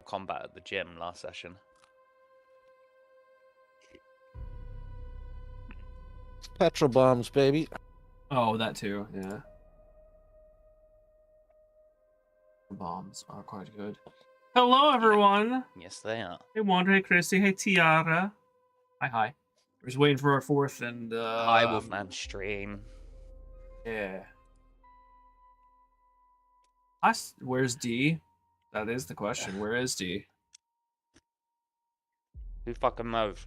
combat at the gym last session. Petrol bombs, baby. Oh, that too. Yeah. Bombs are quite good. Hello, everyone. Yes, they are. Hey, Wander. Hey, Christy. Hey, Tiara. Hi. We're just waiting for our fourth and. Hi, Wolfman stream. Yeah. Where's D? That is the question. Where is D? Who fucking knows?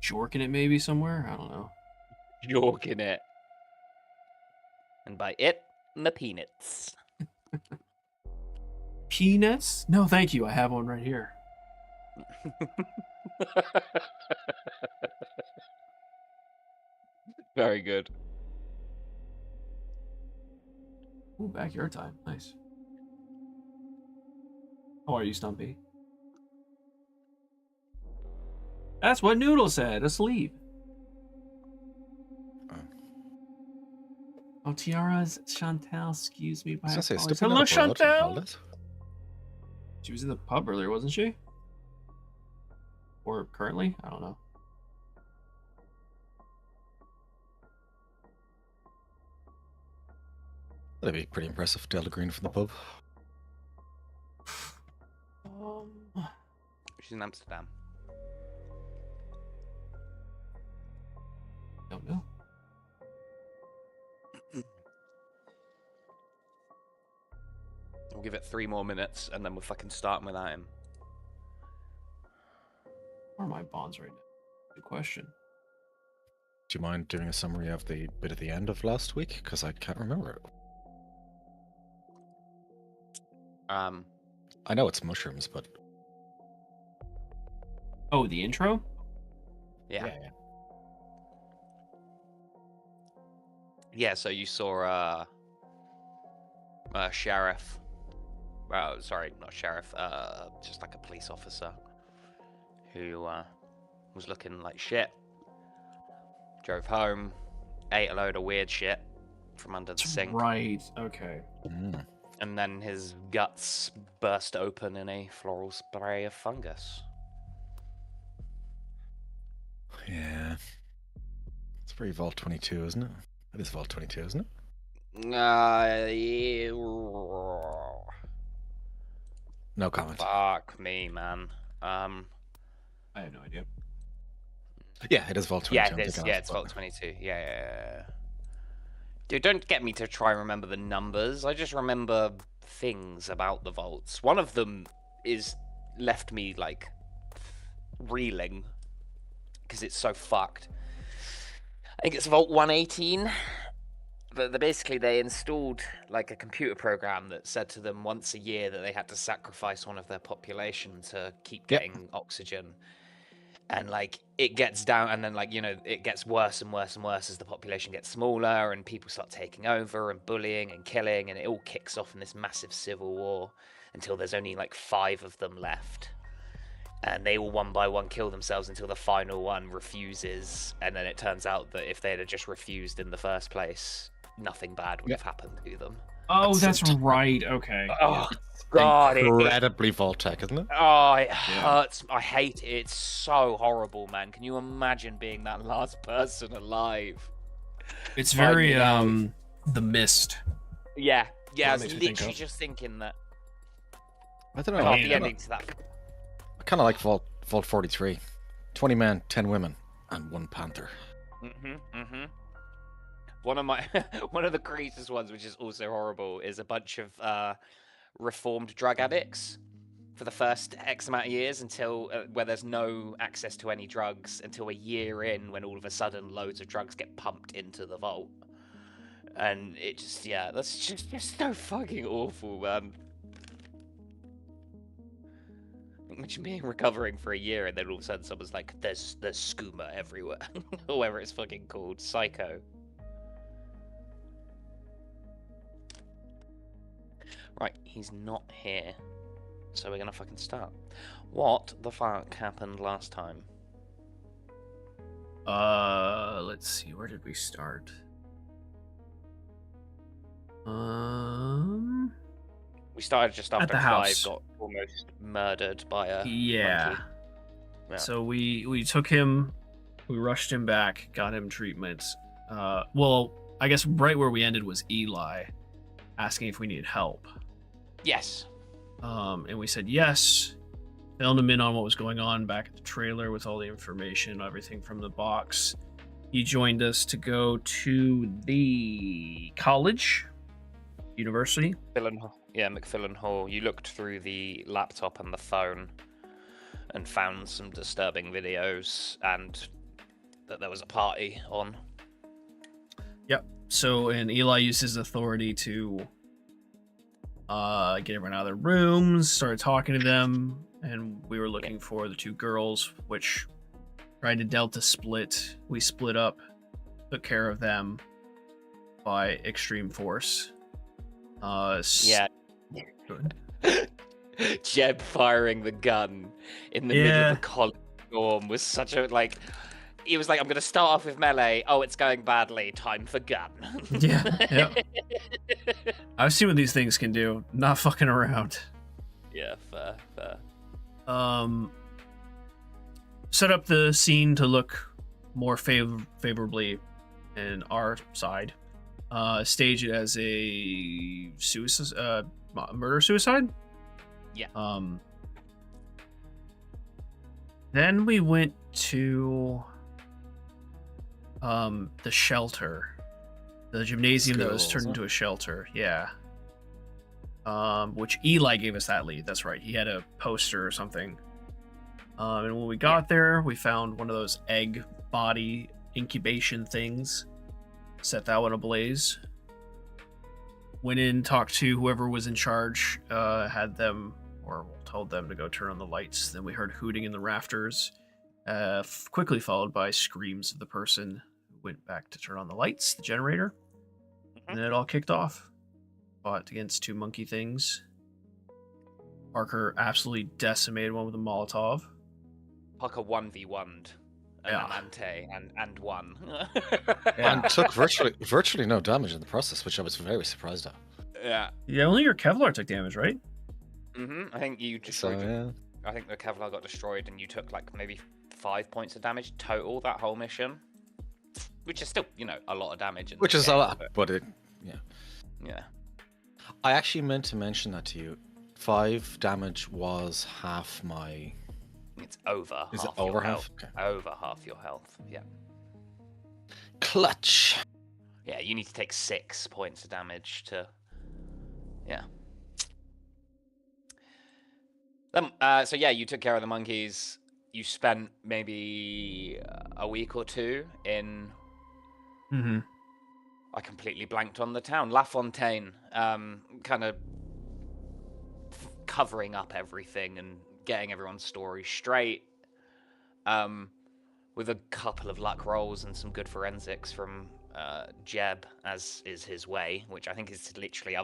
Jorking it maybe somewhere? I don't know. Jorking it. And by it, the peanuts. Peanuts? No, thank you. I have one right here. Very good. Ooh, backyard time. Nice. How are you, Stumpy? That's what Noodle said. Asleep. Oh, Tiara's Chantal. Excuse me. Hello, Chantal. She was in the pub earlier, wasn't she? Or currently? I don't know. That'd be pretty impressive. Delta Green from the pub. She's in Amsterdam. Don't know. We'll give it 3 more minutes and then we'll fucking start without him. Where are my bonds right now? Good question. Do you mind doing a summary of the bit at the end of last week? Because I can't remember it. I know it's mushrooms, but... Oh, the intro? Yeah. Yeah, so you saw sheriff. Sorry, not sheriff. Just like a police officer who was looking like shit. Drove home, ate a load of weird shit from under the sink. Right. Okay. And then his guts burst open in a floral spray of fungus. Yeah. It's very Vault 22, isn't it? It is Vault 22, isn't it? Yeah. No comment. Fuck me, man. I have no idea. Yeah, it is Vault 22. Yeah, it is. Yeah, it's Vault 22. Yeah. Dude, don't get me to try and remember the numbers. I just remember things about the vaults. One of them is left me, like, reeling. Because it's so fucked. I think it's Vault 118. But basically, they installed, like, a computer program that said to them once a year that they had to sacrifice one of their population to keep getting oxygen. And, like, it gets down, and then, like, you know, it gets worse and worse and worse as the population gets smaller, and people start taking over, and bullying, and killing, and it all kicks off in this massive civil war until there's only, like, 5 of them left. And they all one by one kill themselves until the final one refuses, and then it turns out that if they had just refused in the first place, nothing bad would have happened to them. Oh, that's right. Okay. Oh, God. Incredibly Vault-Tech, isn't it? Oh, it hurts. I hate it. It's so horrible, man. Can you imagine being that last person alive? It's very, The Mist. Yeah. I was literally just thinking that. I don't know. The ending to that. I kind of like Vault 43. 20 men, 10 women, and 1 panther. One of the craziest ones, which is also horrible, is a bunch of reformed drug addicts for the first X amount of years until where there's no access to any drugs until a year in, when all of a sudden loads of drugs get pumped into the vault, and it just that's just so fucking awful, man. Imagine being recovering for a year and then all of a sudden someone's like, there's skooma everywhere, or whatever it's fucking called, psycho. Right, he's not here, so we're gonna fucking start. What the fuck happened last time? Let's see, where did we start? We started just after the Clive house. got almost murdered by a monkey. Yeah. So we took him, we rushed him back, got him treatment. Well, I guess right where we ended was Eli asking if we needed help. Yes. And we said yes. Filled him in on what was going on back at the trailer with all the information, everything from the box. He joined us to go to the college, university. McFillan Hall. You looked through the laptop and the phone and found some disturbing videos and that there was a party on. Yep. So, and Eli used his authority to get everyone out of their rooms, started talking to them, and we were looking for the two girls, which tried to Delta split. We split up, took care of them by extreme force. Yeah. Jeb firing the gun in the middle of the college dorm was such a, like, he was like, I'm going to start off with melee. Oh, it's going badly. Time for gun. Yeah. I've seen what these things can do. Not fucking around. Yeah, fair. Set up the scene to look more favorably in our side. Stage it as a suicide, murder-suicide? Yeah. Then we went to the shelter. The gymnasium that was turned into a shelter. Yeah. Which Eli gave us that lead. That's right. He had a poster or something. And when we got there, we found one of those egg body incubation things. Set that one ablaze. Went in, talked to whoever was in charge, had them, or told them to go turn on the lights. Then we heard hooting in the rafters, quickly followed by screams of the person who went back to turn on the lights, the generator. And then it all kicked off. Fought against two monkey things. Parker absolutely decimated one with a Molotov. Parker 1v1'd Amante and won. And took virtually no damage in the process, which I was very surprised at. Yeah, only your Kevlar took damage, right? I think you destroyed I think the Kevlar got destroyed and you took like maybe 5 points of damage total that whole mission. Which is still, a lot of damage. Which is a lot, but it, Yeah. I actually meant to mention that to you. 5 damage was half my... It's over. Is it over half? Okay. Over half your health, yeah. Clutch! Yeah, you need to take 6 points of damage to... Yeah. So yeah, you took care of the monkeys. You spent maybe a week or two in... I completely blanked on the town. La Fontaine, kind of covering up everything and getting everyone's story straight, with a couple of luck rolls and some good forensics from Jeb, as is his way, which I think is literally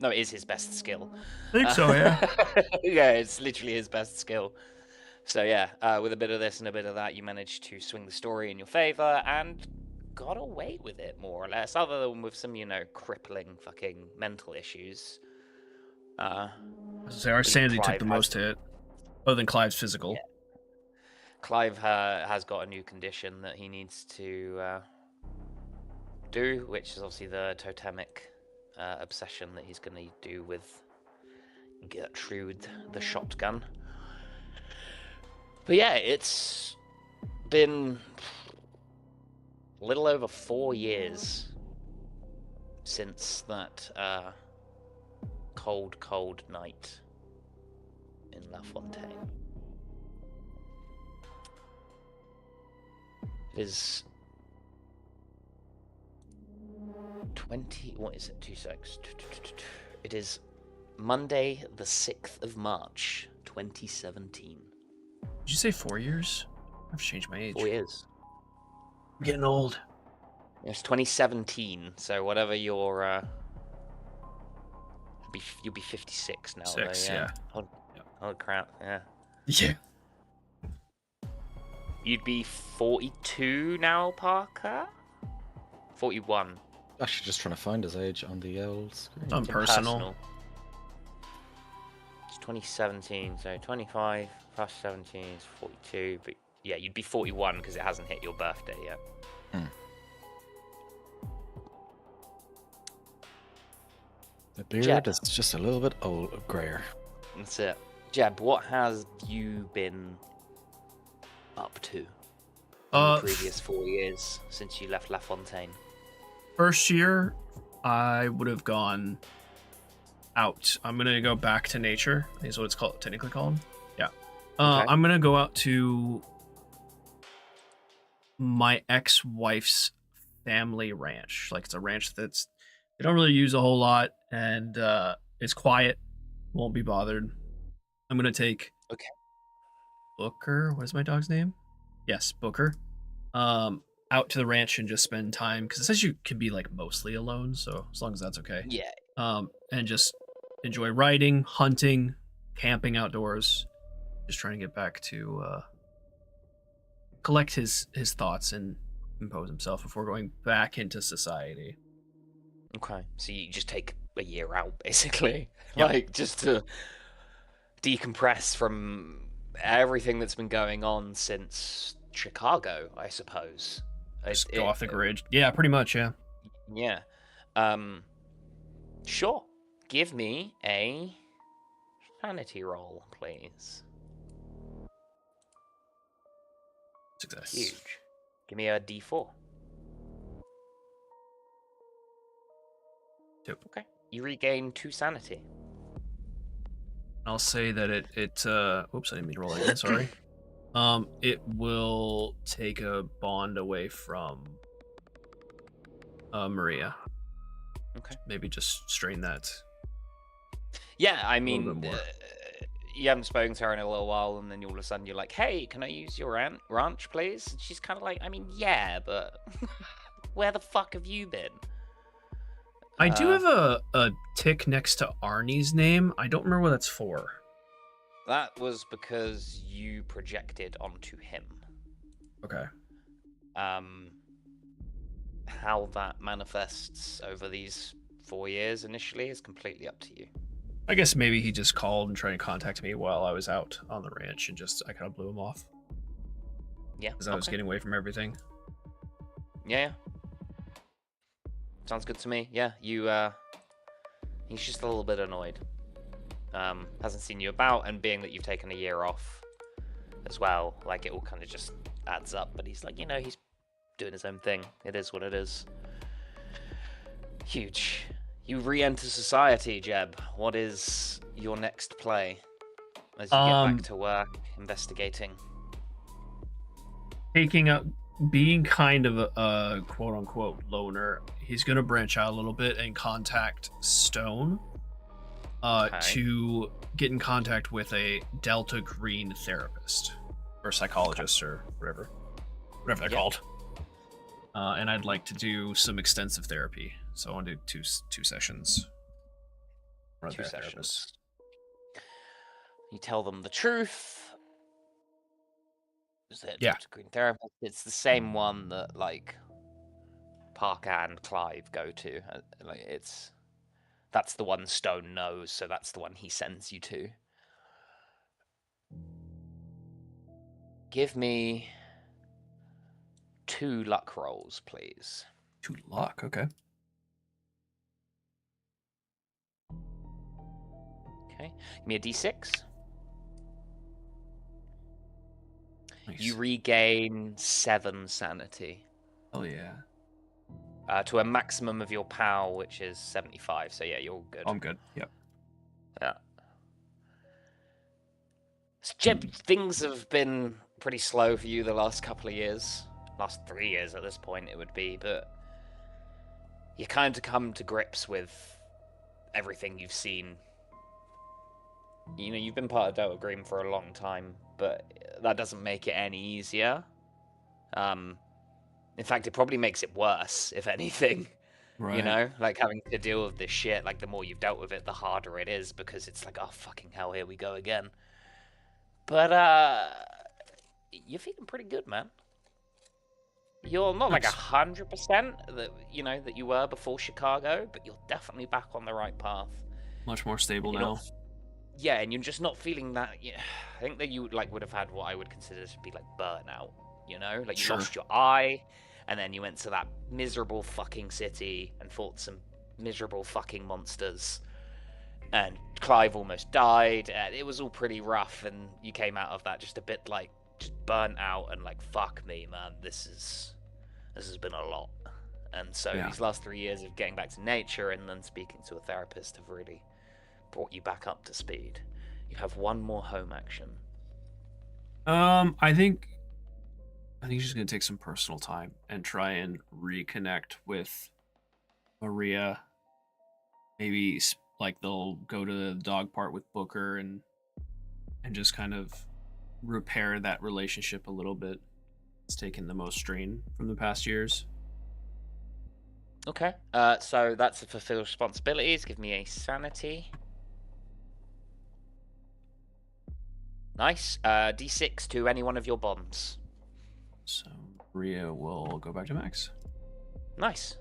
it is his best skill. I think so, yeah. Yeah, it's literally his best skill. So yeah, with a bit of this and a bit of that, you managed to swing the story in your favor and got away with it, more or less, other than with some, crippling fucking mental issues. Our sanity took the most hit, other than Clive's physical. Yeah. Clive has got a new condition that he needs to do, which is obviously the totemic obsession that he's going to do with Gertrude the shotgun. But yeah, it's been a little over 4 years since that cold night in La Fontaine. It is 2 secs. It is Monday, the 6th of March, 2017. Did you say 4 years? I've changed my age. 4 years. I'm getting old. It's 2017, so whatever your you'll be 56 now. 6, yeah. Oh crap, yeah. Yeah. You'd be 42 now, Parker? 41. Actually, just trying to find his age on the old screen. It's on personal. It's 2017, so 25 plus 17 is 42. But yeah, you'd be 41 because it hasn't hit your birthday yet. The beard is just a little bit old, grayer. That's it. Jeb, what has you been up to in the previous 4 years since you left La Fontaine? First year, I would have gone out. I'm gonna go back to nature. Is what it's called, technically called. Yeah. Okay. I'm gonna go out to my ex-wife's family ranch. Like, it's a ranch that's they don't really use a whole lot, and it's quiet. Won't be bothered. I'm gonna take Booker. What is my dog's name? Yes, Booker. Out to the ranch and just spend time, because it says you can be like mostly alone, so as long as that's okay. Yeah. And just enjoy riding, hunting, camping outdoors. Just trying to get back to collect his thoughts and compose himself before going back into society. Okay, so you just take a year out, basically. Yep. Like, just to decompress from everything that's been going on since Chicago, I suppose. Just go off the grid. Yeah, pretty much, yeah. Yeah. Sure. Give me a sanity roll, please. Success. Huge. Give me a D4. 2. Okay. You regain 2 sanity. I'll say that it oops, I didn't mean to roll that again, sorry. It will take a bond away from Maria. Okay. Maybe just strain that. Yeah, I mean, bit more. You haven't spoken to her in a little while, and then all of a sudden you're like, hey, can I use your ranch, please? And she's kind of like, I mean, yeah, but where the fuck have you been? I do have a tick next to Arnie's name. I don't remember what that's for. That was because you projected onto him. Okay. How that manifests over these 4 years initially is completely up to you. I guess maybe he just called and tried to contact me while I was out on the ranch, and I kind of blew him off. Yeah. Because I was getting away from everything. Yeah. Sounds good to me. Yeah, he's just a little bit annoyed. Hasn't seen you about, and being that you've taken a year off as well, like, it all kind of just adds up. But he's like, he's doing his own thing. It is what it is. Huge. You re-enter society, Jeb. What is your next play as you get back to work, investigating? Being kind of a quote-unquote loner, he's going to branch out a little bit and contact Stone to get in contact with a Delta Green therapist or psychologist or whatever they're called. And I'd like to do some extensive therapy. So I want to do two sessions. 2 sessions. You tell them the truth. Is it Dr. Green Therapist? It's the same one that, like, Parker and Clive go to. That's the one Stone knows, so that's the one he sends you to. Give me 2 luck rolls, please. 2 luck, okay. Okay. Give me a D6. Nice. You regain 7 sanity. Oh yeah. To a maximum of your POW, which is 75. So yeah, you're all good. I'm good. Yep. Yeah. So, Jeb, things have been pretty slow for you the last couple of years. Last 3 years at this point, it would be, but you kind of come to grips with everything you've seen. You've been part of Delta Green for a long time, but that doesn't make it any easier. In fact, it probably makes it worse, if anything. Right. Like, having to deal with this shit, like, the more you've dealt with it, the harder it is, because it's like, oh, fucking hell, here we go again. But, you're feeling pretty good, man. You're not like Nice. 100% that that you were before Chicago, but you're definitely back on the right path. Much more stable You're now. not, yeah, and you're just not feeling that. Yeah, I think that you would have had what I would consider to be like burnout. Like you Sure. lost your eye, and then you went to that miserable fucking city and fought some miserable fucking monsters. And Clive almost died. It was all pretty rough, and you came out of that just a bit like just burnt out and like fuck me, man. This has been a lot. And so Yeah. these last 3 years of getting back to nature and then speaking to a therapist have really brought you back up to speed. You have one more home action. I think she's gonna take some personal time and try and reconnect with Maria. Maybe like they'll go to the dog park with Booker and just kind of repair that relationship a little bit. It's taken the most strain from the past years. Okay. So that's to fulfill responsibilities. Give me a sanity. Nice. D6 to any one of your bombs. So Maria will go back to max. Nice.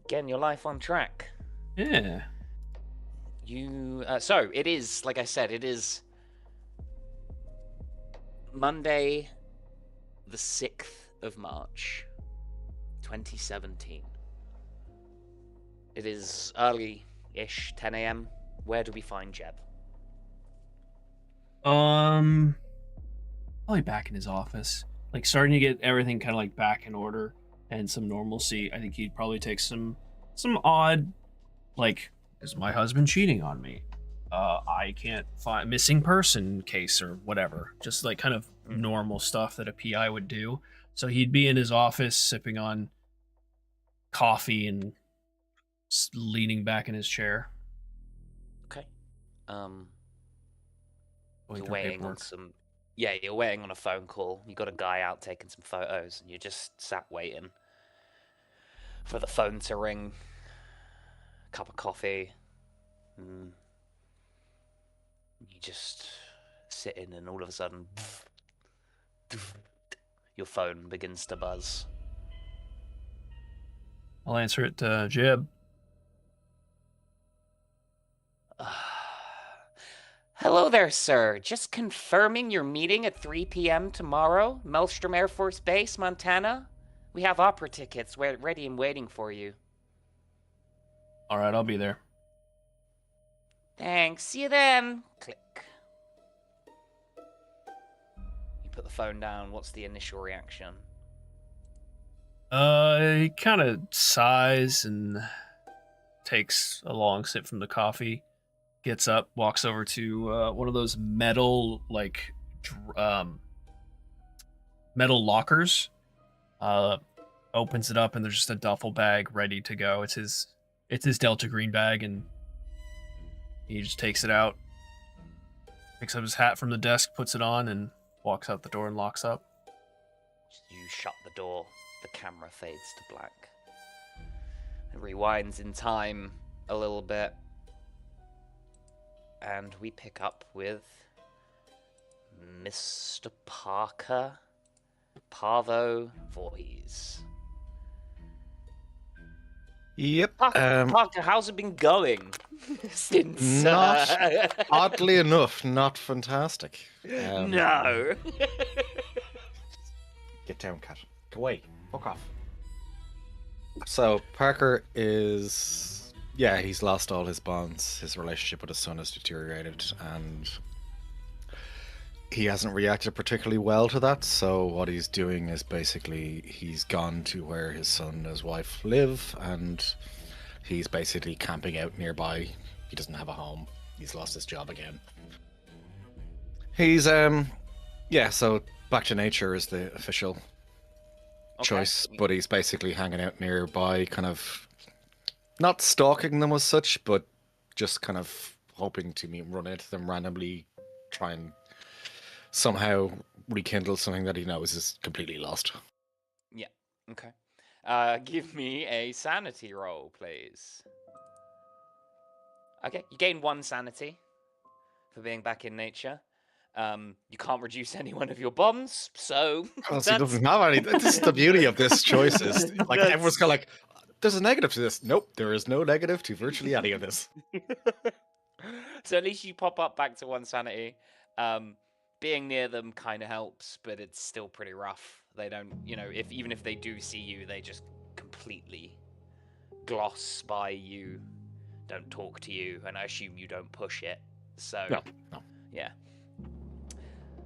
Getting your life on track. Yeah. So it is, like I said, it is Monday, the 6th of March, 2017. It is early-ish, 10 a.m. Where do we find Jeb? Probably back in his office. Like starting to get everything kind of like back in order and some normalcy. I think he'd probably take some odd, like, is my husband cheating on me? I can't find missing person case or whatever. Just like kind of normal stuff that a PI would do. So he'd be in his office sipping on coffee and leaning back in his chair. Okay. Going You're through waiting on paperwork. some. Yeah, you're waiting on a phone call. You got a guy out taking some photos, and you just sat waiting for the phone to ring. Cup of coffee. You just sitting, and all of a sudden, your phone begins to buzz. I'll answer it, Jeb. Hello there, sir. Just confirming your meeting at 3 p.m. tomorrow, Maelstrom Air Force Base, Montana. We have opera tickets ready and waiting for you. All right, I'll be there. Thanks. See you then. Click. You put the phone down. What's the initial reaction? He kind of sighs and takes a long sip from the coffee. Gets up, walks over to one of those metal metal lockers. Opens it up, and there's just a duffel bag ready to go. It's his Delta Green bag, and he just takes it out, picks up his hat from the desk, puts it on, and walks out the door and locks up. You shut the door. The camera fades to black. It rewinds in time a little bit. And we pick up with Mr. Parker Parvo Voorhees. Yep. Parker, how's it been going since? Not oddly enough, not fantastic. No. Get down, cat. Go away. Fuck off. So Parker is, he's lost all his bonds. His relationship with his son has deteriorated, and he hasn't reacted particularly well to that. So what he's doing is basically he's gone to where his son and his wife live, and he's basically camping out nearby. He doesn't have a home. He's lost his job again. He's so back to nature is the official choice, but he's basically hanging out nearby, kind of not stalking them as such, but just kind of hoping to run into them randomly, try and somehow rekindle something that he knows is completely lost. Yeah. Okay. Give me a sanity roll, please. Okay, you gain 1 sanity for being back in nature. You can't reduce any one of your bombs, so Oh, so he doesn't have any. This is the beauty of this choice. Is like everyone's kind of like, there's a negative to this. Nope, there is no negative to virtually any of this. So at least you pop up back to 1 sanity. Being near them kind of helps, but it's still pretty rough. They don't, even if they do see you, they just completely gloss by you, don't talk to you, and I assume you don't push it. So, No. Yeah.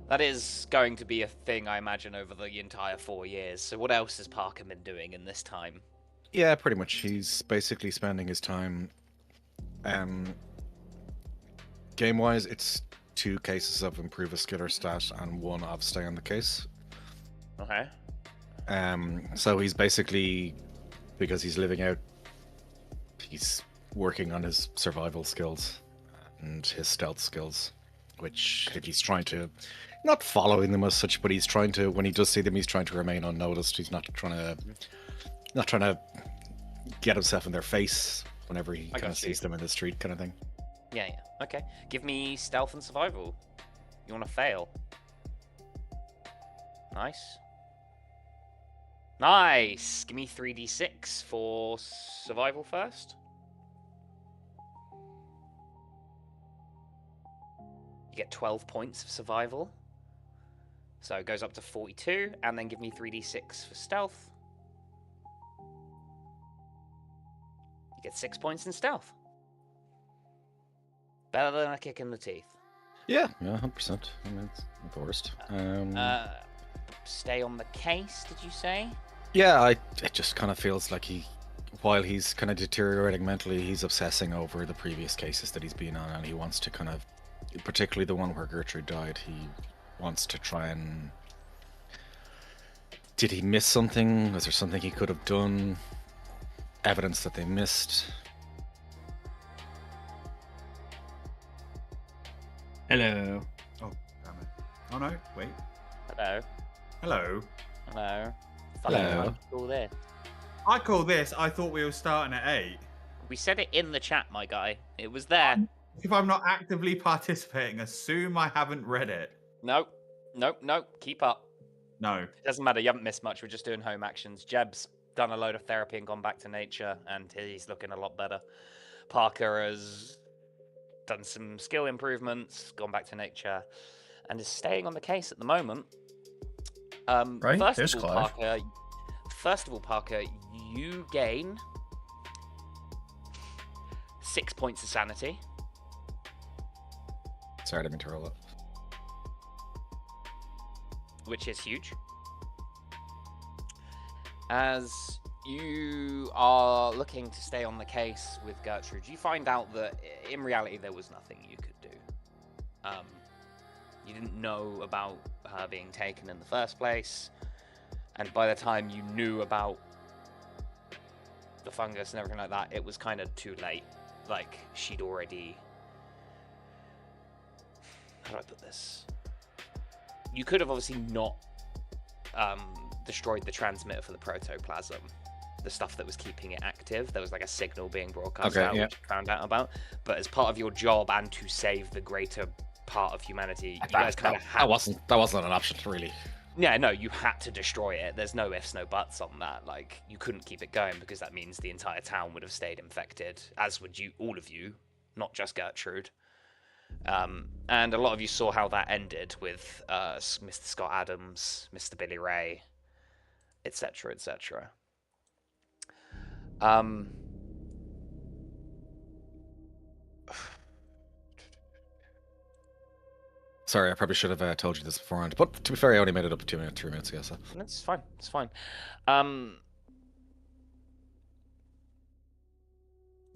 That is going to be a thing, I imagine, over the entire 4 years. So what else has Parker been doing in this time? Yeah, pretty much. He's basically spending his time. Game-wise, it's 2 cases of improve a skill or stat and 1 of stay on the case. Okay. So he's basically, because he's living out, he's working on his survival skills and his stealth skills, which he's trying to, not following them as such, but he's trying to, when he does see them, he's trying to remain unnoticed. He's not trying to get himself in their face whenever he kind of sees them in the street, kind of thing. Yeah. Okay. Give me stealth and survival. You want to fail? Nice. Nice! Give me 3d6 for survival first. You get 12 points of survival. So it goes up to 42, and then give me 3d6 for stealth. You get 6 points in stealth. Better than a kick in the teeth. Yeah, 100%. I mean, it's not the worst. Stay on the case, did you say? Yeah, it just kind of feels like while he's kind of deteriorating mentally, he's obsessing over the previous cases that he's been on, and he wants to kind of, particularly the one where Gertrude died, he wants to try and... Did he miss something? Was there something he could have done? Evidence that they missed? Hello. Oh, damn it. Oh no, wait. Hello. Hello. Hello. Hello. All there. I call this, I thought we were starting at 8. We said it in the chat, my guy. It was there. If I'm not actively participating, assume I haven't read it. Nope. Keep up. No. It doesn't matter. You haven't missed much. We're just doing home actions. Jeb's done a load of therapy and gone back to nature, and he's looking a lot better. Parker has done some skill improvements, gone back to nature, and is staying on the case at the moment. Right? There's Clive. First of all, Parker, you gain 6 points of sanity. Sorry, I didn't mean to roll that. Which is huge. As you are looking to stay on the case with Gertrude, you find out that in reality there was nothing you could do. You didn't know about her being taken in the first place, and by the time you knew about the fungus and everything like that, it was kind of too late. Like, she'd already... How do I put this? You could have obviously not destroyed the transmitter for the protoplasm, the stuff that was keeping it active. There was like a signal being broadcast out, which you found out about. But as part of your job and to save the greater part of humanity, you guys kind of had... That wasn't an option, really. Yeah, no, you had to destroy it. There's no ifs, no buts on that. Like, you couldn't keep it going because that means the entire town would have stayed infected, as would you, all of you, not just Gertrude. And a lot of you saw how that ended with Mr. Scott Adams, Mr. Billy Ray, etc., etc. Sorry, I probably should have told you this beforehand. But to be fair, I only made it up 3 minutes ago, so... That's fine. It's fine.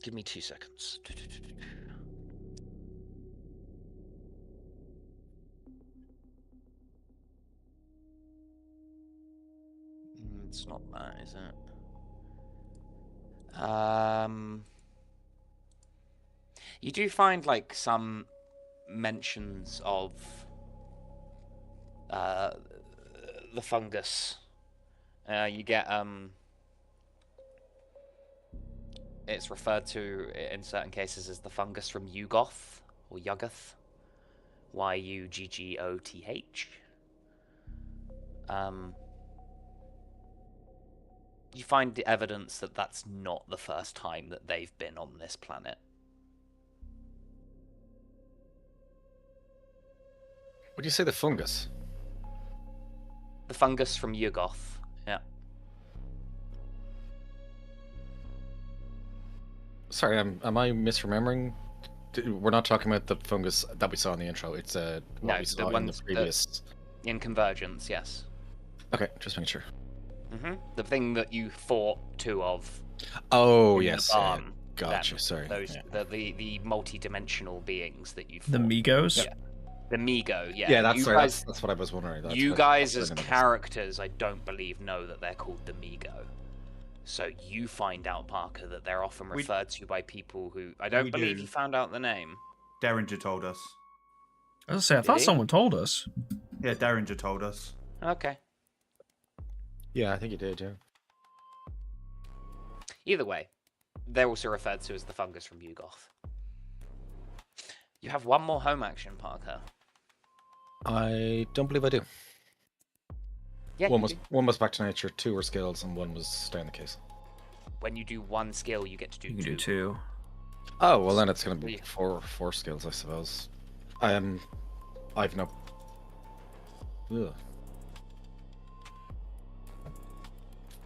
Give me 2 seconds. It's not that, is it? You do find like some mentions of the fungus. You get it's referred to in certain cases as the fungus from Yugoth or Yugoth, YUGGOTH. You find the evidence that that's not the first time that they've been on this planet. What do you say the fungus? The fungus from Yugoth. Yeah. Sorry, am I misremembering? We're not talking about the fungus that we saw in the intro. It's what No, we the saw in the ones previous. In Convergence, yes. Okay, just making sure. The thing that you fought two of. Oh in yes, the barn, gotcha. them, Sorry. Those Yeah. the multi-dimensional beings that you fought. The Migos? Yeah. The Migo, yeah. Yeah, that's you sorry. guys, That's what I was wondering. you guys as characters, I don't believe know that they're called the Migo. So you find out, Parker, that they're often referred to by people who I don't believe you found out the name. Derringer told us. I was gonna say, I thought someone told us. Yeah, Derringer told us. Okay. Yeah, I think you did. Yeah. Either way, they're also referred to as the fungus from Yugoth. You have one more home action, Parker. I don't believe I do. Yeah, one was back to nature, 2 were skills, and 1 was stay in the case. When you do one skill, you get to do You can two. do 2. Oh well, then it's gonna be four skills, I suppose. I've no. Ugh.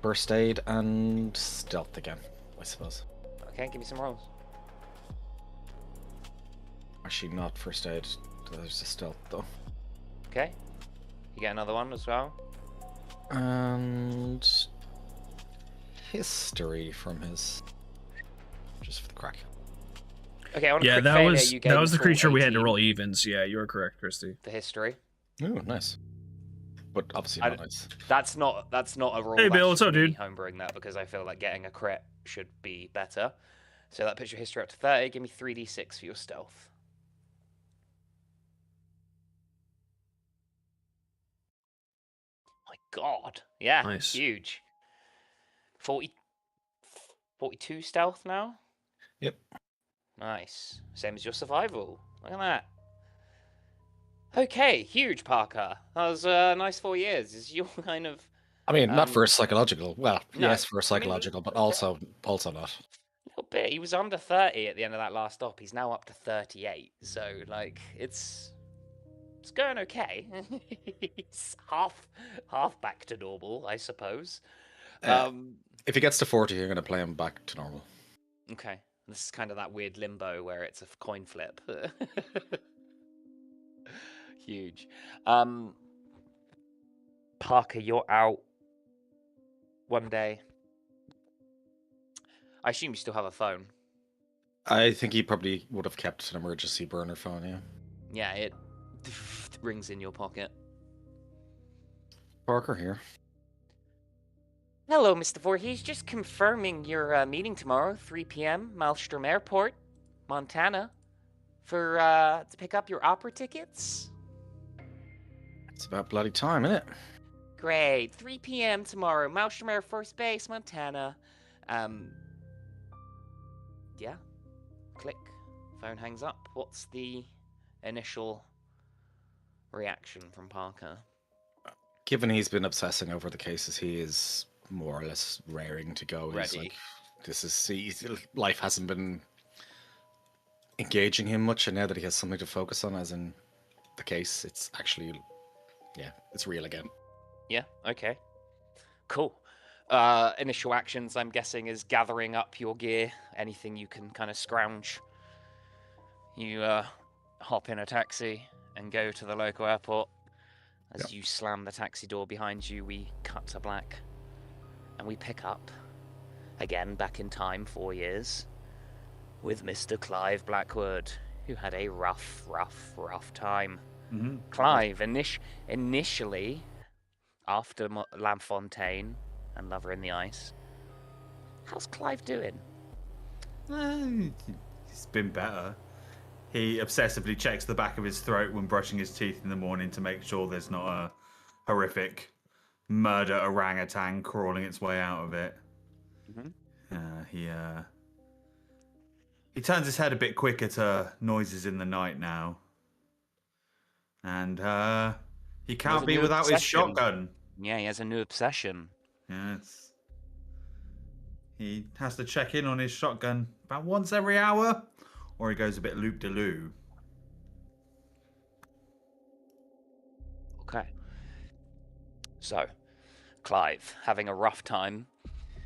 First aid and stealth again, I suppose. Okay, give me some rolls. Actually, not first aid. There's a stealth though. Okay. You get another one as well. And history from his, just for the crack. Okay, on a Yeah, quick that failure, was you gave the full creature we had to 18 roll evens. Yeah, you are correct, Christy. The history. Ooh, nice. But obviously not nice. That's not a roll. Hey, that Bill, what's should up, be dude? Homebrewing that because I feel like getting a crit should be better. So that puts your history up to 30. Give me 3d6 for your stealth. My God. Yeah. Nice. Huge. 42 stealth now? Yep. Nice. Same as your survival. Look at that. Okay, huge, Parker. That was a nice 4 years. Is your kind of... I mean, not for a psychological. Well, no, yes, for a psychological, but also not. A little bit. He was under 30 at the end of that last stop. He's now up to 38. So, like, it's going okay. He's half back to normal, I suppose. If he gets to 40, you're going to play him back to normal. Okay. This is kind of that weird limbo where it's a coin flip. Huge. Parker, you're out one day. I assume you still have a phone. I think he probably would have kept an emergency burner phone, yeah. Yeah, it rings in your pocket. Parker here. Hello, Mr. Voorhees. Just confirming your meeting tomorrow, 3 p.m., Maelstrom Airport, Montana, for to pick up your opera tickets. It's about bloody time, isn't it? Great. 3 p.m. tomorrow, Maelstrom Air Force Base, Montana. Yeah. Click. Phone hangs up. What's the initial reaction from Parker? Given he's been obsessing over the cases, he is more or less raring to go. Ready. He's like, life hasn't been engaging him much, and now that he has something to focus on, as in the case, it's actually, yeah, it's real again. Yeah, okay. Cool. Initial actions, I'm guessing, is gathering up your gear, anything you can kind of scrounge. You hop in a taxi and go to the local airport. As you slam the taxi door behind you, we cut to black. And we pick up, again back in time 4 years, with Mr. Clive Blackwood, who had a rough time. Mm-hmm. Clive, initially, after Lampfontaine and Lover in the Ice, how's Clive doing? It's been better. He obsessively checks the back of his throat when brushing his teeth in the morning to make sure there's not a horrific murder orangutan crawling its way out of it. Mm-hmm. He turns his head a bit quicker to noises in the night now. And he He has can't a be new without his obsession. shotgun. Yeah, he has a new obsession. Yes. He has to check in on his shotgun about once every hour, or he goes a bit loop-de-loo. Okay. So, Clive, having a rough time.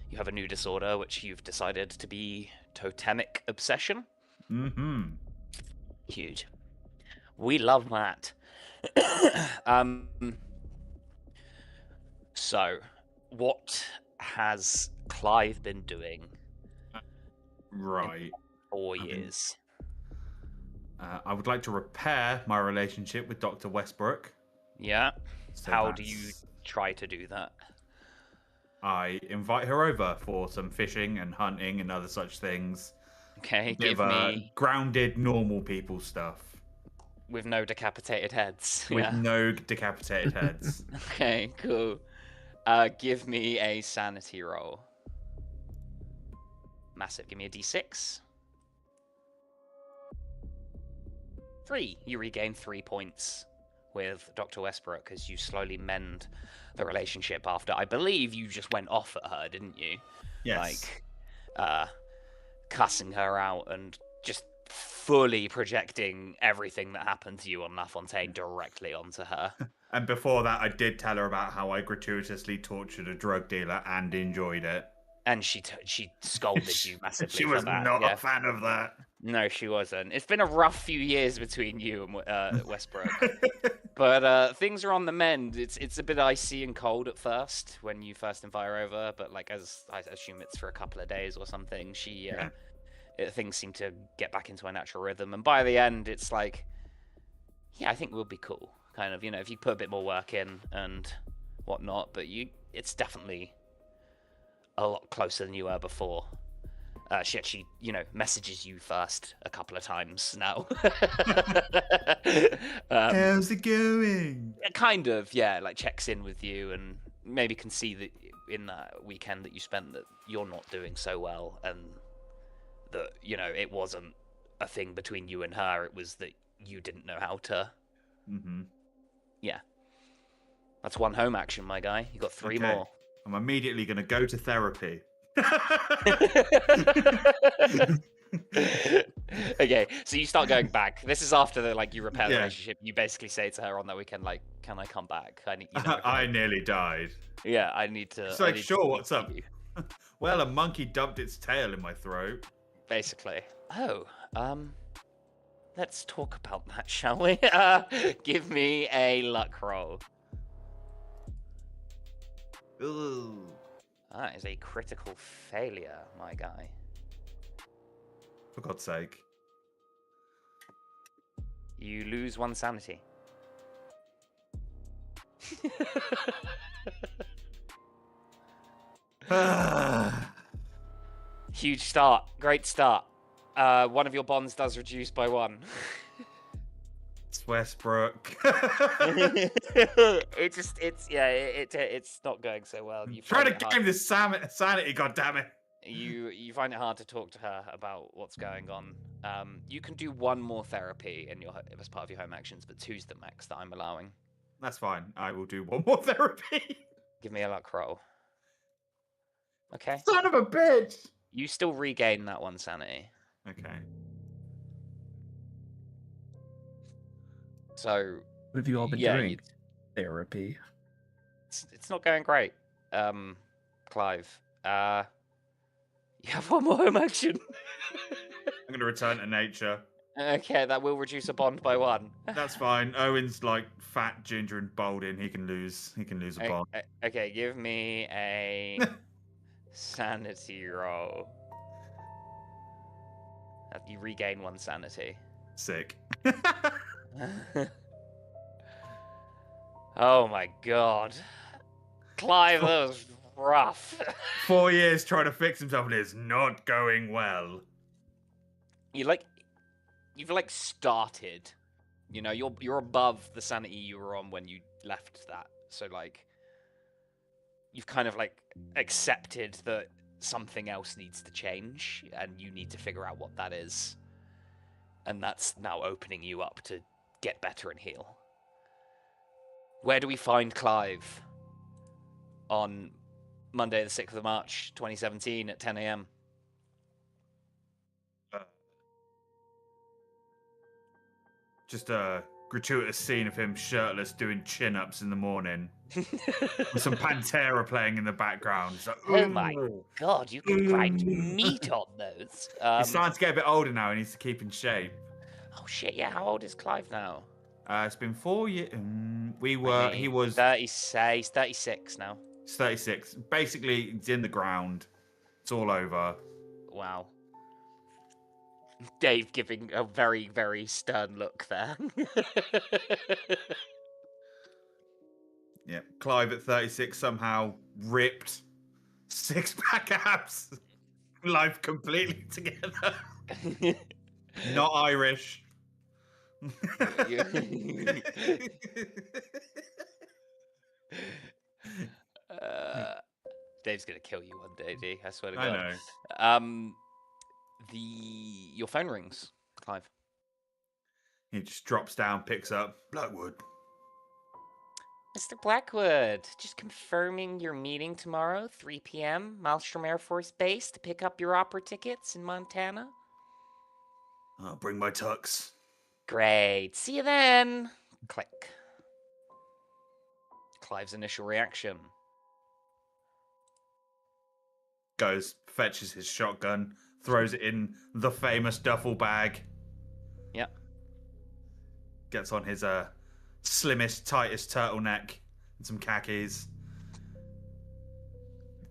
You have a new disorder, which you've decided to be totemic obsession. Mm-hmm. Huge. We love that. So, what has Clive been doing Right. 4 years? I would like to repair my relationship with Dr. Westbrook. Yeah. So How do you try to do that? I invite her over for some fishing and hunting and other such things. Okay, Give give me grounded, normal people stuff. with no decapitated heads. With Yeah. no decapitated heads. Okay, cool. Give me a sanity roll. Massive. Give me a d6. 3. You regain 3 points with Dr. Westbrook as you slowly mend the relationship after. I believe you just went off at her, didn't you? Yes. Like, cussing her out and just fully projecting everything that happened to you on La Fontaine directly onto her. And before that, I did tell her about how I gratuitously tortured a drug dealer and enjoyed it. And she scolded you massively. She was for that. not Yeah. a fan of that. No, she wasn't. It's been a rough few years between you and Westbrook, but things are on the mend. It's a bit icy and cold at first when you first invite her over, but like as I assume it's for a couple of days or something. Things seem to get back into a natural rhythm, and by the end, it's like, yeah, I think we'll be cool. Kind of, if you put a bit more work in and whatnot, but it's definitely a lot closer than you were before. She actually, messages you first a couple of times now. How's it going? Kind of, yeah, like checks in with you and maybe can see that in that weekend that you spent that you're not doing so well and that, it wasn't a thing between you and her. It was that you didn't know how to. Mm-hmm. Yeah. That's one home action, my guy. You got 3 more. I'm immediately going to go to therapy. Okay, so you start going back. This is after you repair the Yeah. relationship. You basically say to her on that weekend, like, "Can I come back? I need." I nearly died. Yeah, I need to. It's I like, need to sure, speak what's to up? you, Well, a monkey dumped its tail in my throat. basically. Oh, let's talk about that, shall we? Give me a luck roll. Ooh. That is a critical failure, my guy. For God's sake. You lose 1 sanity. Huge start. Great start. One of your bonds does reduce by 1. It's Westbrook. It's not going so well. You Try find to it hard- game this sanity, goddammit. You find it hard to talk to her about what's going on. You can do 1 more therapy as part of your home actions, but 2's the max that I'm allowing. That's fine. I will do 1 more therapy. Give me a luck roll. Okay. Son of a bitch. You still regain that 1 sanity. Okay. So What have you all been doing? Therapy. it's not going great. Clive. You have 1 more home action. I'm going to return to nature. Okay, that will reduce a bond by 1. That's fine. Owen's like fat, ginger, and balding. He can lose a bond. Okay, give me a sanity roll. You regain 1 sanity. Sick. Oh my god. Clive, that was rough. 4 years trying to fix himself and it's not going well. You've started. You're above the sanity you were on when you left that. So you've kind of accepted that something else needs to change and you need to figure out what that is. And that's now opening you up to get better and heal. Where do we find Clive on Monday, the 6th of March, 2017 at 10 a.m.? Just a gratuitous scene of him shirtless doing chin-ups in the morning. With some Pantera playing in the background. It's like, Oh my "Ooh." god, you can grind meat on those. He's starting to get a bit older now. He needs to keep in shape. Oh shit, yeah, how old is Clive now? It's been 4 years. He was 36 now. He's 36. Basically, it's in the ground. It's all over. Wow. Dave giving a very, very stern look there. Yeah, Clive at 36 somehow ripped, 6-pack abs, life completely together. Not Irish. Dave's gonna kill you one day, D. I swear to I God. know. Your phone rings, Clive. He just drops down, picks up Blackwood. Mr. Blackwood, just confirming your meeting tomorrow, 3 p.m., Maelstrom Air Force Base, to pick up your opera tickets in Montana. I'll bring my tux. Great. See you then. Click. Clive's initial reaction. Goes, fetches his shotgun, throws it in the famous duffel bag. Yep. Gets on his slimmest, tightest turtleneck and some khakis.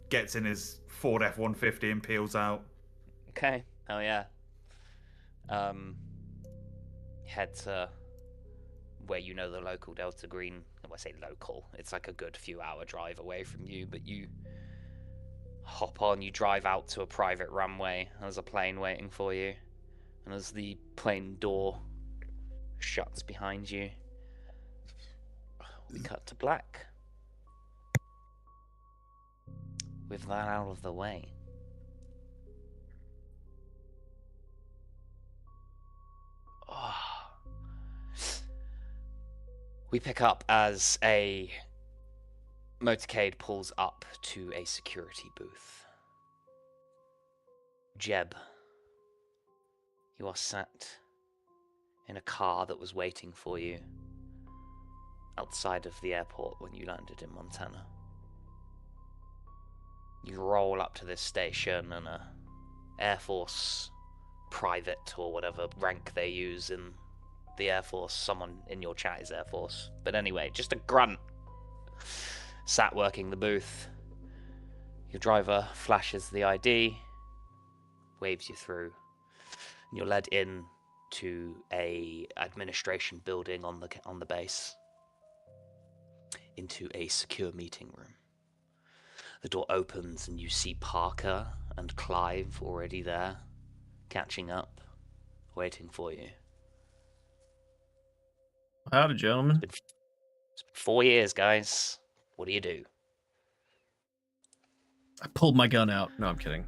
Gets in his Ford F-150 and peels out. Okay. Oh yeah. Head to where you know the local Delta Green. When I say local, it's like a good few hour drive away from you, but you hop on, you drive out to a private runway. There's a plane waiting for you, and as the plane door shuts behind you, we cut to black. With that out of the way, we pick up as a motorcade pulls up to a security booth. Jeb, you are sat in a car that was waiting for you outside of the airport when you landed in Montana. You roll up to this station and a Air Force private or whatever rank they use in the Air Force. Someone in your chat is Air Force. But anyway, just a grunt sat working the booth. Your driver flashes the ID, waves you through, and you're led in to a administration building on the base, into a secure meeting room. The door opens and you see Parker and Clive already there, catching up, waiting for you. Howdy, gentlemen. It's been 4 years, guys. What do you do? I pulled my gun out. No, I'm kidding.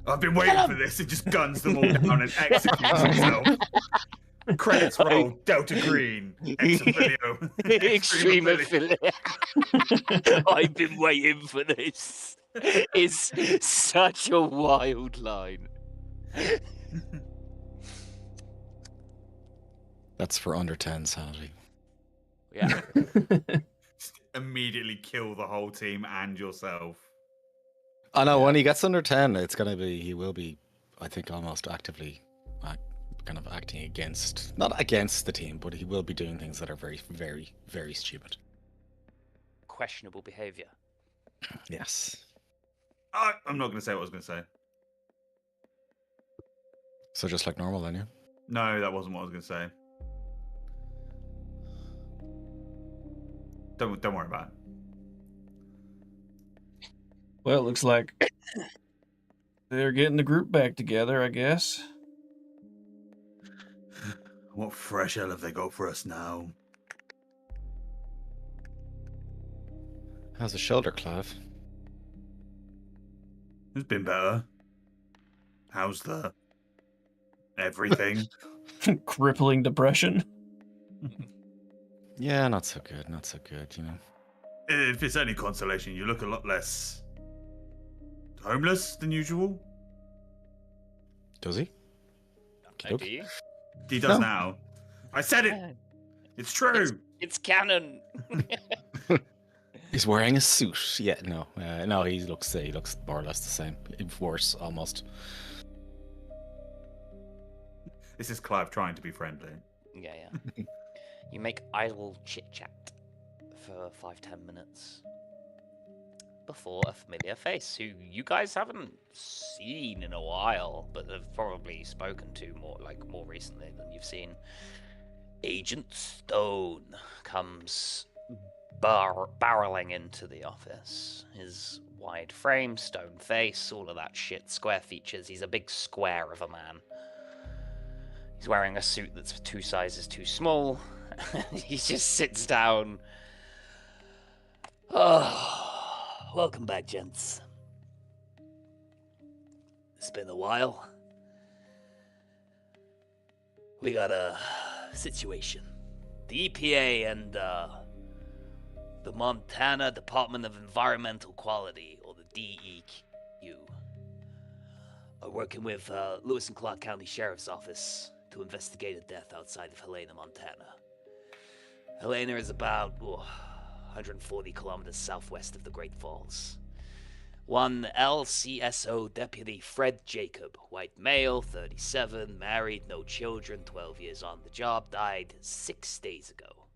I've been waiting for this. He just guns them all down and executes himself. Credits roll, Delta Green, Extremophilia. Extremophilia. I've been waiting for this. It's such a wild line. That's for under 10 sanity. Yeah. Just immediately kill the whole team and yourself. I know, when he gets under 10, it's going to be, he will be, I think, almost actively kind of acting against, not against the team, but he will be doing things that are very, very, very stupid. Questionable behavior. Yes. I'm not going to say what I was going to say. So just like normal then, yeah? No, that wasn't what I was going to say. Don't worry about it. Well, it looks like they're getting the group back together, I guess. What fresh hell have they got for us now? How's the shoulder, Clive? It's been better. How's the everything? Crippling depression. Yeah, not so good, not so good, you know. If it's any consolation, you look a lot less homeless than usual. Does he? No, do you? He does No. now. I said it. Yeah. It's true. It's canon. He's wearing a suit. Yeah, no, he looks more or less the same. Worse, almost. This is Clive trying to be friendly. Yeah. You make idle chit-chat for 5-10 minutes before a familiar face who you guys haven't seen in a while, but have probably spoken to more recently than you've seen. Agent Stone comes barreling into the office. His wide frame, stone face, all of that shit, square features. He's a big square of a man. He's wearing a suit that's 2 sizes too small. He just sits down. Oh, welcome back, gents. It's been a while. We got a situation. The EPA and the Montana Department of Environmental Quality, or the DEQ, are working with Lewis and Clark County Sheriff's Office to investigate a death outside of Helena, Montana. Helena is about 140 kilometers southwest of the Great Falls. One LCSO Deputy Fred Jacob, white male, 37, married, no children, 12 years on the job, died 6 days ago.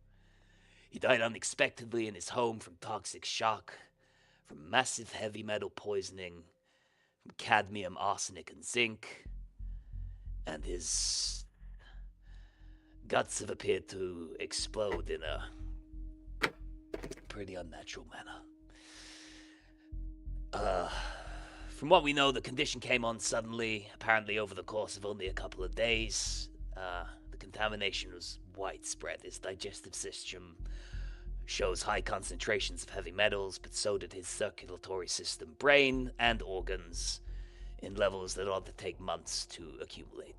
He died unexpectedly in his home from toxic shock, from massive heavy metal poisoning, from cadmium, arsenic, and zinc, and his guts have appeared to explode in a pretty unnatural manner. From what we know, the condition came on suddenly, apparently over the course of only a couple of days. The contamination was widespread. His digestive system shows high concentrations of heavy metals, but so did his circulatory system, brain, and organs in levels that ought to take months to accumulate.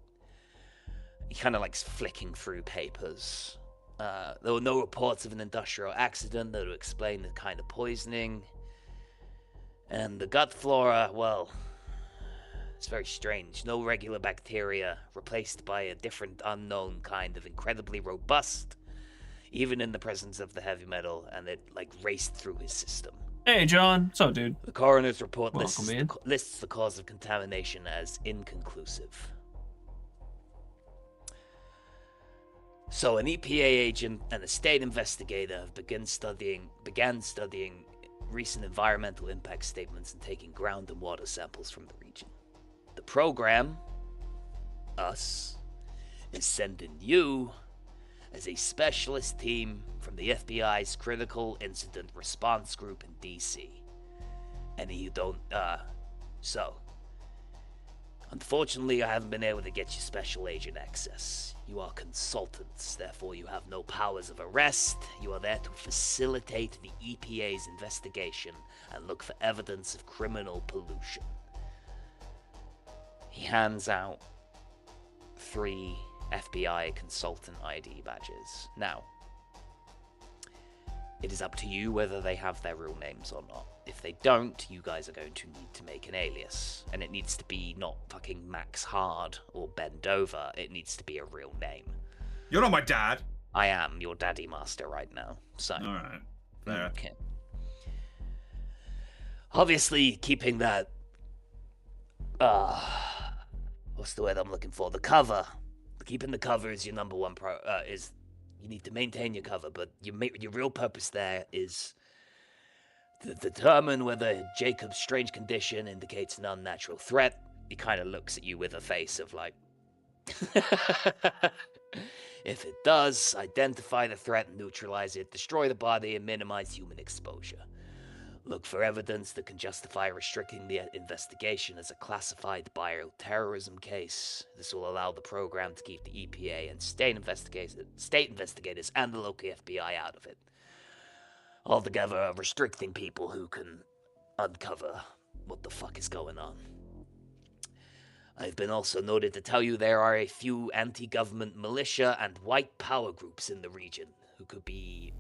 He kind of likes flicking through papers. There were no reports of an industrial accident that would explain the kind of poisoning. And the gut flora, well, it's very strange. No regular bacteria, replaced by a different unknown kind of incredibly robust, even in the presence of the heavy metal, and it, raced through his system. Hey, John. What's up, dude? The coroner's report Welcome, lists the cause of contamination as inconclusive. So an EPA agent and a state investigator have began studying recent environmental impact statements and taking ground and water samples from the region. The program, us, is sending you as a specialist team from the FBI's Critical Incident Response Group in DC. And you don't, unfortunately, I haven't been able to get you special agent access. You are consultants, therefore you have no powers of arrest. You are there to facilitate the EPA's investigation and look for evidence of criminal pollution. He hands out 3 FBI consultant ID badges. Now, it is up to you whether they have their real names or not. If they don't, you guys are going to need to make an alias. And it needs to be not fucking Max Hard or Bend Over. It needs to be a real name. You're not my dad. I am your daddy master right now. So. Alright. Fair. Okay. Obviously, keeping that... what's the word I'm looking for? The cover. Keeping the cover is your number one is... You need to maintain your cover, but your real purpose there is to determine whether Jacob's strange condition indicates an unnatural threat. He kind of looks at you with a face of like... If it does, identify the threat and neutralize it, destroy the body and minimize human exposure. Look for evidence that can justify restricting the investigation as a classified bioterrorism case. This will allow the program to keep the EPA and state investigators and the local FBI out of it. Altogether, restricting people who can uncover what the fuck is going on. I've been also noted to tell you there are a few anti-government militia and white power groups in the region who could be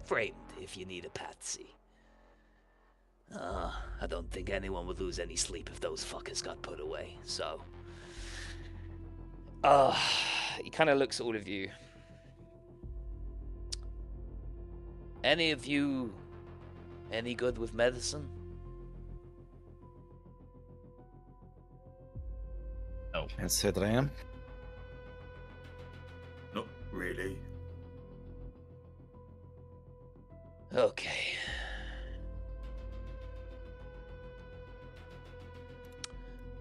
framed if you need a patsy. I don't think anyone would lose any sleep if those fuckers got put away, so... he kind of looks at all of you. Any of you any good with medicine? No. Can't say that I am. Not really. Okay.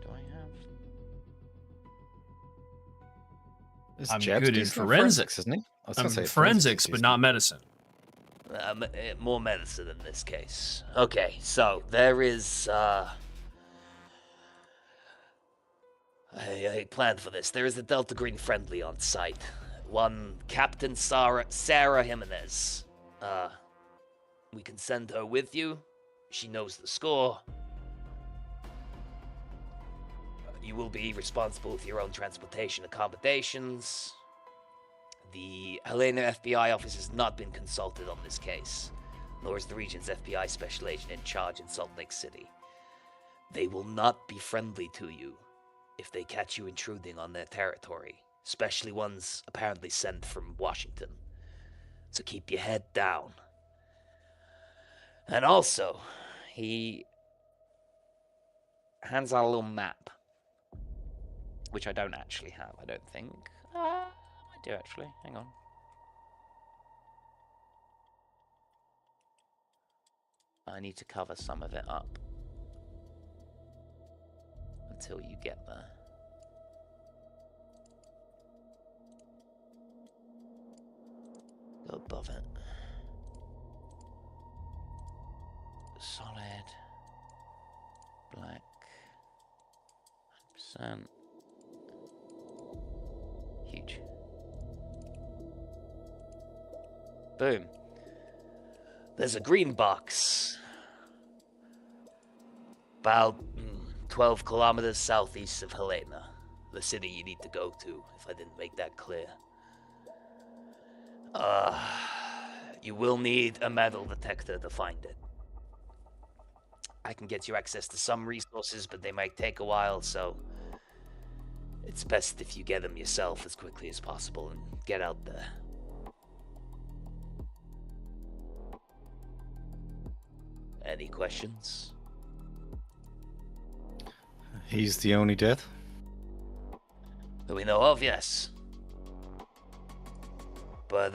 Do I have... Is I'm Jeb's good in decent at forensics. isn't he? I was I'm gonna say forensics, is but not medicine. more medicine in this case. Okay, so there is I planned for this. There is a Delta Green friendly on site. One Captain Sarah Jimenez. We can send her with you. She knows the score. You will be responsible for your own transportation accommodations. The Helena FBI office has not been consulted on this case, nor is the region's FBI special agent in charge in Salt Lake City. They will not be friendly to you if they catch you intruding on their territory, especially ones apparently sent from Washington. So keep your head down. And also, he hands out a little map, which I don't actually have, I don't think. I do actually, hang on. I need to cover some of it up until you get there. Go above it. Solid. Black. 100%. Huge. Boom. There's a green box about 12 kilometers southeast of Helena, the city you need to go to, if I didn't make that clear. You will need a metal detector to find it. I can get you access to some resources, but they might take a while, so it's best if you get them yourself as quickly as possible and get out there. Any questions? He's the only death. That we know of, yes. But,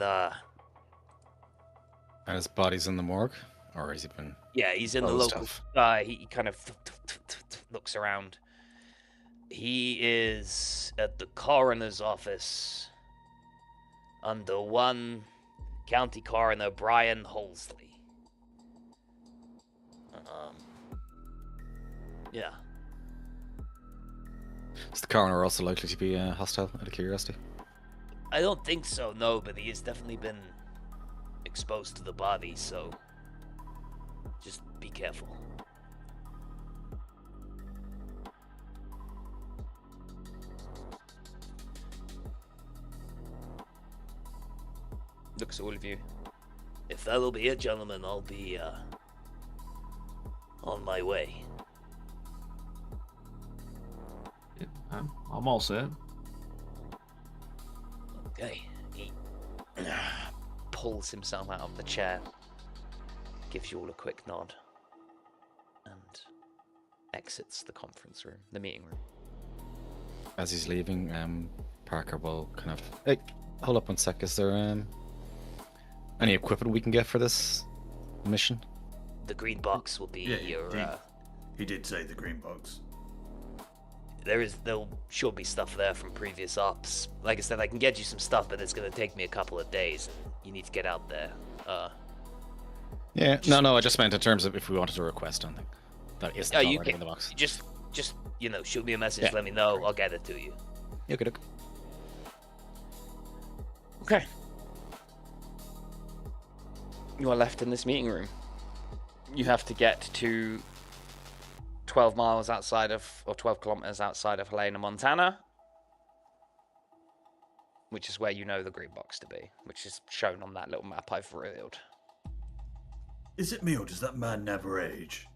And his body's in the morgue? Or has he been... yeah, he's in the closed local... off? he kind of looks around. He is at the coroner's office under one County Coroner Brian Holsley. Yeah. Is the coroner also likely to be hostile, out of curiosity? I don't think so, no, but he has definitely been exposed to the body, so just be careful. Looks at all of you. If that'll be it, gentlemen, I'll be on my way. I'm all set. Okay. He pulls himself out of the chair, gives you all a quick nod, and exits the conference room, the meeting room. As he's leaving, Parker will kind of... Hey, hold up one sec. Is there any equipment we can get for this mission? The green box will be your... He did say the green box. There'll sure be stuff there from previous ops. Like I said, I can get you some stuff, but it's gonna take me a couple of days, and you need to get out there. Yeah, no, I just meant in terms of if we wanted to request something that isn't already you can, in the box. Just shoot me a message, Yeah. let me know, I'll get it to you. Yeah, good. Okay. You are left in this meeting room. You have to get to 12 miles outside of, or 12 kilometers outside of Helena, Montana. which is where you know the green box to be, which is shown on that little map I've revealed. Is it me or does that man never age?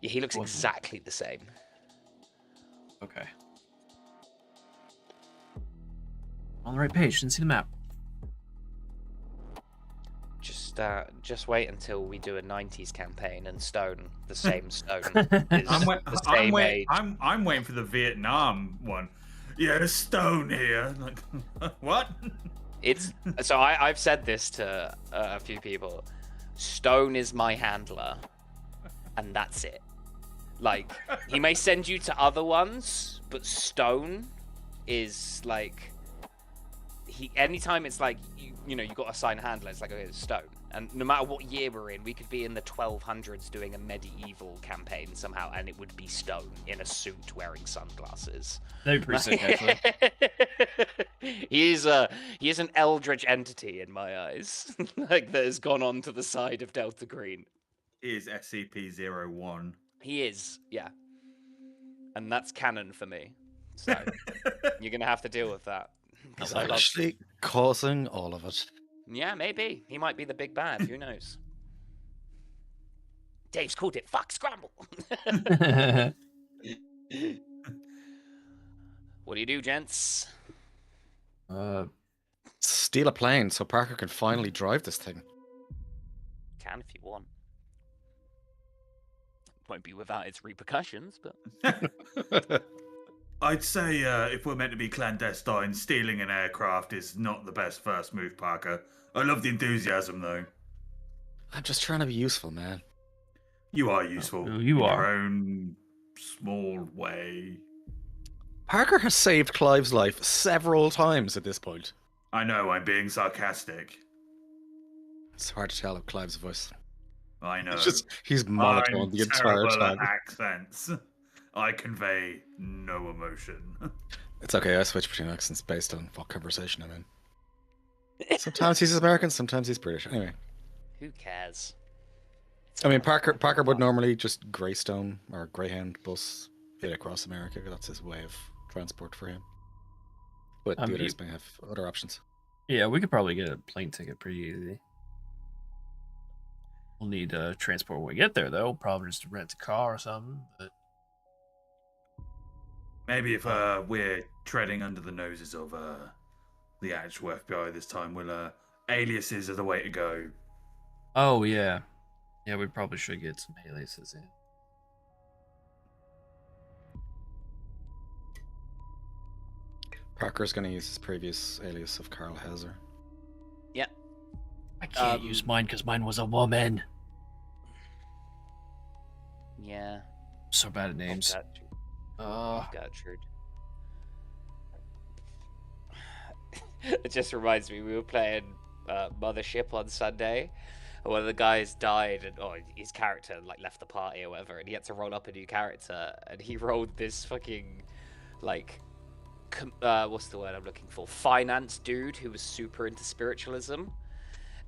Yeah, he looks exactly the same. Okay. On the right page. Didn't see the map. Just wait until we do a 90s campaign and Stone, the same Stone, is I'm the same age. I'm waiting for the Vietnam one. Yeah, Stone here. Like, what? So I've said this to a few people. Stone is my handler, and that's it. Like, he may send you to other ones, but Stone is like, anytime it's like you know you got to assign a handler, it's like, okay, it's Stone. And no matter what year we're in, we could be in the 1200s doing a medieval campaign somehow, and it would be Stone in a suit wearing sunglasses. That'd be pretty sick, actually. He is an eldritch entity in my eyes, like that has gone on to the side of Delta Green. He is SCP-01. He is, yeah, and that's canon for me. So you're gonna have to deal with that. 'Cause I love... Actually causing all of it. Yeah, maybe he might be the big bad. Who knows? Dave's called it. Fuck, scramble. What do you do, gents? Steal a plane so Parker can finally drive this thing. Can if you want. Won't be without its repercussions, but I'd say if we're meant to be clandestine, stealing an aircraft is not the best first move, Parker. I love the enthusiasm, though. I'm just trying to be useful, man. You are useful. You in are. your own small way. Parker has saved Clive's life several times at this point. I know, I'm being sarcastic. It's hard to tell with Clive's voice. I know. He's monotone I'm the entire terrible time. at accents. I convey no emotion. It's okay, I switch between accents based on what conversation I'm in. Sometimes he's American, sometimes he's British. Anyway. who cares? I mean, Parker would normally just Greystone or Greyhound bus it across America. That's his way of transport for him. But the others may have other options. Yeah, we could probably get a plane ticket pretty easy. We'll need transport when we get there, though. Probably just rent a car or something. But... Maybe if we're treading under the noses of the actual FBI this time, aliases are the way to go. Oh, yeah. Yeah, we probably should get some aliases in. Parker's going to use his previous alias of Carl Hauser. Yeah. I can't use mine because mine was a woman. Yeah. So bad at names. Gertrude. It just reminds me, we were playing Mothership on Sunday, and one of the guys died, and his character like left the party or whatever, and he had to roll up a new character, and he rolled this fucking like what's the word I'm looking for? Finance dude who was super into spiritualism,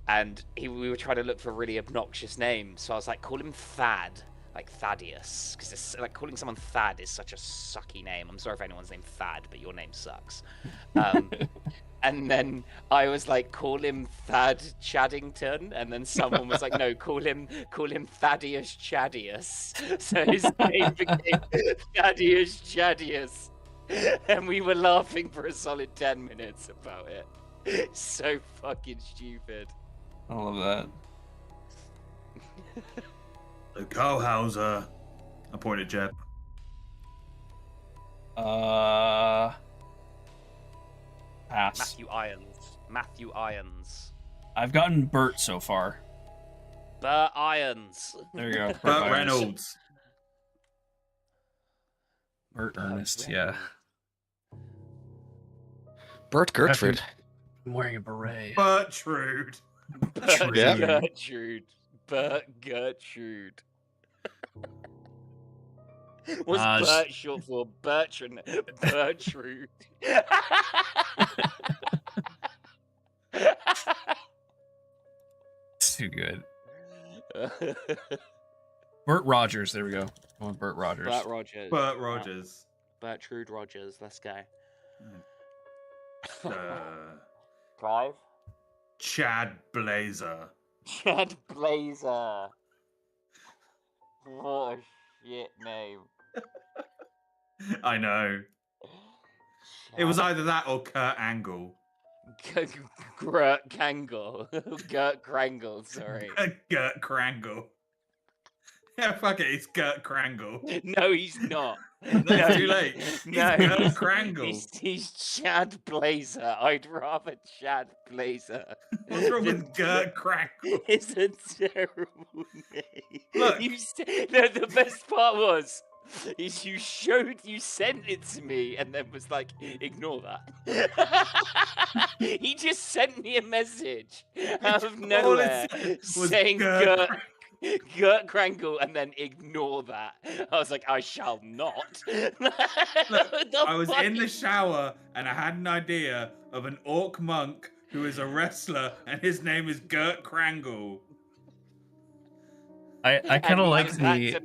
and we were trying to look for a really obnoxious name, so I was like, call him Thad. Like Thaddeus, because it's like calling someone Thad is such a sucky name. I'm sorry if anyone's named Thad, but your name sucks. And then I was like, call him Thad Chaddington, and then someone was like, no, call him Thaddeus Chaddius. So his name became Thaddeus Chaddius, and we were laughing for a solid 10 minutes about it. So fucking stupid. I love that. So Carl Hauser. I point at Jeb. Pass. Matthew Irons. I've gotten Bert so far. Bert Irons. There you go. Burt Reynolds. Bert Ernest, yeah. Bert Gertrude. I'm wearing a beret. Bertrude. Yeah. Gertrude. Bert Gertrude. What's Bert short for? Bertrand. Bertrude. It's too good. Bert Rogers, there we go. I want Bert Rogers. Bert Rogers. Bert Rogers. Bertrude Rogers, let's go. Clive? Chad Blazer. Chad Blazer. What a shit name. I know. It was either that or Kurt Angle. Gert Krangle. Gert Krangle, sorry. Gert Krangle. Yeah, fuck it, it's Gert Krangle. No, he's not. No, too late. No, Gert Krangle. he's Chad Blazer. I'd rather Chad Blazer. What's wrong with Gert Krangle? It's a terrible name. Look. No, the best part was is you sent it to me and then was like, ignore that. He just sent me a message out of nowhere saying Gert Krangle and then ignore that. I was like, I shall not. Look, I was in the shower and I had an idea of an orc monk who is a wrestler and his name is Gert Krangle. I kind of like the...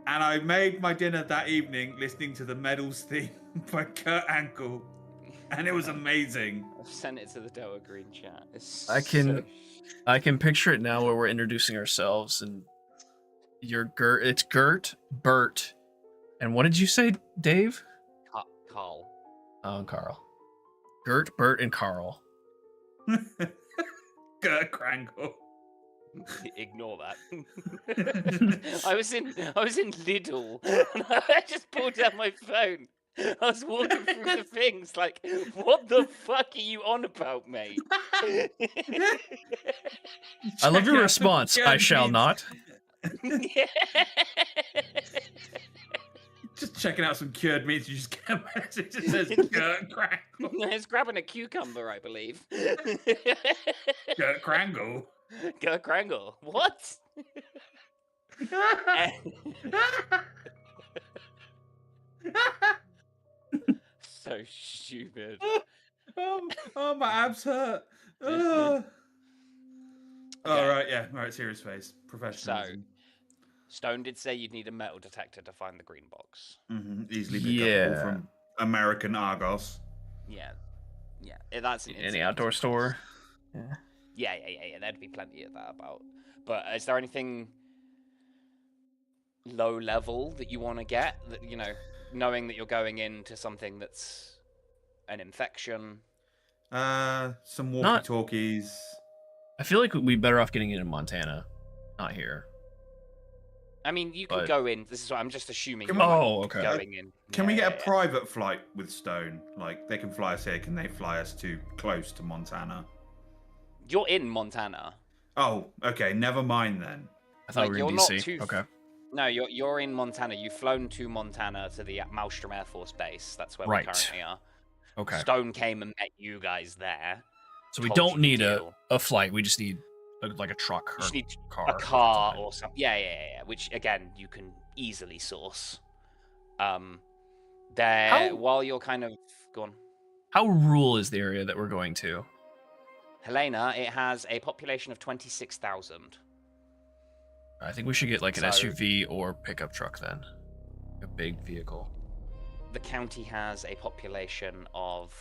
And I made my dinner that evening listening to the Medals theme by Kurt Angle. And it was amazing. I've sent it to the Doa Green chat. I can picture it now where we're introducing ourselves and it's Gert, Bert, and what did you say, Dave? Carl. Oh, Carl. Gert, Bert, and Carl. Gert Krangle. Ignore that. I was in Lidl and I just pulled out my phone. I was walking through the things like, what the fuck are you on about, mate? I love your response. I shall not. Yeah. Just checking out some cured meats. You just get a message that says Gert Krangle. It's grabbing a cucumber, I believe. Gert Krangle. Gert Krangle. What? So stupid. Oh, my abs hurt. All right, yeah. All right, serious face. Professionalism. So, Stone did say you'd need a metal detector to find the green box. Easily pickable from American Argos. Yeah. That's an any outdoor store. Yeah. There'd be plenty of that about. But is there anything low level that you want to get? That knowing that you're going into something that's an infection. Some walkie-talkies. I feel like we'd be better off getting it in Montana, not here. I mean, you can go in. This is what I'm just assuming. Okay. Going in. Can we get a private flight with Stone? Like, they can fly us here. Can they fly us too close to Montana? You're in Montana. Oh, okay. Never mind then. I thought we were in DC. Okay. No, you're in Montana. You've flown to Montana to the Maelstrom Air Force Base. That's where we currently are. Okay. Stone came and met you guys there. So we don't need a flight. We just need like a truck or a car or something. Yeah. Which again you can easily source. While you're kind of gone. How rural is the area that we're going to? Helena, it has a population of 26,000. I think we should get like an SUV or pickup truck then. A big vehicle. The county has a population of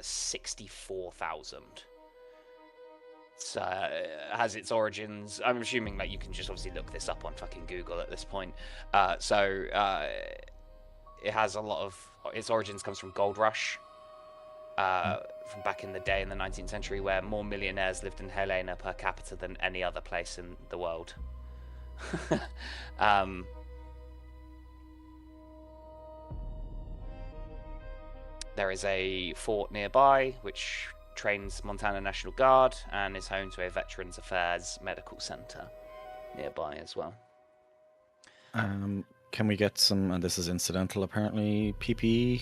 64,000. So it has its origins. I'm assuming that you can just obviously look this up on fucking Google at this point. It has a lot of its origins comes from gold rush. From back in the day in the 19th century, where more millionaires lived in Helena per capita than any other place in the world. There is a fort nearby which trains Montana National Guard and is home to a Veterans Affairs Medical Center nearby as well. Can we get some, and this is incidental apparently, PPE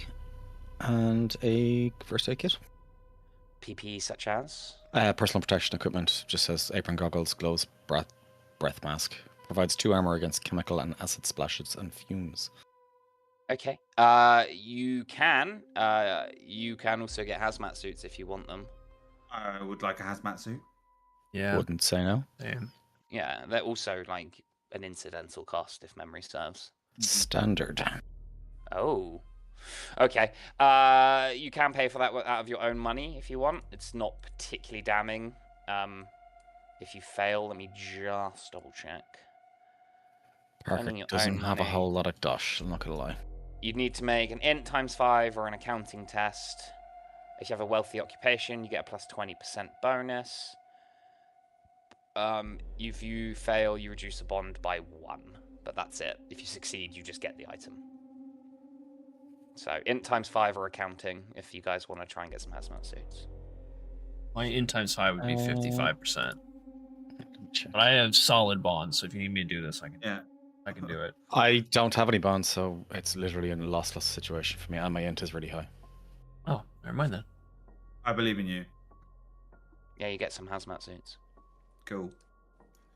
and a first aid kit? PPE such as? Personal protection equipment. Just says apron, goggles, gloves, breath mask. Provides 2 armor against chemical and acid splashes and fumes. Okay. You can also get hazmat suits if you want them. I would like a hazmat suit. Yeah. Wouldn't say no. Damn. Yeah, they're also like an incidental cost if memory serves. Standard. Oh. Okay. You can pay for that out of your own money if you want. It's not particularly damning. If you fail, let me just double check. Parker doesn't have a money. whole lot of dosh, I'm not gonna lie. You'd need to make an int ×5 or an accounting test. If you have a wealthy occupation, you get a plus 20% bonus. If you fail, you reduce the bond by 1. But that's it. If you succeed, you just get the item. So, int ×5 or accounting, if you guys want to try and get some hazmat suits. My int ×5 would be 55%. Check. But I have solid bonds, so if you need me to do this, I can do it. I don't have any bonds, so it's literally a loss-loss situation for me, and my int is really high. Oh, never mind then. I believe in you. Yeah, you get some hazmat suits. Cool.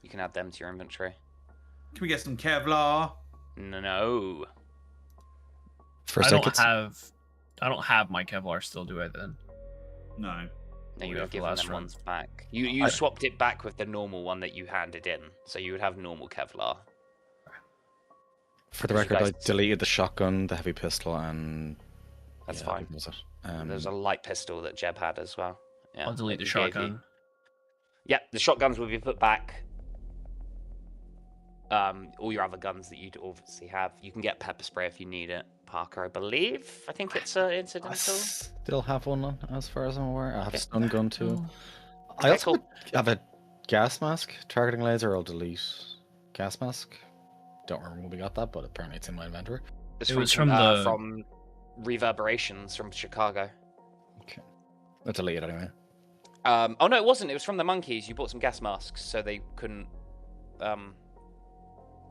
You can add them to your inventory. Can we get some Kevlar? No. First I aid kits? don't have my Kevlar still, do I then? No. No, you We would have have the given last them one. ones back. You swapped it back with the normal one that you handed in, so you would have normal Kevlar. For the You record, I guys- deleted the shotgun, the heavy pistol, and... That's yeah, fine. what was it? There's a light pistol that Jeb had as well. Yeah, I'll delete that the he gave you. shotgun. Yeah, the shotguns will be put back. All your other guns that you obviously have. You can get pepper spray if you need it, Parker, I believe. I think it's I incidental. still have one, as far as I'm aware. I have a stun gun, too. I Okay, also cool. have a gas mask, targeting laser. I'll delete gas mask. Don't remember when we got that, but apparently it's in my inventory. It's It was from the- from Reverberations from Chicago. Okay. I'll delete it anyway. Oh no, it wasn't. It was from the monkeys. You bought some gas masks so they couldn't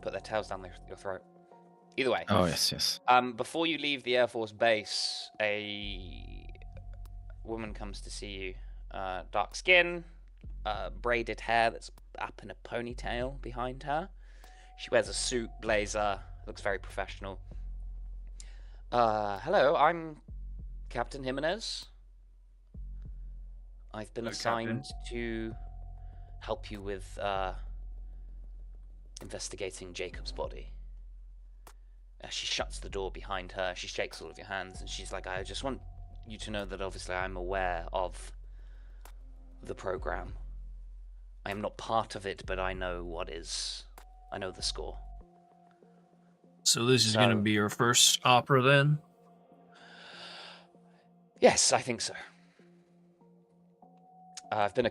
put their tails down your throat. Either way. Oh, yes, yes. Before you leave the Air Force Base, a woman comes to see you. Dark skin, braided hair that's up in a ponytail behind her. She wears a suit, blazer, looks very professional. Hello, I'm Captain Jimenez. I've been Hello, assigned Captain. to help you with investigating Jacob's body. She shuts the door behind her, she shakes all of your hands, and she's like, I just want you to know that obviously I'm aware of the program. I am not part of it, but I know I know the score. So this is going to So- be your first opera then? Yes, I think so. I've been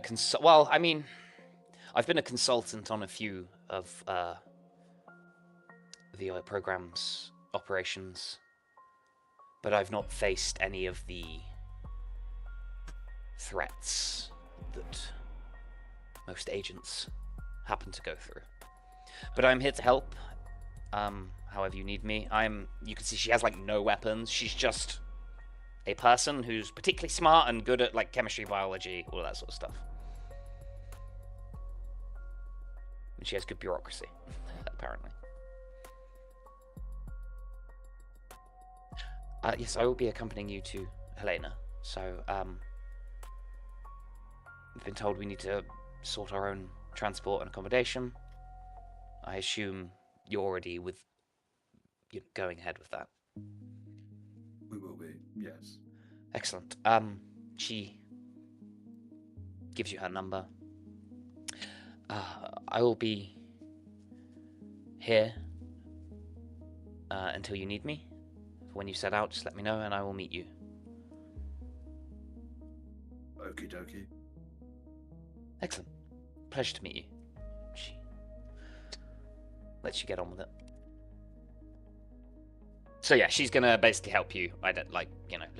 I've been a consultant on a few of the program's operations, but I've not faced any of the threats that most agents happen to go through. But I'm here to help, however you need me. You can see she has like no weapons. She's just a person who's particularly smart and good at like chemistry, biology, all that sort of stuff. And she has good bureaucracy, apparently. Yes, I will be accompanying you to Helena. So, we've been told we need to sort our own transport and accommodation. I assume you're already going ahead with that. We will be, yes. Excellent. She gives you her number. I will be here until you need me. When you set out, just let me know and I will meet you. Okie dokie. Excellent. Pleasure to meet you. She lets you get on with it. So yeah, she's gonna basically help you. I don't look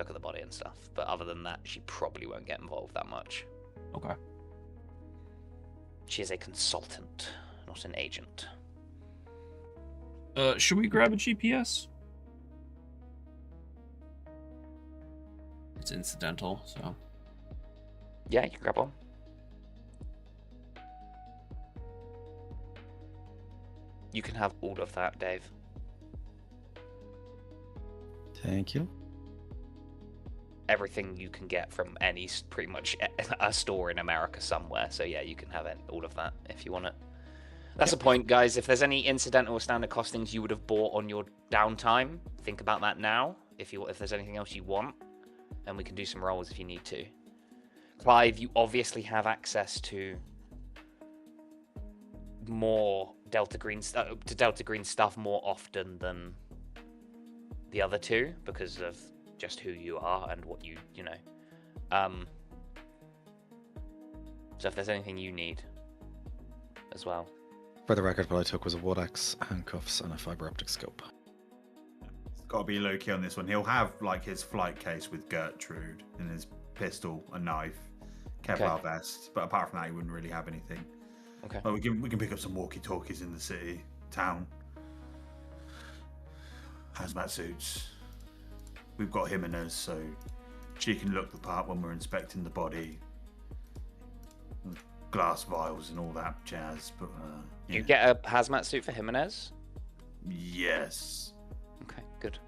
at the body and stuff. But other than that, she probably won't get involved that much. Okay. She is a consultant, not an agent. Should we grab a GPS? It's incidental, so. Yeah, you can grab one. You can have all of that, Dave. Thank you. Everything you can get from pretty much a store in America somewhere. So yeah, you can have all of that if you want it. That's the point, guys. If there's any incidental or standard costings you would have bought on your downtime, think about that now. if there's anything else you want, and we can do some rolls if you need to. Clive, you obviously have access to more Delta Green stuff more often than the other two because of just who you are and what you know. So if there's anything you need as well. For the record, what I took was a wood axe, handcuffs, and a fiber optic scope. It's got to be low-key on this one. He'll have like his flight case with Gertrude and his pistol, a knife, Kevlar vest, but apart from that, he wouldn't really have anything. Okay. But we can pick up some walkie-talkies in the city, town. Hazmat suits. We've got Jimenez, so she can look the part when we're inspecting the body. Glass vials and all that jazz, but yeah. You get a hazmat suit for Jimenez? Yes. Okay, good.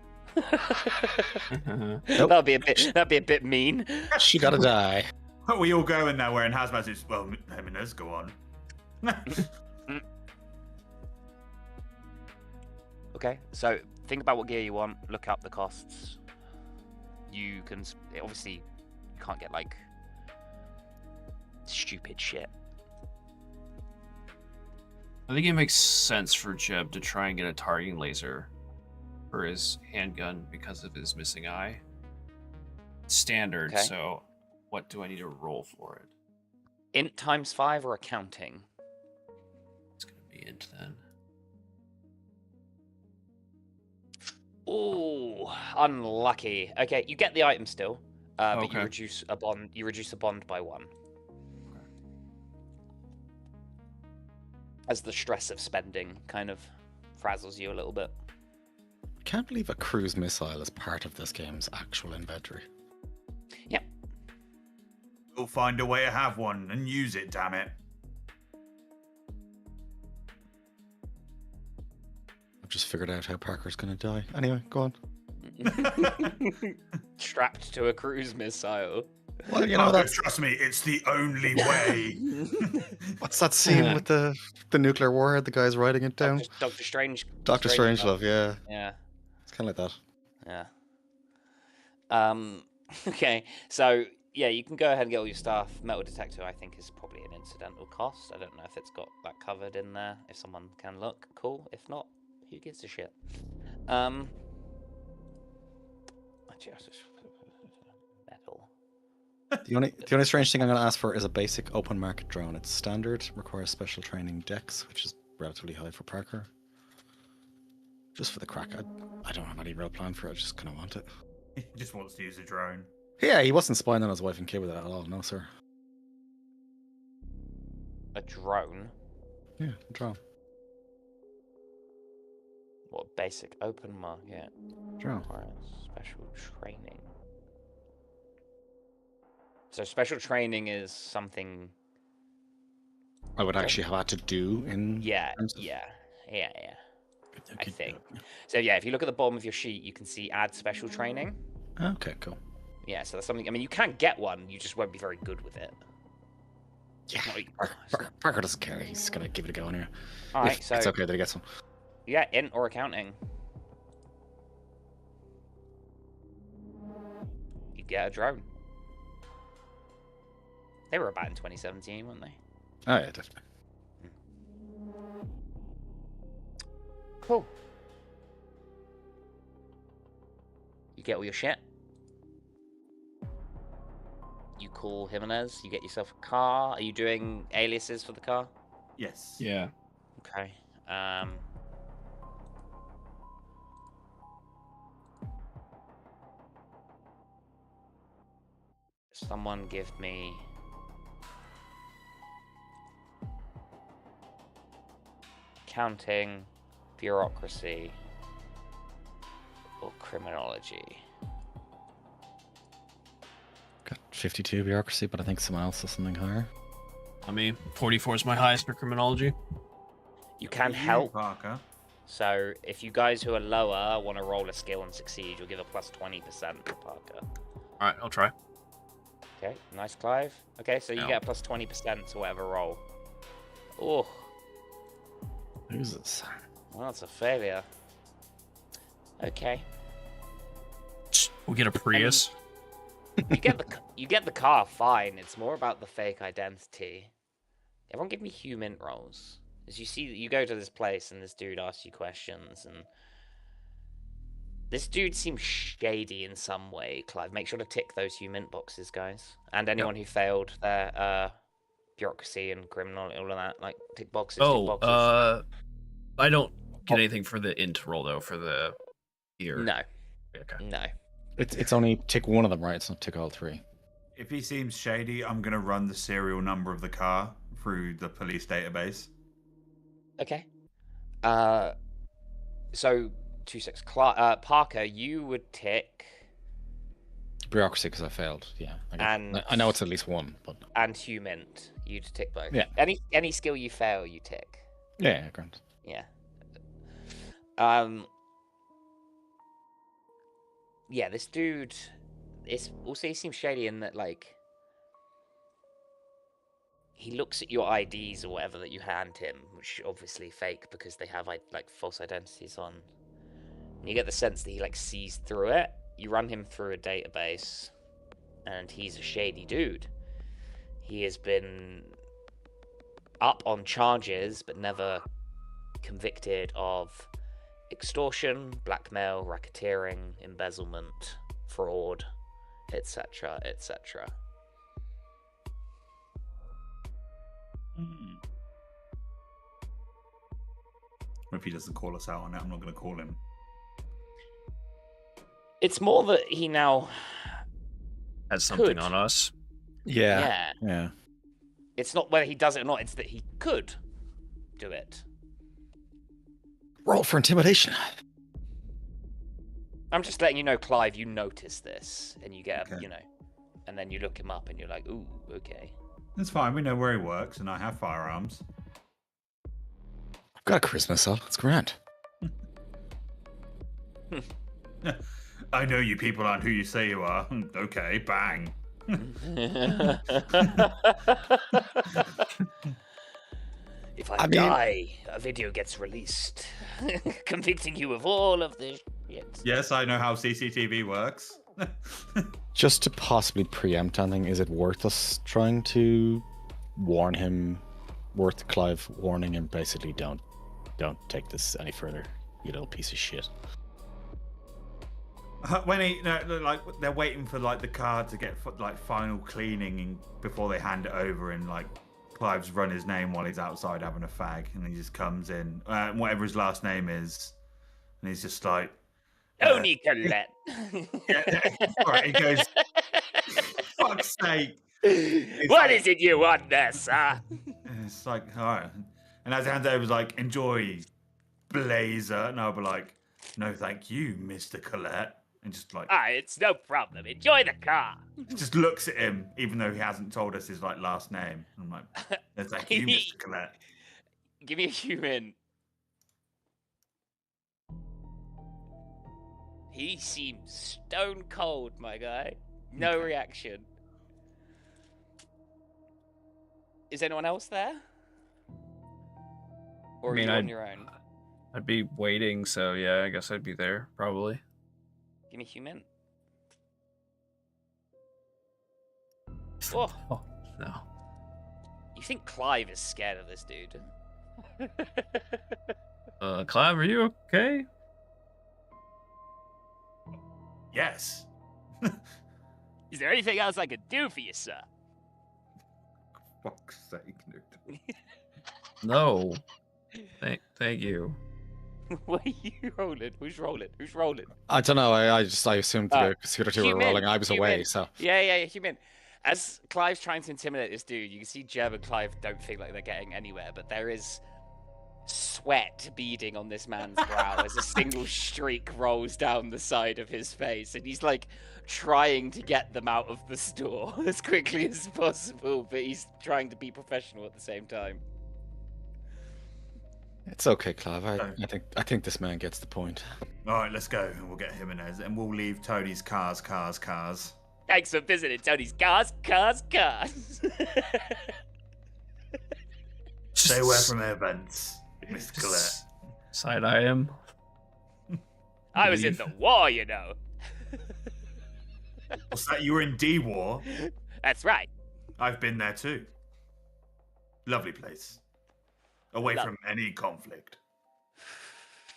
Nope. That'd be a bit mean. She gotta die. But we all go in there wearing hazmat suits. Well, Jimenez, go on. Okay, so think about what gear you want. Look up the costs. You can obviously you can't get like stupid shit. I think it makes sense for Jeb to try and get a targeting laser for his handgun because of his missing eye. Standard, Okay. so what do I need to roll for it? Int ×5 or accounting? It's gonna be int then. Ooh, unlucky. Okay, you get the item still, but you Okay. reduce a bond. You reduce a bond by 1. As the stress of spending kind of frazzles you a little bit. I can't believe a cruise missile is part of this game's actual inventory. Yep. We'll find a way to have one and use it, damn it. I've just figured out how Parker's gonna die. Anyway, go on. Strapped to a cruise missile. Well, you know, that's Trust me, it's the only way. what's that scene with the nuclear warhead? The guy's writing it down. Doctor Strange. Doctor Strangelove, yeah. Yeah. It's kind of like that. Yeah. Okay. So yeah, you can go ahead and get all your stuff. Metal detector, I think, is probably an incidental cost. I don't know if it's got that covered in there. If someone can look, cool. If not, who gives a shit? Metal. The only strange thing I'm going to ask for is a basic open market drone. It's standard, requires special training dex, which is relatively high for Parker. Just for the crack. I don't have any real plan for it. I just kind of want it. He just wants to use a drone. Yeah, he wasn't spying on his wife and kid with it at all. No, sir. A drone. Yeah, a drone. What basic open market? Drone. Requires special training. So special training is something. I would actually have had to do in. Yeah. terms of- I think. So yeah, if you look at the bottom of your sheet, you can see add special training. Okay, cool. Yeah, so that's something. I mean, you can get one. You just won't be very good with it. Yeah, Not like- Parker doesn't care. He's gonna give it a go anyway. All right, so It's okay that he gets one. yeah, int or accounting. You get a drone. They were about in 2017, weren't they? Oh yeah, definitely. Cool. You get all your shit. You call Jimenez. You get yourself a car. Are you doing aliases for the car? Yes. Yeah. Okay. Someone give me accounting, bureaucracy, or criminology. Got 52 bureaucracy, but I think someone else has something higher. I mean, 44 is my highest for criminology. You can You, help. Parker. So if you guys who are lower want to roll a skill and succeed, you'll give a plus 20% for Parker. Alright, I'll try. Okay, nice, Clive. Okay, so you No. get a plus 20% to whatever roll. Oh, Who's this? well, that's a failure. Okay. We'll get a Prius. You get the car fine. It's more about the fake identity. Everyone give me human rolls. As you see, you go to this place and this dude asks you questions, and this dude seems shady in some way. Clive, make sure to tick those human boxes, guys, and anyone who failed their bureaucracy and criminal, all of that, like tick boxes. Oh, tick boxes. I don't get anything for the int roll though. For the here. No. Okay. No. It's only tick one of them, right? It's not tick all three. If he seems shady, I'm gonna run the serial number of the car through the police database. Okay. So 26. Parker, you would tick. Bureaucracy, because I failed. Yeah. And I know it's at least one, but. And human, you'd tick both. Yeah. Any skill you fail, you tick. Yeah, grand. Yeah. Yeah, this dude is also, he seems shady in that, like, he looks at your IDs or whatever that you hand him, which are obviously fake because they have like false identities on. And you get the sense that he like sees through it. You run him through a database, and he's a shady dude. He has been up on charges, but never convicted of extortion, blackmail, racketeering, embezzlement, fraud, etc., etc. If he doesn't call us out on it, I'm not going to call him. It's more that he now has something could. On us. Yeah. It's not whether he does it or not, it's that he could do it. Roll for intimidation. I'm just letting you know, Clive, you notice this, and you get, and then you look him up, and you're like, ooh, okay. That's fine, we know where he works, and I have firearms. I've got a charisma, so it's grand. I know you people aren't who you say you are. Okay, bang. If I die, a video gets released, convicting you of all of this shit. Yes, I know how CCTV works. Just to possibly preempt anything, is it worth us trying to warn him? Worth Clive warning him, basically, don't take this any further, you little piece of shit. When like they're waiting for like the car to get like final cleaning before they hand it over, and like Clive's run his name while he's outside having a fag, and he just comes in, whatever his last name is, and he's just like, Tony Collette. Right, he goes, fuck's sake. What is it you want there, sir? And it's like, all right. And as he hands over, he's like, enjoy, Blazer. And I'll be like, no, thank you, Mr. Collette. And just like, it's no problem. Enjoy the car. Just looks at him, even though he hasn't told us his like last name. And I'm like, no, thank you, Mr. Collette. Give me a human. He seems stone cold, my guy. No reaction. Is anyone else there? Or are you on your own? I'd be waiting, so yeah, I guess I'd be there, probably. Give me human. Oh. Oh, no. You think Clive is scared of this dude? Clive, are you okay? Yes. Is there anything else I could do for you, sir? Fuck's sake, dude. No. Thank you. What are you rolling? Who's rolling? Who's rolling? I don't know. I assumed the two were rolling. I was away, so. Yeah, human. As Clive's trying to intimidate this dude, you can see Jeb and Clive don't feel like they're getting anywhere, but there is sweat beading on this man's brow as a single streak rolls down the side of his face, and he's like trying to get them out of the store as quickly as possible, but he's trying to be professional at the same time. It's okay, Clive. I think this man gets the point. All right, let's go, and we'll get him in there, and we'll leave Tony's cars. Thanks for visiting Tony's cars. Stay away from events, Mr. Collette. Side-eye him. I was in the war, you know. What's that? You were in D-War? That's right. I've been there too. Lovely place. Away from any conflict.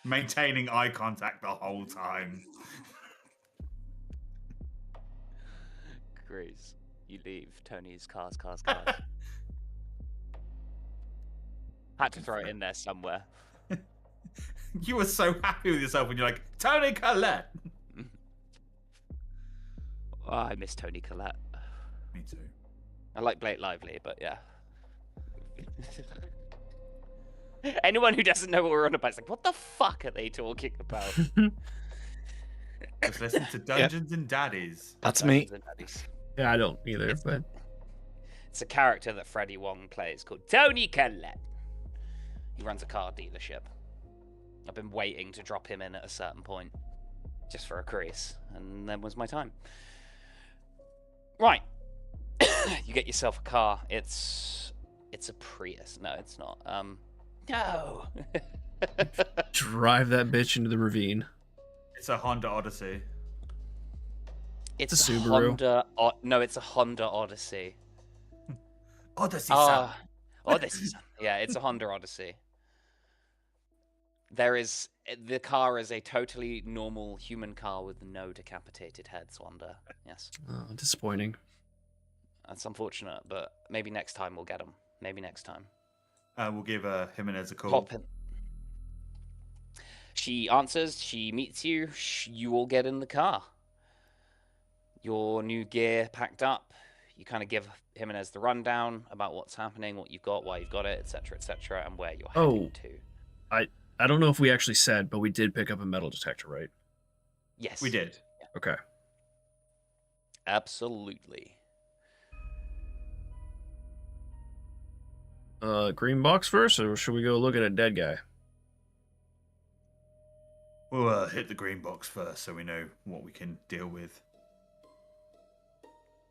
Maintaining eye contact the whole time. Chris, you leave Tony's cars. Had to throw it in there somewhere. You were so happy with yourself when you're like, Tony Collette. Oh, I miss Tony Collette. Me too. I like Blake Lively, but yeah. Anyone who doesn't know what we're on about is like, what the fuck are they talking about? Just listen to Dungeons and Daddies. That's me. Yeah, I don't either, but It's a character that Freddie Wong plays called Tony Collette. He runs a car dealership. I've been waiting to drop him in at a certain point, just for a crease, and then was my time. Right, you get yourself a car. It's a Prius. No, it's not. No. drive that bitch into the ravine. It's a Honda Odyssey. It's a a Subaru. Honda. No, it's a Honda Odyssey. Odyssey, Odyssey. Yeah, it's a Honda Odyssey. The car is a totally normal human car with no decapitated heads, Wanda. Yes. Oh, disappointing. That's unfortunate, but maybe next time we'll get them. Maybe next time. We'll give Jimenez a call. Pop in. She answers, she meets you, you all get in the car. Your new gear packed up. You kind of give Jimenez the rundown about what's happening, what you've got, why you've got it, etc., and where you're heading to. I don't know if we actually said, but we did pick up a metal detector, right? Yes. We did. Yeah. Okay. Absolutely. Green box first, or should we go look at a dead guy? We'll hit the green box first so we know what we can deal with.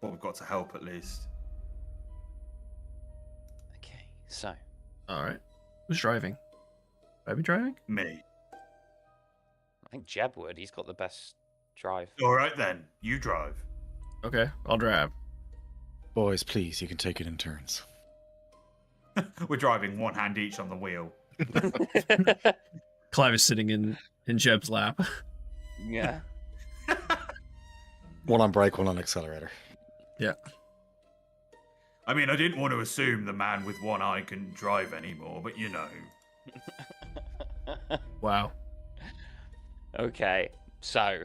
What we've got to help, at least. Okay, so. Alright. Who's driving? Should I be driving? Me. I think Jeb would. He's got the best drive. All right, then. You drive. Okay, I'll drive. Boys, please, you can take it in turns. We're driving one hand each on the wheel. Clive is sitting in Jeb's lap. Yeah. One on brake, one on accelerator. Yeah. I mean, I didn't want to assume the man with one eye couldn't drive anymore, but you know. Wow. Okay, so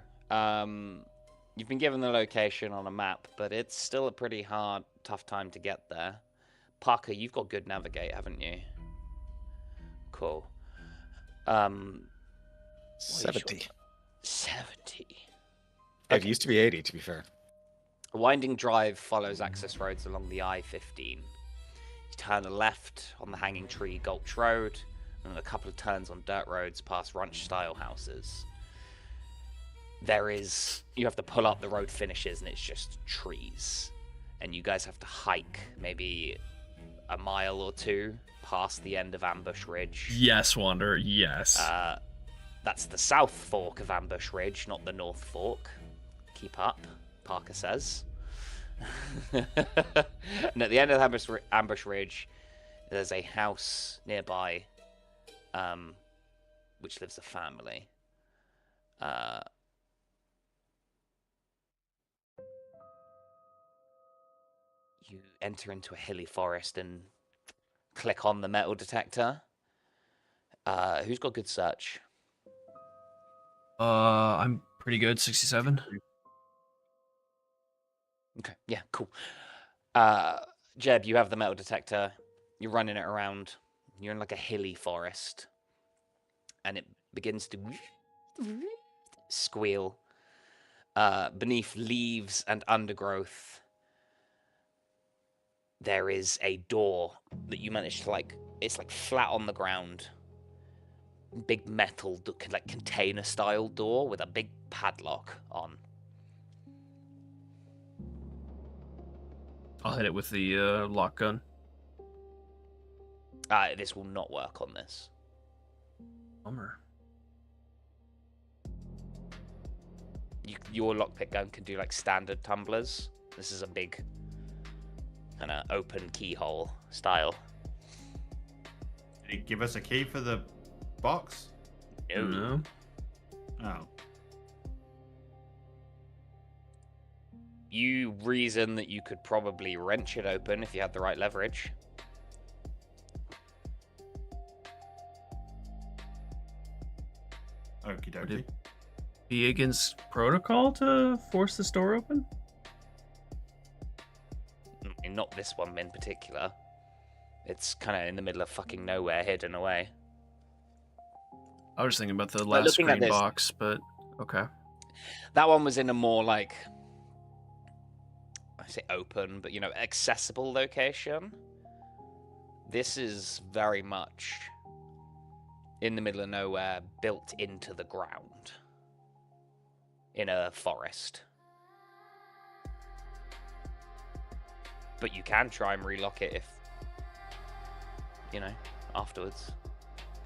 you've been given the location on a map, but it's still a pretty tough time to get there. Parker, you've got good navigate, haven't you? Cool. 70. 70. It used to be 80, to be fair. A winding drive follows access roads along the I-15. You turn a left on the Hanging Tree Gulch Road, and a couple of turns on dirt roads past ranch-style houses. You have to pull up, the road finishes, and it's just trees. And you guys have to hike maybe a mile or two past the end of Ambush Ridge. Yes, Wander, yes. That's the South Fork of Ambush Ridge, not the North Fork. Keep up, Parker says. And at the end of Ambush Ridge, there's a house nearby, which lives a family. You enter into a hilly forest and click on the metal detector. Who's got good search? I'm pretty good, 67. Okay, yeah, cool. Jeb, you have the metal detector. You're running it around. You're in like a hilly forest. And it begins to squeal. Beneath leaves and undergrowth, there is a door that you manage to it's like flat on the ground. Big metal, like container style door with a big padlock on. I'll hit it with the lock gun. This will not work on this. Bummer. your lockpick gun can do like standard tumblers. This is a big kind of open keyhole style. Did he give us a key for the box? No. Oh. You reason that you could probably wrench it open if you had the right leverage. Okie Would dokie. it be against protocol to force this door open? I mean, not this one in particular. It's kind of in the middle of fucking nowhere, hidden away. I was thinking about the But last looking at screen this- box, but okay. That one was in a more like, I say open, but you know, accessible location. This is very much in the middle of nowhere, built into the ground in a forest. But you can try and relock it if, you know, afterwards,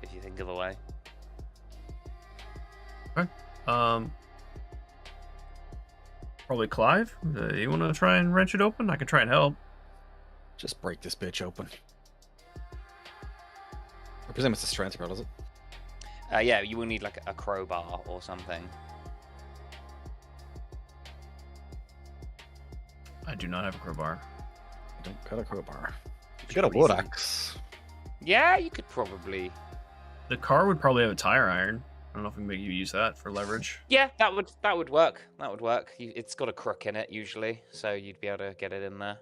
if you think of a way. Probably Clive. You want to try and wrench it open? I can try and help. Just break this bitch open. I presume it's a strength roll, is it? Yeah, you will need like a crowbar or something. I do not have a crowbar. I don't got a crowbar. You got a wood axe. Yeah, you could probably. The car would probably have a tire iron. I don't know if we can make you use that for leverage. Yeah, that would work. That would work. It's got a crook in it usually, so you'd be able to get it in there.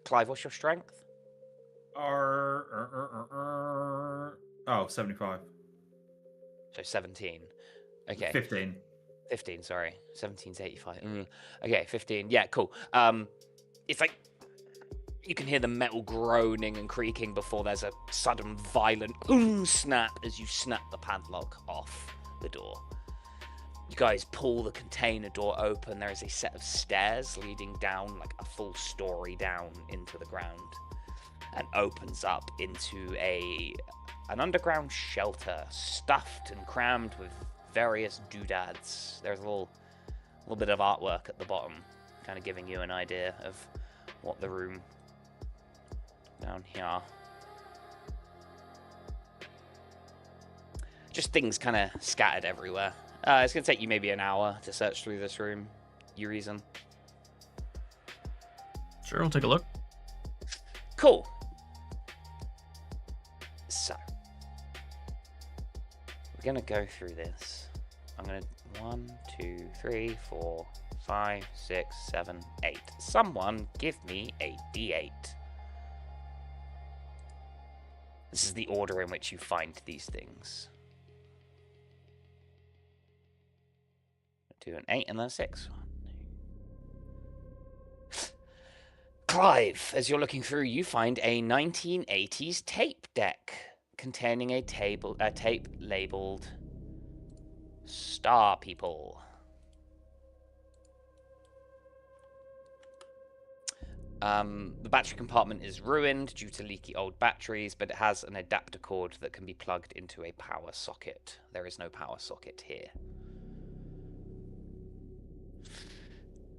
Clive, what's your strength? Oh, 75. So 17. Okay. 15. 15, sorry. 17's 85. Okay, 15. Yeah, cool. It's like you can hear the metal groaning and creaking before there's a sudden violent snap as you snap the padlock off the door. You guys pull the container door open. There is a set of stairs leading down, like a full story down into the ground, and opens up into an underground shelter stuffed and crammed with various doodads. There's a little bit of artwork at the bottom, kind of giving you an idea of what the room down here. Just things kind of scattered everywhere. It's going to take you maybe an hour to search through this room. You reason? Sure, we'll take a look. Cool. So, we're going to go through this. I'm going to 1, 2, 3, 4, 5, 6, 7, 8. Someone give me a D8. This is the order in which you find these things. Do an 8 and then a 6. Clive, as you're looking through, you find a 1980s tape deck containing a tape labeled Star People. The battery compartment is ruined due to leaky old batteries, but it has an adapter cord that can be plugged into a power socket. There is no power socket here.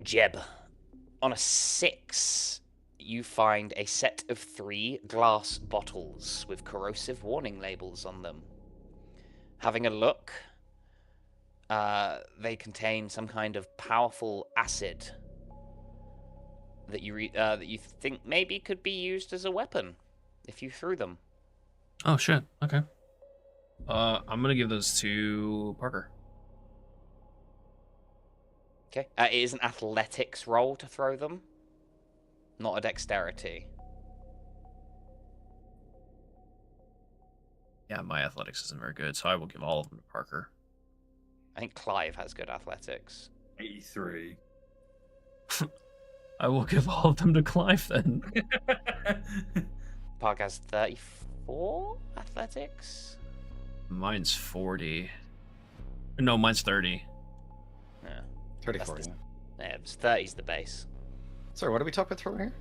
Jeb, on a 6, you find a set of 3 glass bottles with corrosive warning labels on them. Having a look, they contain some kind of powerful acid that you think maybe could be used as a weapon if you threw them. Oh shit. Okay. I'm gonna give those to Parker. Okay. It is an athletics roll to throw them, not a dexterity. Yeah, my athletics isn't very good, so I will give all of them to Parker. I think Clive has good athletics. 83. I will give all of them to Clive then. Park has 34 athletics. Mine's 40. No, mine's 30. Yeah. 34, That's yeah. Yeah, 30's the base. Sorry, what are we talking about throwing here?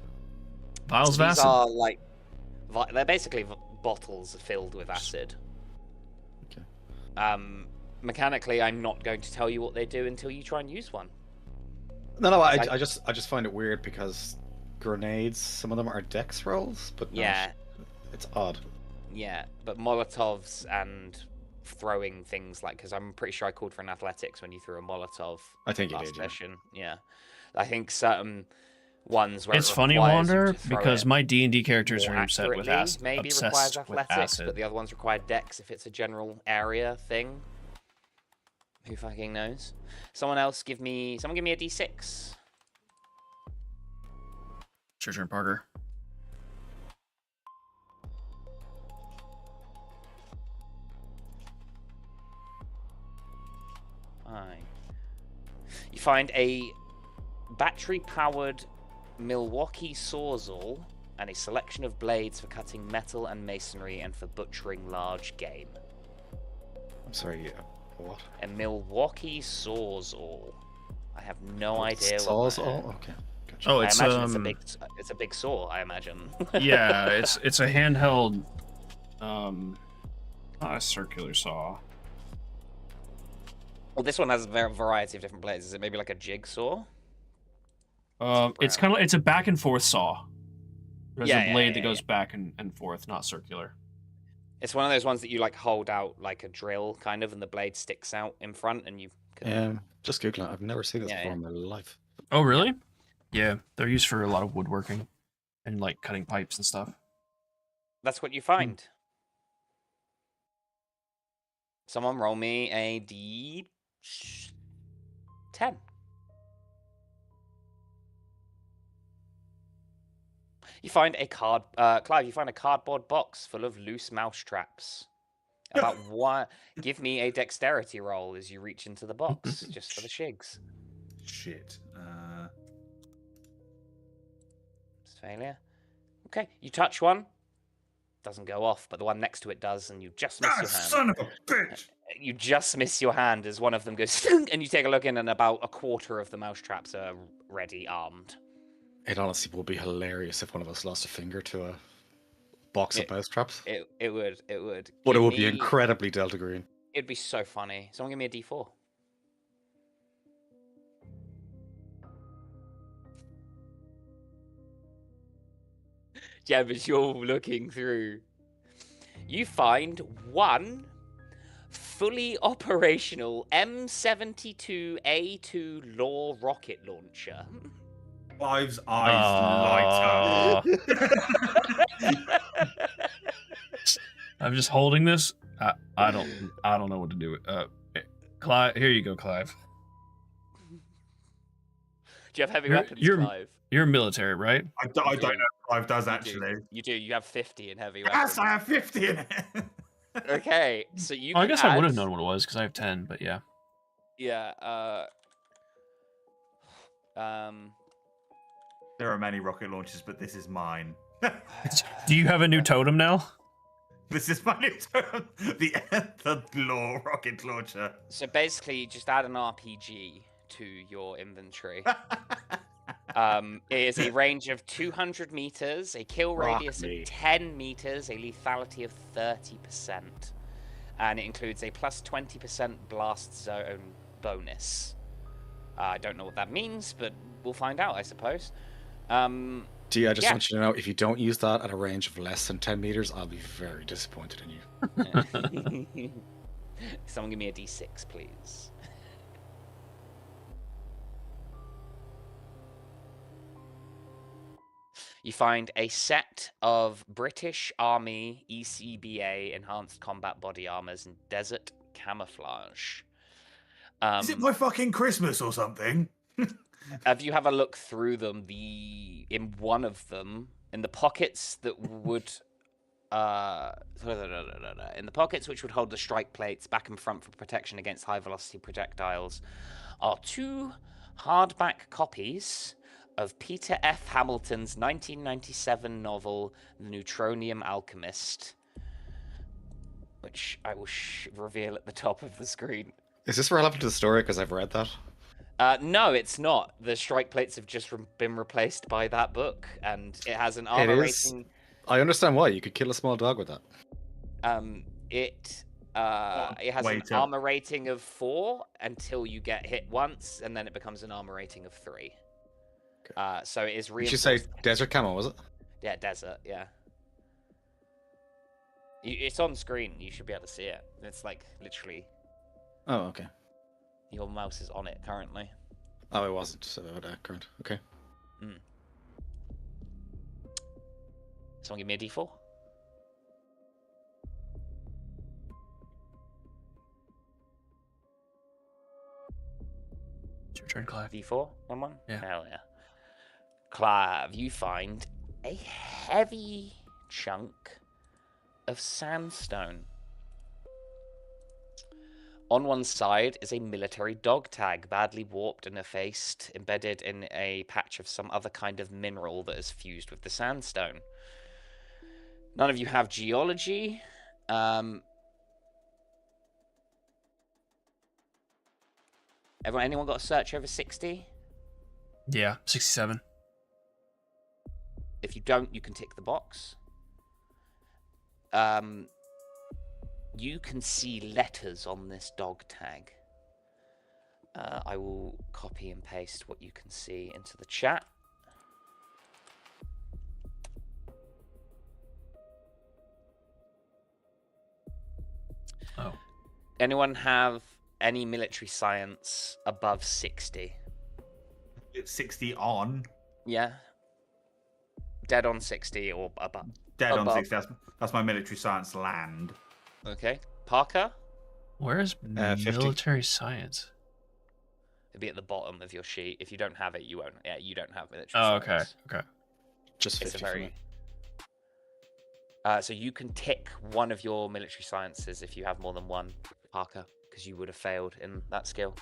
Vials of These acid. are like, they're basically bottles filled with acid. Okay. mechanically, I'm not going to tell you what they do until you try and use one. No, I just find it weird because grenades, some of them are dex rolls, but Yeah. it's odd. Yeah, but Molotovs and throwing things like, because I'm pretty sure I called for an athletics when you threw a Molotov. I think you last did, yeah. session. Yeah. I think certain ones where It's it funny, requires you Wander, to throw because it my D&D characters more are obsessed with accurately, maybe requires obsessed with athletics, acid. but the other ones require dex if it's a general area thing. Who fucking knows? Someone give me a D6. It's your turn, Parker. Fine. You find a battery-powered Milwaukee sawzall and a selection of blades for cutting metal and masonry and for butchering large game. I'm sorry, what? A Milwaukee sawzall. I have no idea what Saws? that is. Oh, okay. Gotcha. Oh, I it's imagine it's a big saw, I imagine. yeah, it's a handheld, not a circular saw. Well, this one has a variety of different blades. Is it maybe like a jigsaw? It's kind of it's a back and forth saw. There's a blade that yeah. goes back and forth, not circular. It's one of those ones that you like hold out like a drill, kind of, and the blade sticks out in front, and you can... Just Googling it. I've never seen this before in my life. Oh, really? Yeah, they're used for a lot of woodworking and like cutting pipes and stuff. That's what you find. Someone roll me a D10. You find a Clive, you find a cardboard box full of loose mouse traps. About one. Give me a dexterity roll as you reach into the box, just for the shigs. Shit. Failure. Okay, you touch one. Doesn't go off, but the one next to it does, and you just miss your hand. Son of a bitch! You just miss your hand as one of them goes, and you take a look in, and about a quarter of the mouse traps are ready armed. It honestly would be hilarious if one of us lost a finger to a box of mouse traps. It would. But it would be incredibly Delta Green. It'd be so funny. Someone give me a D4. Yeah, but you're looking through. You find one fully operational M72A2 Law rocket launcher. Clive's eyes light up. I'm just holding this. I don't know what to do. Clive, here you go, Clive. Do you have heavy weapons, Clive? You're military, right? I don't know if Clive does actually. You do. You have 50 in heavy weapons. Yes, I have 50 in it. Okay, so you. I guess I would have known what it was because I have 10, but yeah. Yeah. There are many rocket launchers, but this is mine. Do you have a new totem now? This is my new totem. The Law rocket launcher. So basically, just add an RPG to your inventory. It is a range of 200 meters, a kill radius of 10 meters, a lethality of 30%, and it includes a plus 20% blast zone bonus. I don't know what that means, but we'll find out, I suppose. D, I just want you to know, if you don't use that at a range of less than 10 meters, I'll be very disappointed in you. Someone give me a D6, please. You find a set of British Army ECBA enhanced combat body armors and desert camouflage. Is it my fucking Christmas or something? If you have a look through them, in one of them, in the pockets that would, in the pockets which would hold the strike plates back and front for protection against high velocity projectiles, are 2 hardback copies of Peter F. Hamilton's 1997 novel, The Neutronium Alchemist, which I will reveal at the top of the screen. Is this relevant to the story? Because I've read that. No, it's not. The strike plates have just been replaced by that book, and it has an armor rating. I understand why. You could kill a small dog with that. It It has an Wait up. armor rating of 4 until you get hit once, and then it becomes an armor rating of 3. So it is Did you reinforced. say desert camo, was it? Yeah, desert. Yeah. It's on screen. You should be able to see it. It's like literally. Oh, okay. Your mouse is on it currently. Oh, it wasn't. So current. Okay. Someone give me a D4. It's your turn, Clive. D4, someone? Yeah. Hell yeah. Clive, you find a heavy chunk of sandstone. On one side is a military dog tag, badly warped and effaced, embedded in a patch of some other kind of mineral that is fused with the sandstone. None of you have geology. Anyone got a search over 60? Yeah, 67. If you don't, you can tick the box. You can see letters on this dog tag. I will copy and paste what you can see into the chat. Oh. Anyone have any military science above 60? It's 60 on. Yeah. Dead on 60 or above. Dead Above. on 60. That's my military science land. Okay. Parker? Where's 50. military science? It'll be at the bottom of your sheet. If you don't have it, you won't. Yeah, you don't have military Oh, science. okay. Just It's 50 a for very. me. So you can tick one of your military sciences if you have more than one, Parker, because you would have failed in that skill.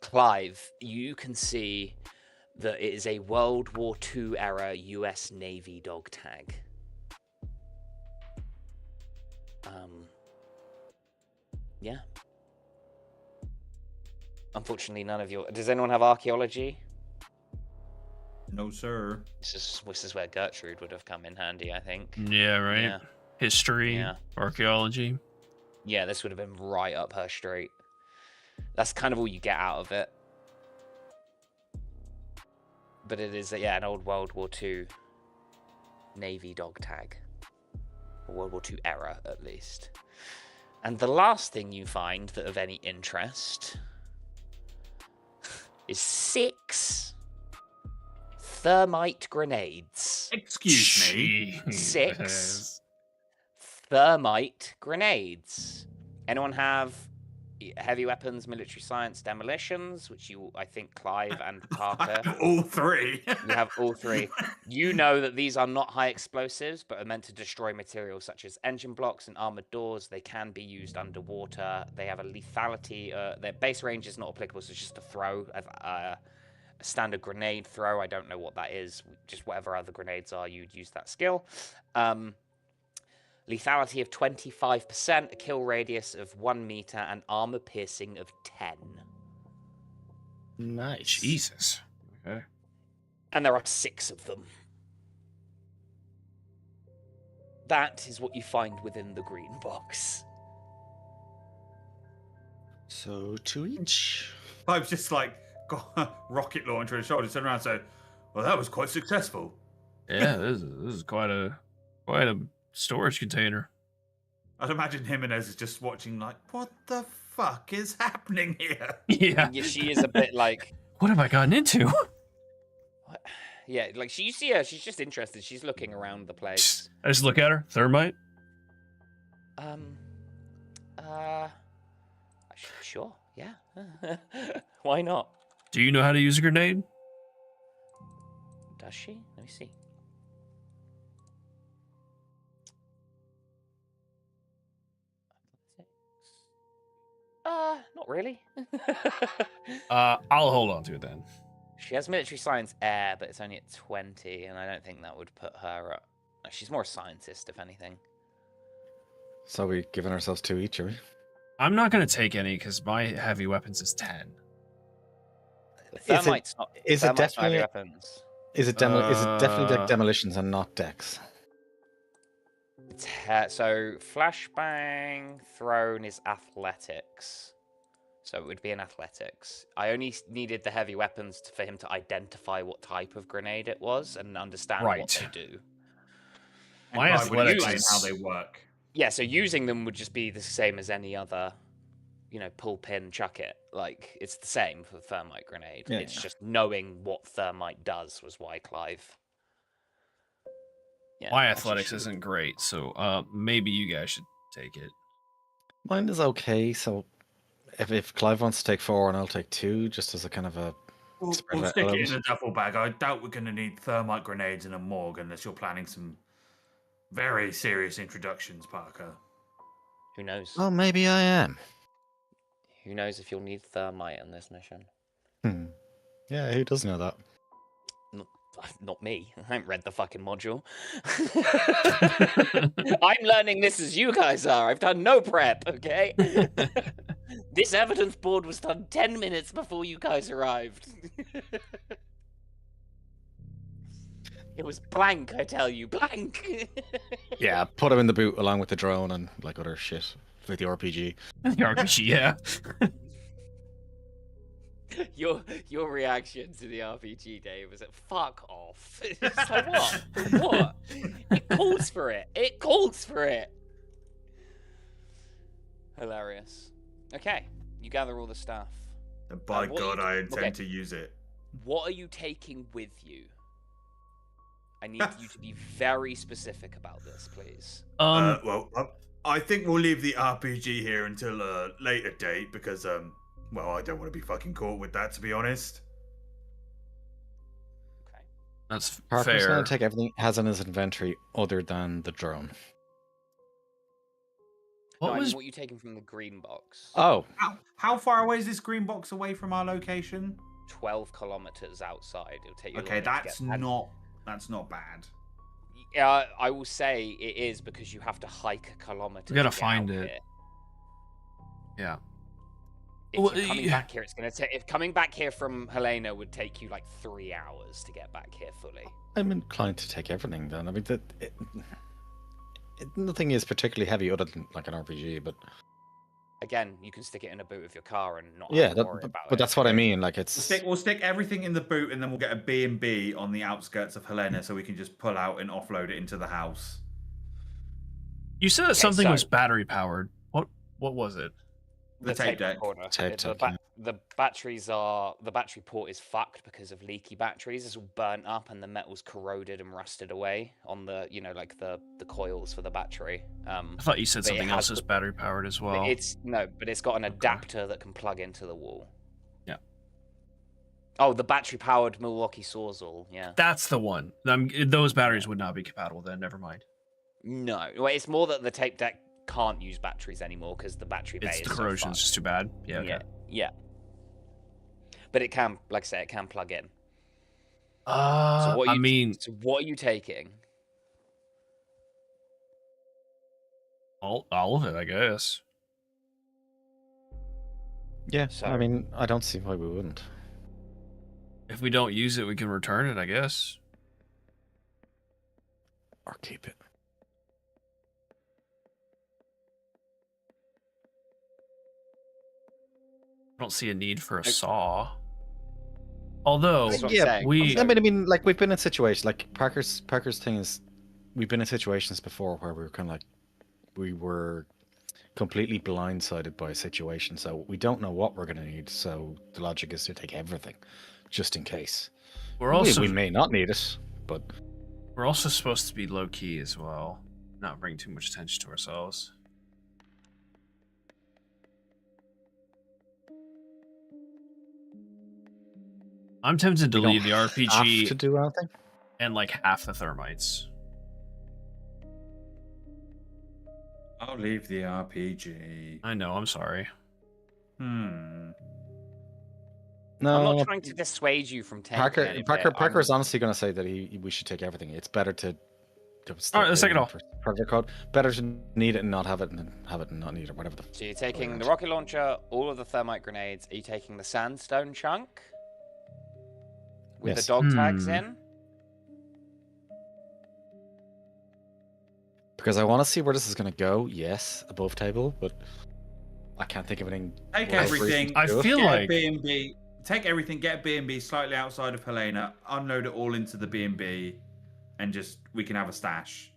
Clive, you can see that it is a World War II era US Navy dog tag. Yeah. Unfortunately, none of your. Does anyone have archaeology? No, sir. This is where Gertrude would have come in handy, I think. Yeah, right. Yeah. History, Yeah. archaeology. Yeah, this would have been right up her street. That's kind of all you get out of it. But it is, yeah, an old World War II Navy dog tag. Or World War II era, at least. And the last thing you find that of any interest is 6 thermite grenades. Excuse me. 6 thermite grenades. Anyone have heavy weapons, military science, demolitions, which you, I think, Clive and Parker. All three. You have all 3. You know that these are not high explosives, but are meant to destroy materials such as engine blocks and armored doors. They can be used underwater. They have a lethality. Their base range is not applicable, so it's just a throw. A standard grenade throw. I don't know what that is. Just whatever other grenades are, you'd use that skill. Lethality of 25%, a kill radius of 1 meter, and armor piercing of 10. Nice. Jesus. Okay. And there are 6 of them. That is what you find within the green box. So 2 each. I was just like, got a rocket launcher on his shoulder, turned around and said, well, that was quite successful. Yeah, this is quite a storage container. I'd imagine Jimenez is just watching like, what the fuck is happening here? Yeah. Yeah, she is a bit like... What have I gotten into? What? Yeah, like, you see her, she's just interested. She's looking around the place. I just look at her. Thermite? Sure, yeah. Why not? Do you know how to use a grenade? Does she? Let me see. Not really. I'll hold on to it then. She has military science air, but it's only at 20, and I don't think that would put her up. She's more a scientist, if anything. So we giving ourselves 2 each, are we? I'm not going to take any because my heavy weapons is 10. Thermite's not. Is it Thermite's not heavy definitely? weapons. Is it definitely demolitions and not decks? It's So flashbang thrown is athletics. So it would be in athletics. I only needed the heavy weapons for him to identify what type of grenade it was and understand what they do. And My Clive would athletics explain is how they work. Yeah, so using them would just be the same as any other, you know, pull pin, chuck it. Like, it's the same for the thermite grenade. Yeah. It's just knowing what thermite does was why Clive. Yeah, my actually athletics shoot. isn't great, so maybe you guys should take it. Mine is okay, so if Clive wants to take 4 and I'll take 2, just as a kind of a We'll spread out stick it in element. a duffel bag. I doubt we're going to need thermite grenades in a morgue unless you're planning some very serious introductions, Parker. Who knows? Well, maybe I am. Who knows if you'll need thermite in this mission? Yeah, who does know that? Not me. I haven't read the fucking module. I'm learning this as you guys are. I've done no prep, okay? This evidence board was done 10 minutes before you guys arrived. It was blank, I tell you, blank. Yeah, put him in the boot along with the drone and like other shit with the RPG. The RPG, yeah. Your reaction to the RPG, Dave, was like, fuck off. It's like, what? What? It calls for it. It calls for it. Hilarious. Okay, you gather all the stuff. And by what God, you- I intend okay. to use it. What are you taking with you? I need you to be very specific about this, please. I think we'll leave the RPG here until a later date because, well, I don't want to be fucking caught with that, to be honest. Okay. That's Parker's fair. going to take everything he has in his inventory other than the drone. What No, I mean, was what are you taking from the green box? Oh, How far away is this green box away from our location? 12 kilometers outside. It'll take you. Okay, that's that's not bad. Yeah, I will say it is because you have to hike a kilometer. We gotta to get find out it. Here. Yeah. If Well, you're coming yeah. back here, it's gonna take. If coming back here from Helena would take you like 3 hours to get back here fully. I'm inclined to take everything then. I mean, nothing is particularly heavy other than like an RPG, but Again, you can stick it in a boot of your car and not yeah, have to worry about but it. that's what I mean. Like it's We'll stick everything in the boot, and then we'll get a B&B on the outskirts of Helena, so we can just pull out and offload it into the house. You said that something so- was battery powered. What was it? The tape deck. recorder. Tape The deck, the batteries are the battery port is fucked because of leaky batteries. It's all burnt up and the metal's corroded and rusted away on the like the coils for the battery. I thought you said But it something has else is the- battery powered as well. But it's got an adapter that can plug into the wall. Yeah. Oh, the battery powered Milwaukee Sawzall. Yeah. That's the one. Those batteries would not be compatible then. Never mind. No, well, it's more that the tape deck can't use batteries anymore because the battery bay It's is the so corrosion's fucked. just too bad. Yeah. Okay. Yeah. But it can, like I say, it can plug in. So what are you, I mean, what are you taking? all of it, I guess. yeah. So- I mean, I don't see why we wouldn't. If we don't use it, we can return it, I guess. Or keep it. I don't see a need for a saw. Although That's what I'm yeah, saying. I mean, like we've been in situations like Parker's thing is, we've been in situations before where we were kind of like, we were completely blindsided by a situation, so we don't know what we're going to need. So the logic is to take everything, just in case. we're also we may not need it, but we're also supposed to be low key as well, not bring too much attention to ourselves. I'm tempted to we don't leave the have RPG to do anything. and like half the thermites. I'll leave the RPG. I know. I'm sorry. I'm No, not trying to dissuade you from taking any of it. Parker is honestly going to say that we should take everything. It's better to All right, let's take it all. Parker code. Better to need it and not have it, than have it and not need it, whatever the. So you're taking the rocket launcher, all of the thermite grenades. Are you taking the sandstone chunk with Yes. the dog tags Hmm. in? Because I want to see where this is going to go. Yes, above table, but I can't think of anything. Take worse everything. reason to I do it. feel Get like a B&B. Take everything. Get a B&B slightly outside of Helena. Unload it all into the B&B, and just we can have a stash.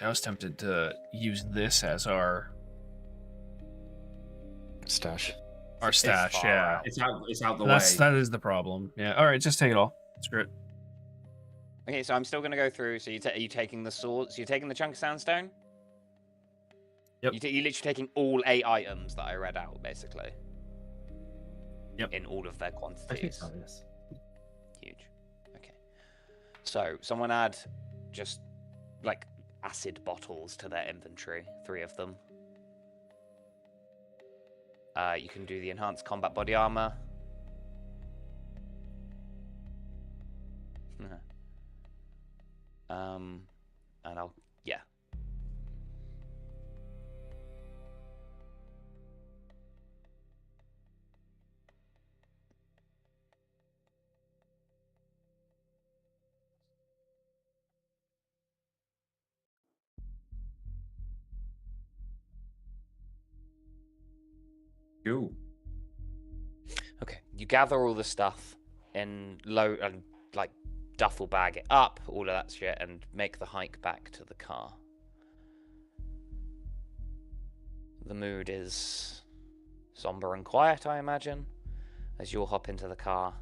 I was tempted to use this as our Stash. stash. far Yeah, out. It's out the that is the problem. Yeah. All right, just take it all. Screw it. Okay, so I'm still going to go through. So are you taking the swords? You're taking the chunk of sandstone? Yep. You're literally taking all 8 items that I read out, basically. Yep. In all of their quantities. yes. Huge. Okay. So someone add just like acid bottles to their inventory. 3 of them. You can do the enhanced combat body armor. And I'll yeah. Cool. Okay, you gather all the stuff in low and like duffel bag it up, all of that shit, and make the hike back to the car. The mood is somber and quiet, I imagine, as you'll hop into the car.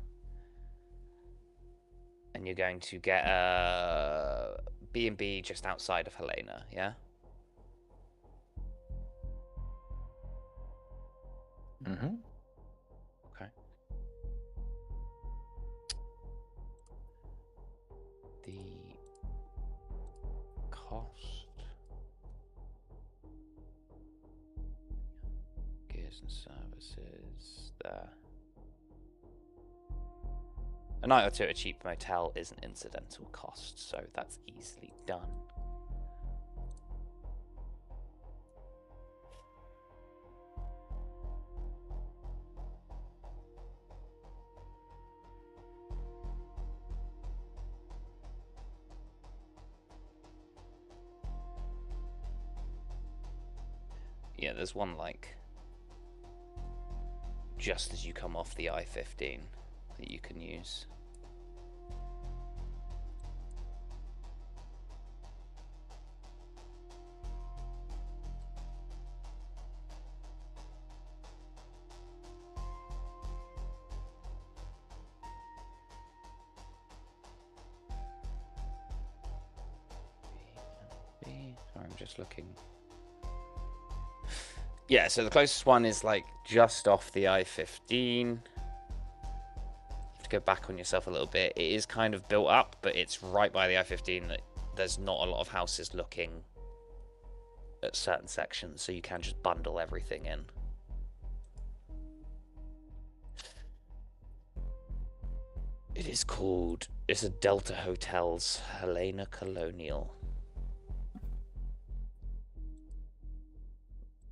And you're going to get a B&B just outside of Helena, yeah? Mm-hmm. Okay. The cost, gears and services there. A night or two at a cheap motel is an incidental cost, so that's easily done. Yeah, there's one like just as you come off the I-15 that you can use. Sorry, I'm just looking. Yeah, so the closest one is like just off the I-15. You have to go back on yourself a little bit. It is kind of built up, but it's right by the I-15. There's not a lot of houses looking at certain sections, so you can just bundle everything in. It is called, it's a Delta Hotels Helena Colonial.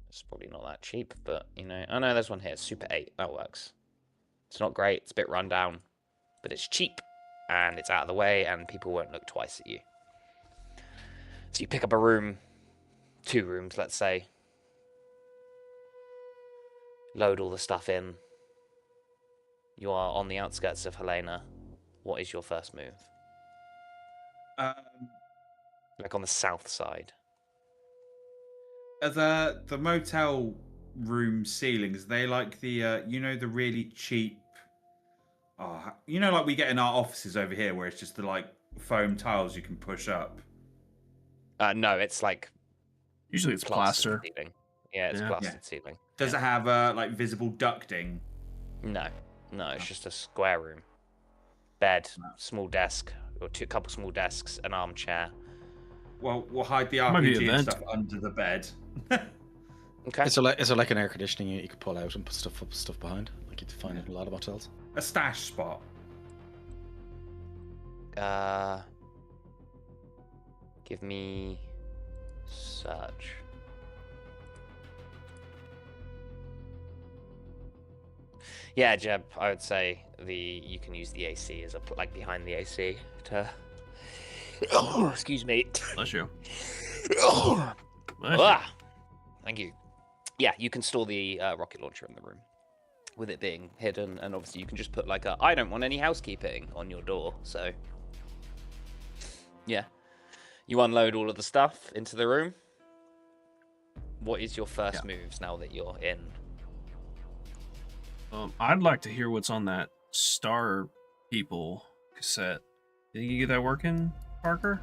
It's probably not that cheap, but you know, I know there's one here, Super 8, that works. It's not great, it's a bit run down, but it's cheap and it's out of the way and people won't look twice at you. So you pick up a room, 2 rooms, let's say, load all the stuff in. You are on the outskirts of Helena. What is your first move? Like on the south side. Are the motel room ceilings, they like the you know, the really cheap, you know, like we get in our offices over here where it's just the like foam tiles you can push up? No, it's like Usually it's plaster. ceiling. Yeah, it's plastered ceiling. Does it have like visible ducting? No, it's just a square room. Bed, small desk, or couple small desks, an armchair. Well, we'll hide the Might be a RPG and vent. stuff under the bed. Okay. Is there like an air conditioning unit you could pull out and put stuff up, stuff behind? Like you'd find in a lot of hotels. A stash spot. Give me search. Yeah, Jeb, I would say you can use the AC as a like behind the AC to Excuse me. Bless you. Ah, Bless thank you. Yeah, you can store the rocket launcher in the room, with it being hidden, and obviously you can just put like a "I don't want any housekeeping" on your door. So, yeah, you unload all of the stuff into the room. What is your first moves now that you're in? I'd like to hear what's on that Star People cassette. Did you get that working, Parker?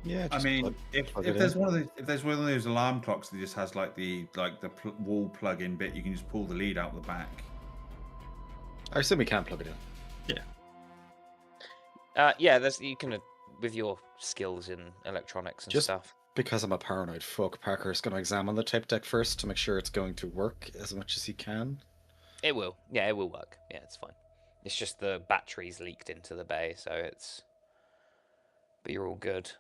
Yeah. I mean, if there's one of those alarm clocks that just has like the wall plug-in bit, you can just pull the lead out the back. I assume we can plug it in. Yeah. Yeah, you can with your skills in electronics and stuff. Because I'm a paranoid fuck, Parker's going to examine the tape deck first to make sure it's going to work as much as he can. It will. Yeah, it will work. Yeah, it's fine. It's just the batteries leaked into the bay, so it's... But you're all good.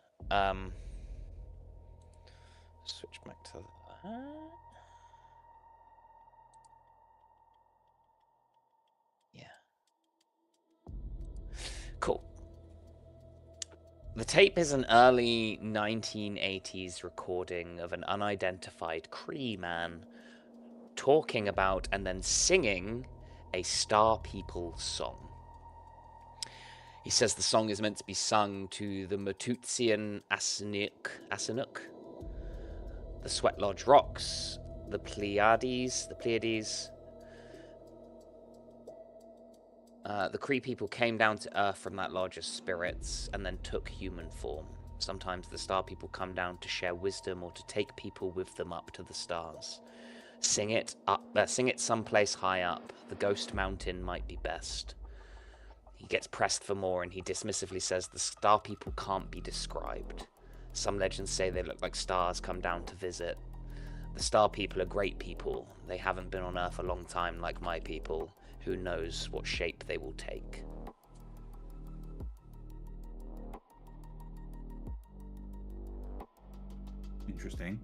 Switch back to that. Yeah. Cool. The tape is an early 1980s recording of an unidentified Cree man talking about and then singing a Star People song. He says the song is meant to be sung to the Matutsian Asinuk, the Sweat Lodge Rocks, the Pleiades. The Cree people came down to Earth from that lodge as spirits and then took human form. Sometimes the Star People come down to share wisdom or to take people with them up to the stars. Sing it someplace high up. The Ghost Mountain might be best. He gets pressed for more and he dismissively says the Star People can't be described. Some legends say they look like stars come down to visit. The Star People are great people. They haven't been on Earth a long time like my people. Who knows what shape they will take? Interesting.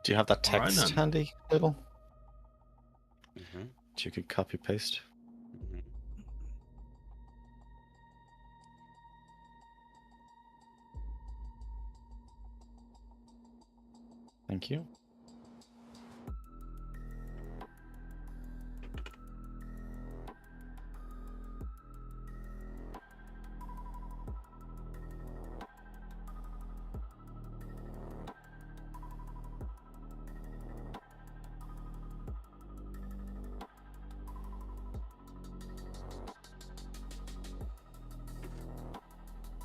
Do you have that text handy, Little? Mm-hmm. That you could copy paste? Mm-hmm. Thank you.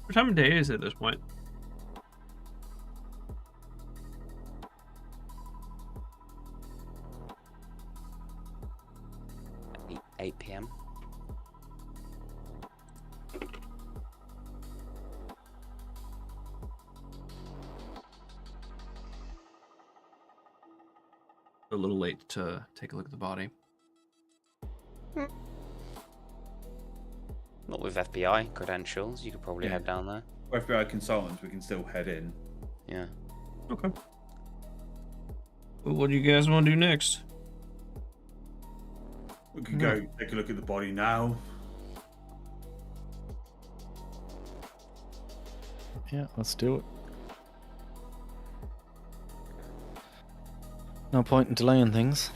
What time of day is it at this point? 8 p.m. A little late to take a look at the body. Not with FBI credentials. You could probably head down there. FBI consultants, we can still head in. Yeah. Okay. Well, what do you guys want to do next? We could go take a look at the body now. Yeah, let's do it. No point in delaying things.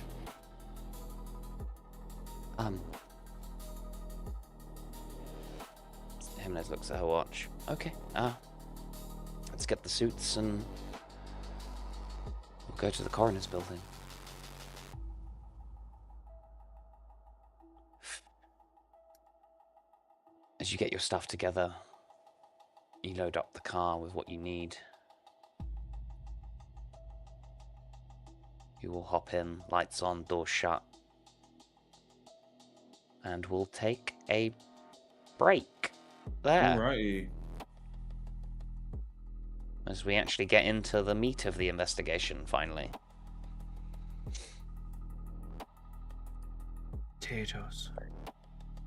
Jimenez looks at her watch. Okay. Let's get the suits and we'll go to the coroner's building. As you get your stuff together, you load up the car with what you need. You will hop in, lights on, doors shut. And we'll take a break there. Alrighty. As we actually get into the meat of the investigation, finally. Potatoes.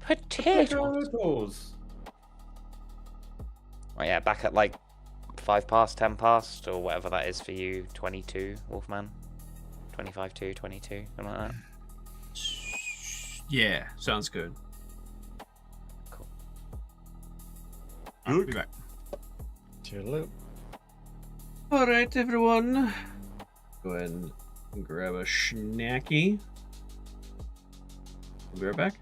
Potatoes! Right, yeah, back at like 5 past, 10 past, or whatever that is for you. 22, Wolfman? 25 to 22, something like that. Yeah, sounds good. Cool. I'll be back. Toodaloo. All right, everyone. Go ahead and grab a snacky. We'll be right back.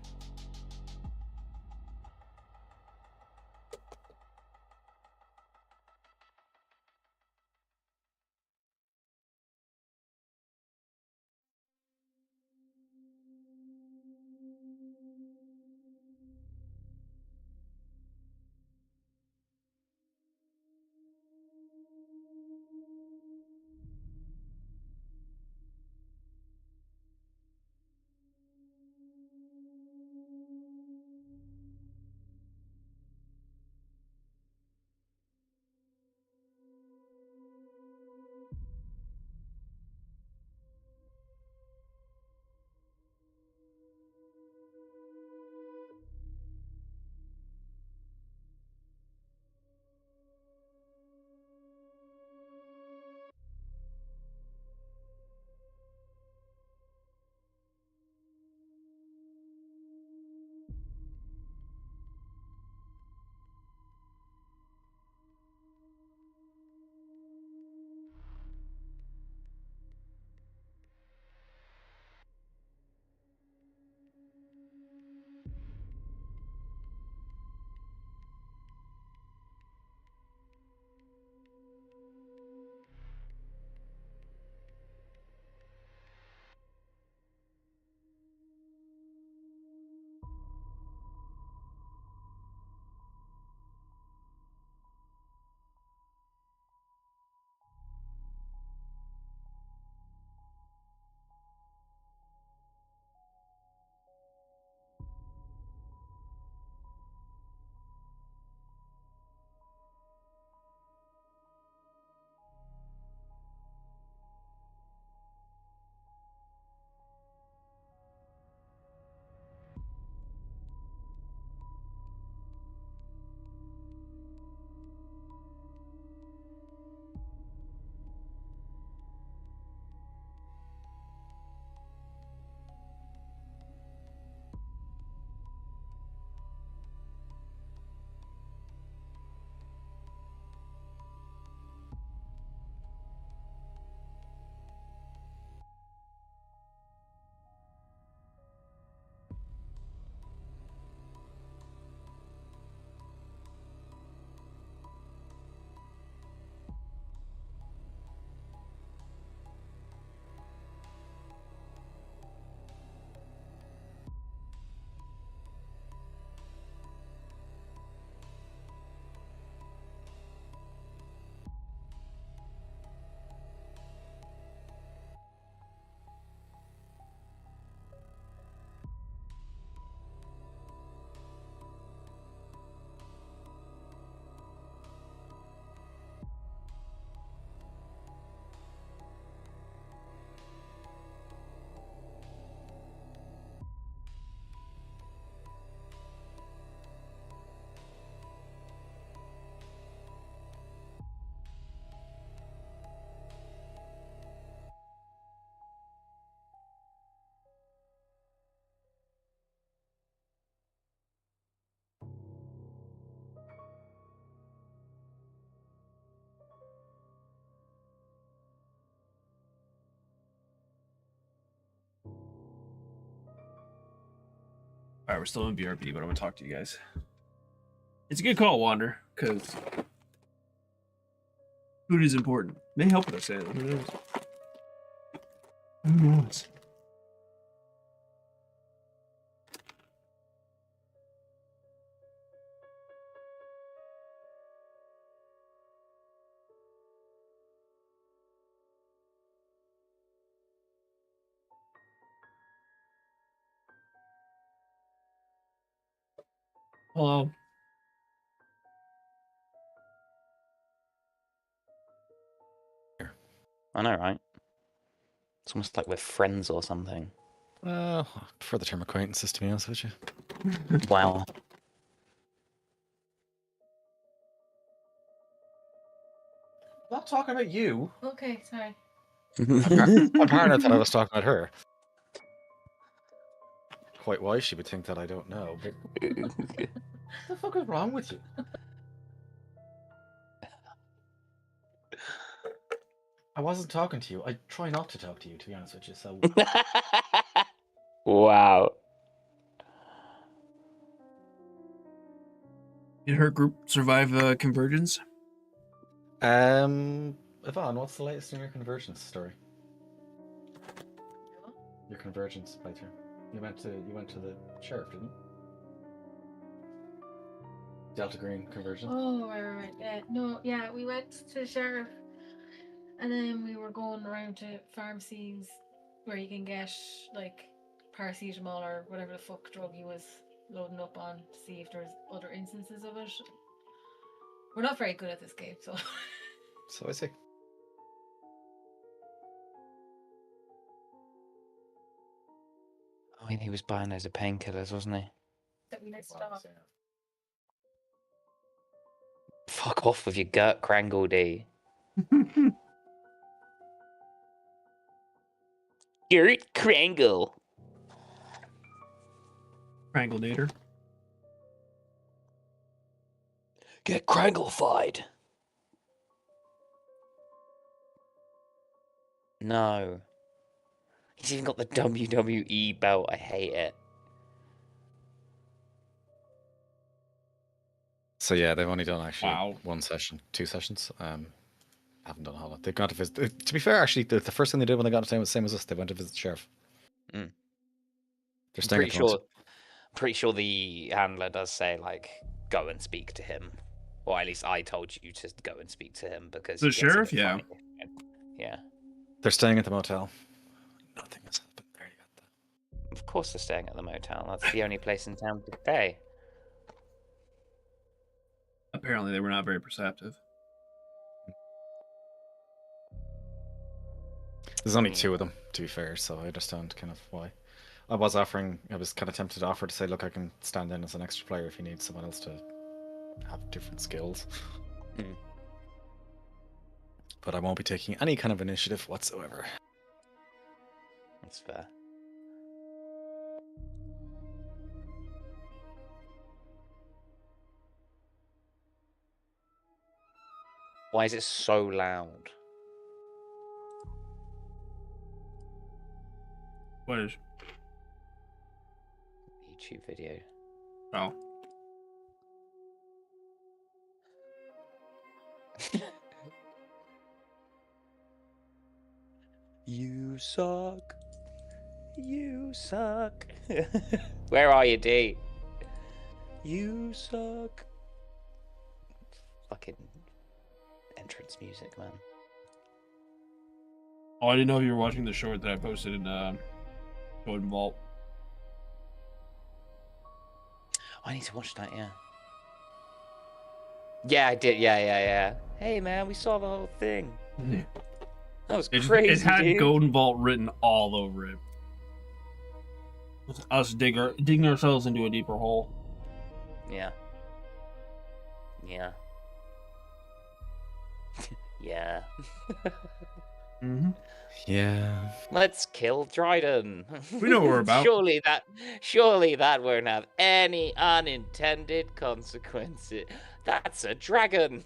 All right, we're still in BRB, but I'm gonna talk to you guys. It's a good call, Wander, because food is important. May help with our sale. Who knows? Who knows? Hello. I know, right? It's almost like we're friends or something. I prefer the term acquaintances, to be honest with you. Wow. I'm not talking about you. Okay, sorry. Apparently, I thought I was talking about her. quite why she would think that I don't know. But what the fuck is wrong with you? I wasn't talking to you. I try not to talk to you, to be honest with you. So Wow. Did her group survive convergence? Yvonne, what's the latest in your convergence story? Your convergence playthrough. You went to the sheriff, didn't you? Delta Green conversion. Oh, right. No, yeah, we went to the sheriff, and then we were going around to pharmacies where you can get like paracetamol or whatever the fuck drug he was loading up on to see if there's other instances of it. We're not very good at this game, so. So I see. I mean, he was buying those of painkillers, wasn't he? That we missed off. Fuck off with your Gert Krangle D. Gert Krangle. Kranglenator. Get Kranglified. No. He's even got the WWE belt. I hate it. So yeah, they've only done actually Wow. 1 session, 2 sessions. Haven't done a whole lot. They've gone to visit. To be fair, actually, the first thing they did when they got to town was the same as us. They went to visit the sheriff. Mm. They're staying at the motel. Pretty sure the handler does say like, go and speak to him, or at least I told you to go and speak to him because The he gets a sheriff, bit yeah. funny. Yeah. They're staying at the motel. Nothing has happened. There you got that. Of course they're staying at the motel. That's the only place in town to stay. Apparently, they were not very perceptive. There's only 2 of them, to be fair, so I understand kind of why. I was kind of tempted to offer to say, look, I can stand in as an extra player if you need someone else to have different skills. Mm. But I won't be taking any kind of initiative whatsoever. That's fair. Why is it so loud? What is? YouTube video. Oh. You suck. You suck. Where are you, D? You suck. Fucking entrance music, man. Oh, I didn't know if you were watching the short that I posted in Golden Vault. I need to watch that, yeah. Yeah, I did. Yeah. Hey, man, we saw the whole thing. Yeah. That was crazy. It had dude. Golden Vault written all over it. Us digging ourselves into a deeper hole. Yeah. Yeah. Yeah. Mm-hmm. Yeah. Let's kill Dryden. We know what we're about. Surely that won't have any unintended consequences. That's a dragon.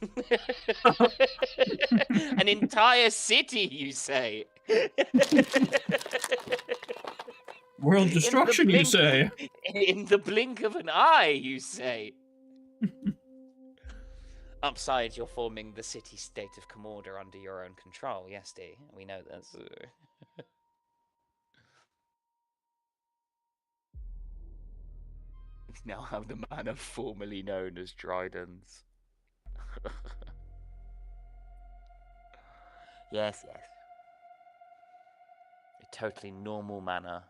An entire city, you say? World destruction, you say? In the blink of an eye, you say? Upside, you're forming the city-state of Commorder under your own control. Yes, D. We know this. Now have the manor formerly known as Dryden's. Yes. A totally normal manor.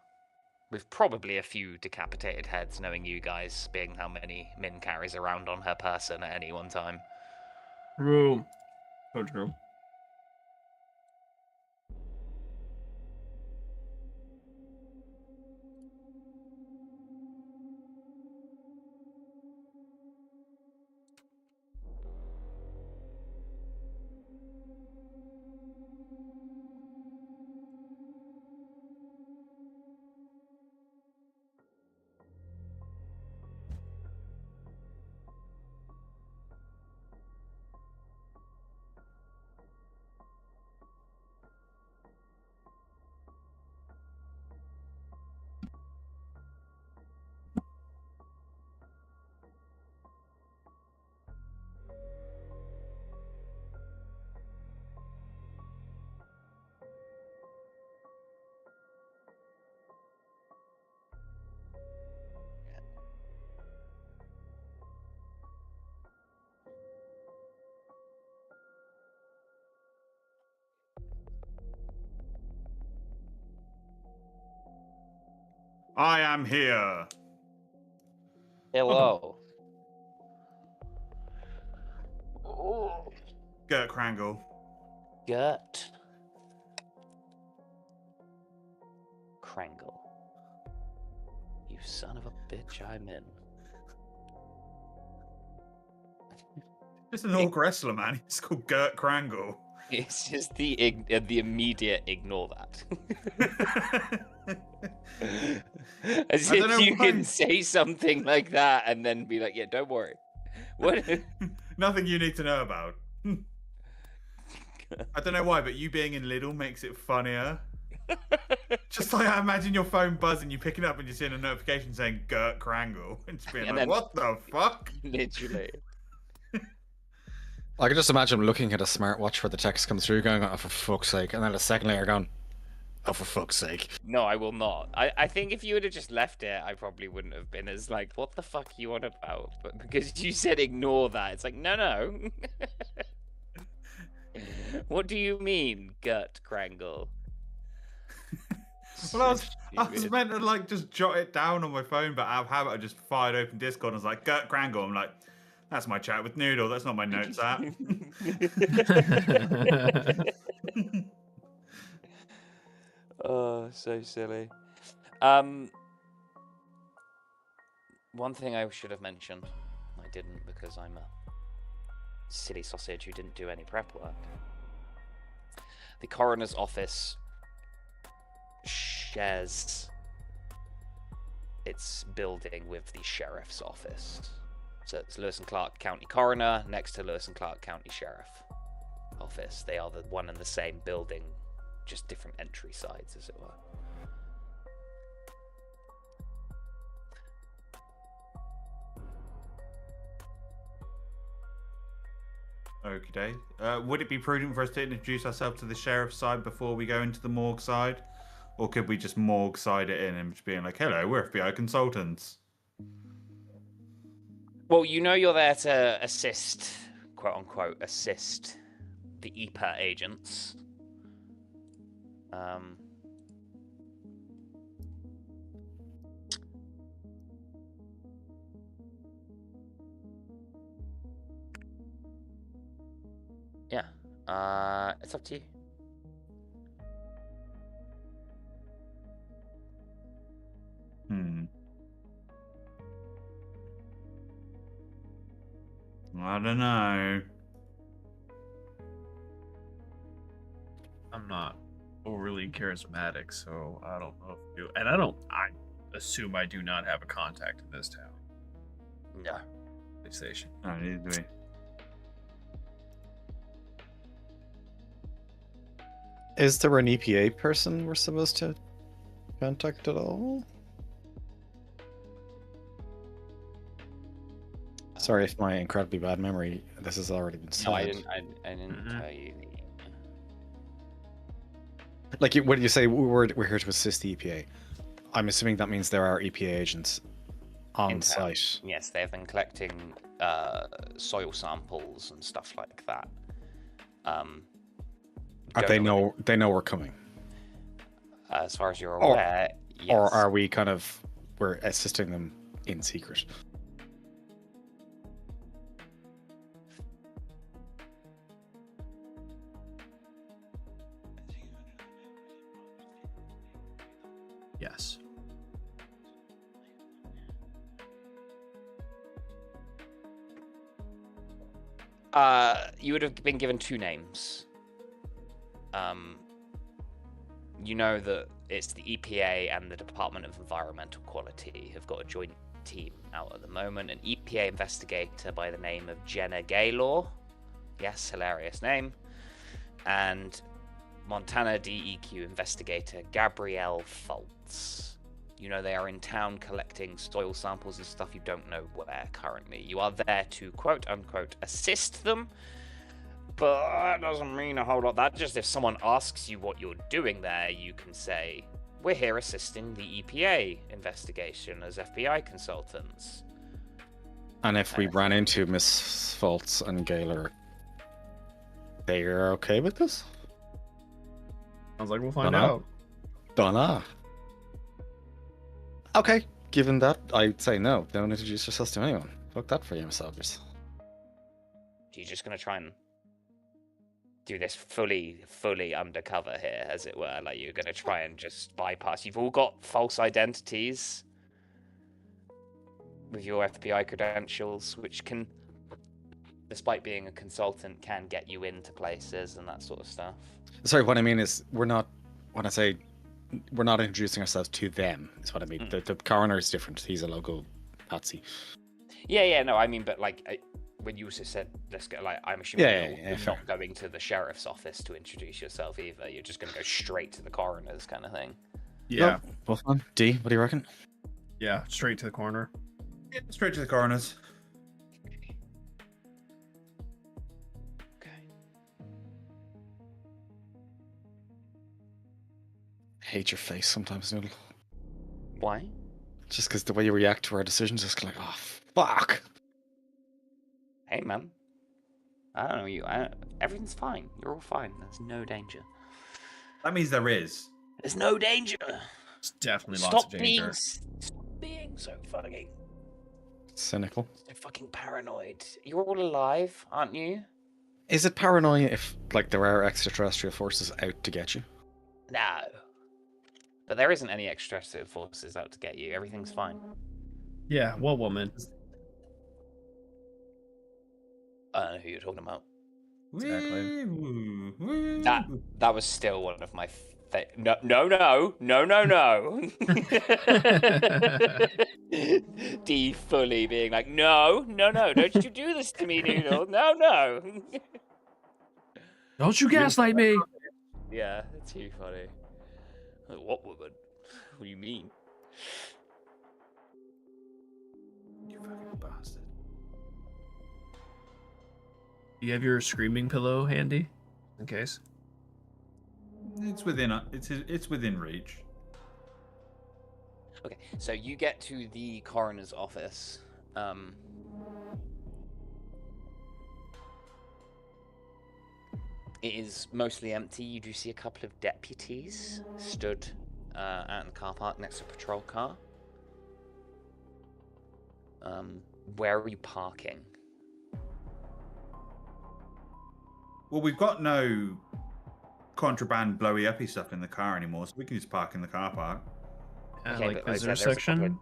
With probably a few decapitated heads, knowing you guys, being how many Min carries around on her person at any one time. True. So true. I am here. Hello. Gert Krangle. Gert Krangle. You son of a bitch, I'm in. Just an orc wrestler, man. He's called Gert Krangle. It's just the immediate ignore that. As I don't know if you why. can say something like that and then be like, yeah, don't worry. What? Nothing you need to know about. I don't know why, but you being in Lidl makes it funnier. Just like I imagine your phone buzzing, you pick it up and you're seeing a notification saying Gert Krangle. And just being And like, then- what the fuck? Literally. I can just imagine looking at a smartwatch where the text comes through going, oh, for fuck's sake. And then a second later going, oh, for fuck's sake. No, I will not. I think if you would have just left it, I probably wouldn't have been as like, what the fuck you on about? But because you said ignore that, it's like, no. What do you mean, Gert Krangle? Well, I was meant to like just jot it down on my phone, but out of habit I just fired open Discord and was like, Gert Krangle. I'm like, that's my chat with Noodle. That's not my notes app. Oh, so silly. One thing I should have mentioned, I didn't because I'm a silly sausage who didn't do any prep work. The coroner's office shares its building with the sheriff's office. So it's Lewis and Clark County Coroner next to Lewis and Clark County Sheriff office. They are the one and the same building, just different entry sides, as it were. Okay. Would it be prudent for us to introduce ourselves to the sheriff's side before we go into the morgue side? Or could we just morgue side it in and just being like, hello, we're FBI consultants? Well, you know you're there to assist, quote unquote, assist the EPA agents. Yeah. It's up to you. I don't know. I'm not overly charismatic, so I don't know if you. And I assume I do not have a contact in this town. No. Police station. No, neither do we. Is there an EPA person we're supposed to contact at all? Sorry if my incredibly bad memory, this has already been said. No, I didn't tell you. Like, when you say we're here to assist the EPA, I'm assuming that means there are EPA agents on In town. site. Yes, they've been collecting soil samples and stuff like that. They know we're coming, as far as you're Or- aware, yes. or are we we're assisting them in secret? Yes. You would have been given two names. You know that it's the EPA and the Department of Environmental Quality have got a joint team out at the moment. An EPA investigator by the name of Jenna Gaylor. Yes, hilarious name. And Montana DEQ investigator Gabrielle Fultz. You know they are in town collecting soil samples and stuff. You don't know where currently. You are there to quote unquote assist them, but that doesn't mean a whole lot. That just if someone asks you what you're doing there, you can say we're here assisting the EPA investigation as FBI consultants. And if we ran into Miss Fultz and Gaylor, they're okay with this? Sounds like we'll find Dunno. out. Dunno. Okay, given that, I'd say no. Don't introduce yourselves to anyone. Fuck that for you, soldiers. You're just gonna try and do this fully undercover here, as it were. Like, you're gonna try and just bypass. You've all got false identities with your FBI credentials, which can, despite being a consultant, can get you into places and that sort of stuff. Sorry, what I mean is when I say we're not introducing ourselves to them, is what I mean. The coroner is different. He's a local patsy. Yeah, no, I mean, but like, when you also said, let's go, like, I'm assuming you're fair. not going to the sheriff's office to introduce yourself either. You're just going to go straight to the coroner's kind of thing. Yeah. Wolfman, D, what do you reckon? Yeah, straight to the corner. Yeah, straight to the coroner's. Okay. I hate your face sometimes, Noodle. Why? Just because the way you react to our decisions is like, oh, fuck. Hey, man. I don't know you. Everything's fine. You're all fine. There's no danger. That means there is. There's no danger. It's definitely lots of danger. Stop being so fucking Cynical. so fucking paranoid. You're all alive, aren't you? Is it paranoia if, like, there are extraterrestrial forces out to get you? No. But there isn't any extraterrestrial forces out to get you. Everything's fine. Yeah, what woman? I don't know who you're talking about. Exactly. That was still one of my no. D fully being like, no, don't you do this to me, Noodle. No. Don't you gaslight me! Yeah, it's too funny. Like, what woman? What do you mean? You fucking bastard. Do you have your screaming pillow handy? In case. It's within it's within reach. Okay, so you get to the coroner's office. It is mostly empty. You do see a couple of deputies stood out in the car park next to a patrol car. Where are you parking? Well, we've got no contraband blowy uppy stuff in the car anymore, so we can just park in the car park. Okay, Like but like I visitor said, there's a couple section?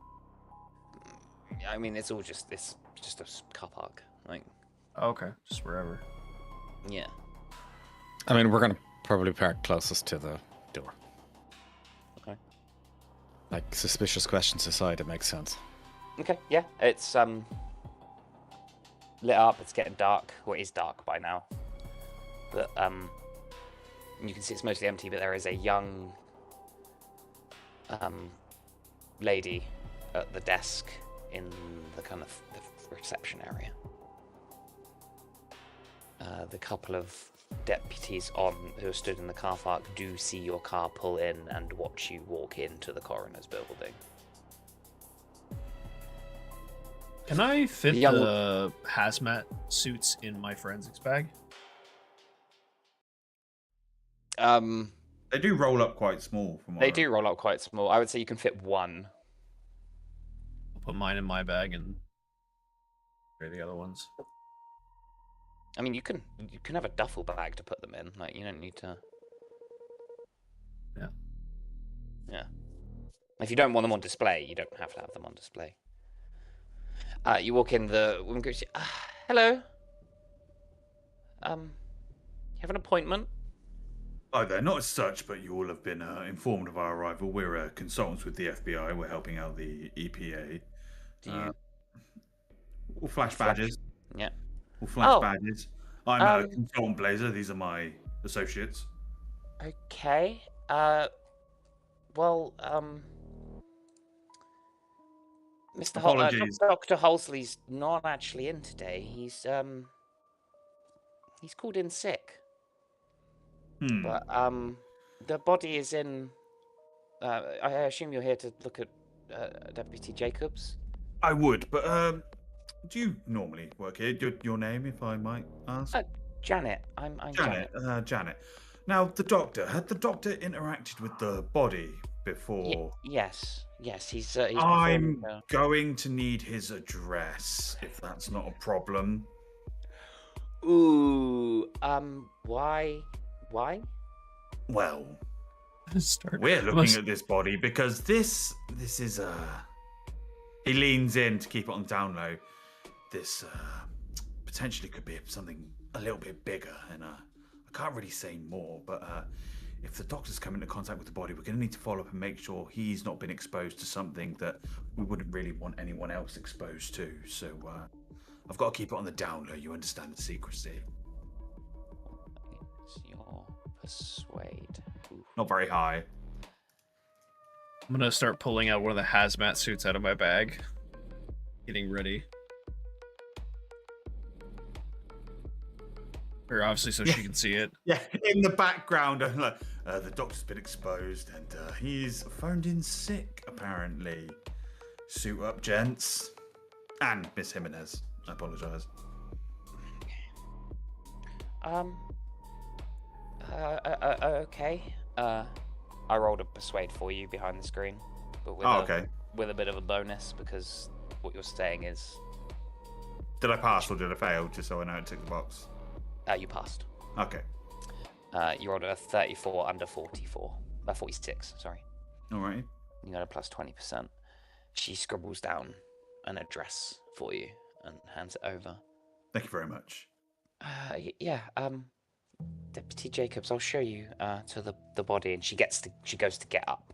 I mean, it's just a car park. Like, Okay, just wherever. yeah. I mean, we're going to probably park closest to the door. Okay. Like, suspicious questions aside, it makes sense. Okay, yeah. It's lit up. It's getting dark. Well, it is dark by now. But you can see it's mostly empty. But there is a young lady at the desk in the kind of the reception area. The couple of deputies who are stood in the car park do see your car pull in and watch you walk into the coroner's building. Can I fit Yeah, the hazmat suits in my forensics bag? They do roll up quite small. From what They I do roll up quite small. I would say you can fit one. I'll put mine in my bag and the other ones. I mean, you can have a duffel bag to put them in. Like, you don't need to. Yeah. Yeah. If you don't want them on display, you don't have to have them on display. You walk in, the woman goes, hello. You have an appointment? Hi there, not as such, but you all have been informed of our arrival. We're consultants with the FBI. We're helping out the EPA. Do you? All flash badges. Yeah. All flash Oh. badges. I'm a consultant blazer. These are my associates. Okay. Well, Apologies. Dr. Halsley's not actually in today. He's called in sick. But the body is in. I assume you're here to look at Deputy Jacobs. I would, but do you normally work here? Your name, if I might ask? Janet. I'm Janet. Janet. Janet. Now, had the doctor interacted with the body before. Yes, he's I'm performing, going to need his address, if that's not a problem. Ooh, why? Well, Start. we're looking at this body because this is he leans in to keep it on down low. This potentially could be something a little bit bigger, and I can't really say more, but if the doctors come into contact with the body, we're going to need to follow up and make sure he's not been exposed to something that we wouldn't really want anyone else exposed to. So I've got to keep it on the down low. You understand the secrecy. It's your persuade. Ooh. Not very high. I'm gonna start pulling out one of the hazmat suits out of my bag. Getting ready. Or obviously so she can see it. Yeah, in the background, I'm like, the doctor's been exposed and he's phoned in sick, apparently. Suit up, gents. And Miss Jimenez. I apologize. Okay. I rolled a persuade for you behind the screen, but with with a bit of a bonus because what you're saying is. Did I pass or did I fail? Just so I know it ticked the box. You passed. Okay. You rolled a 34 under 44. 46, sorry. Alright. You got a plus 20%. She scribbles down an address for you and hands it over. Thank you very much. Yeah, Deputy Jacobs, I'll show you to the body, and she goes to get up.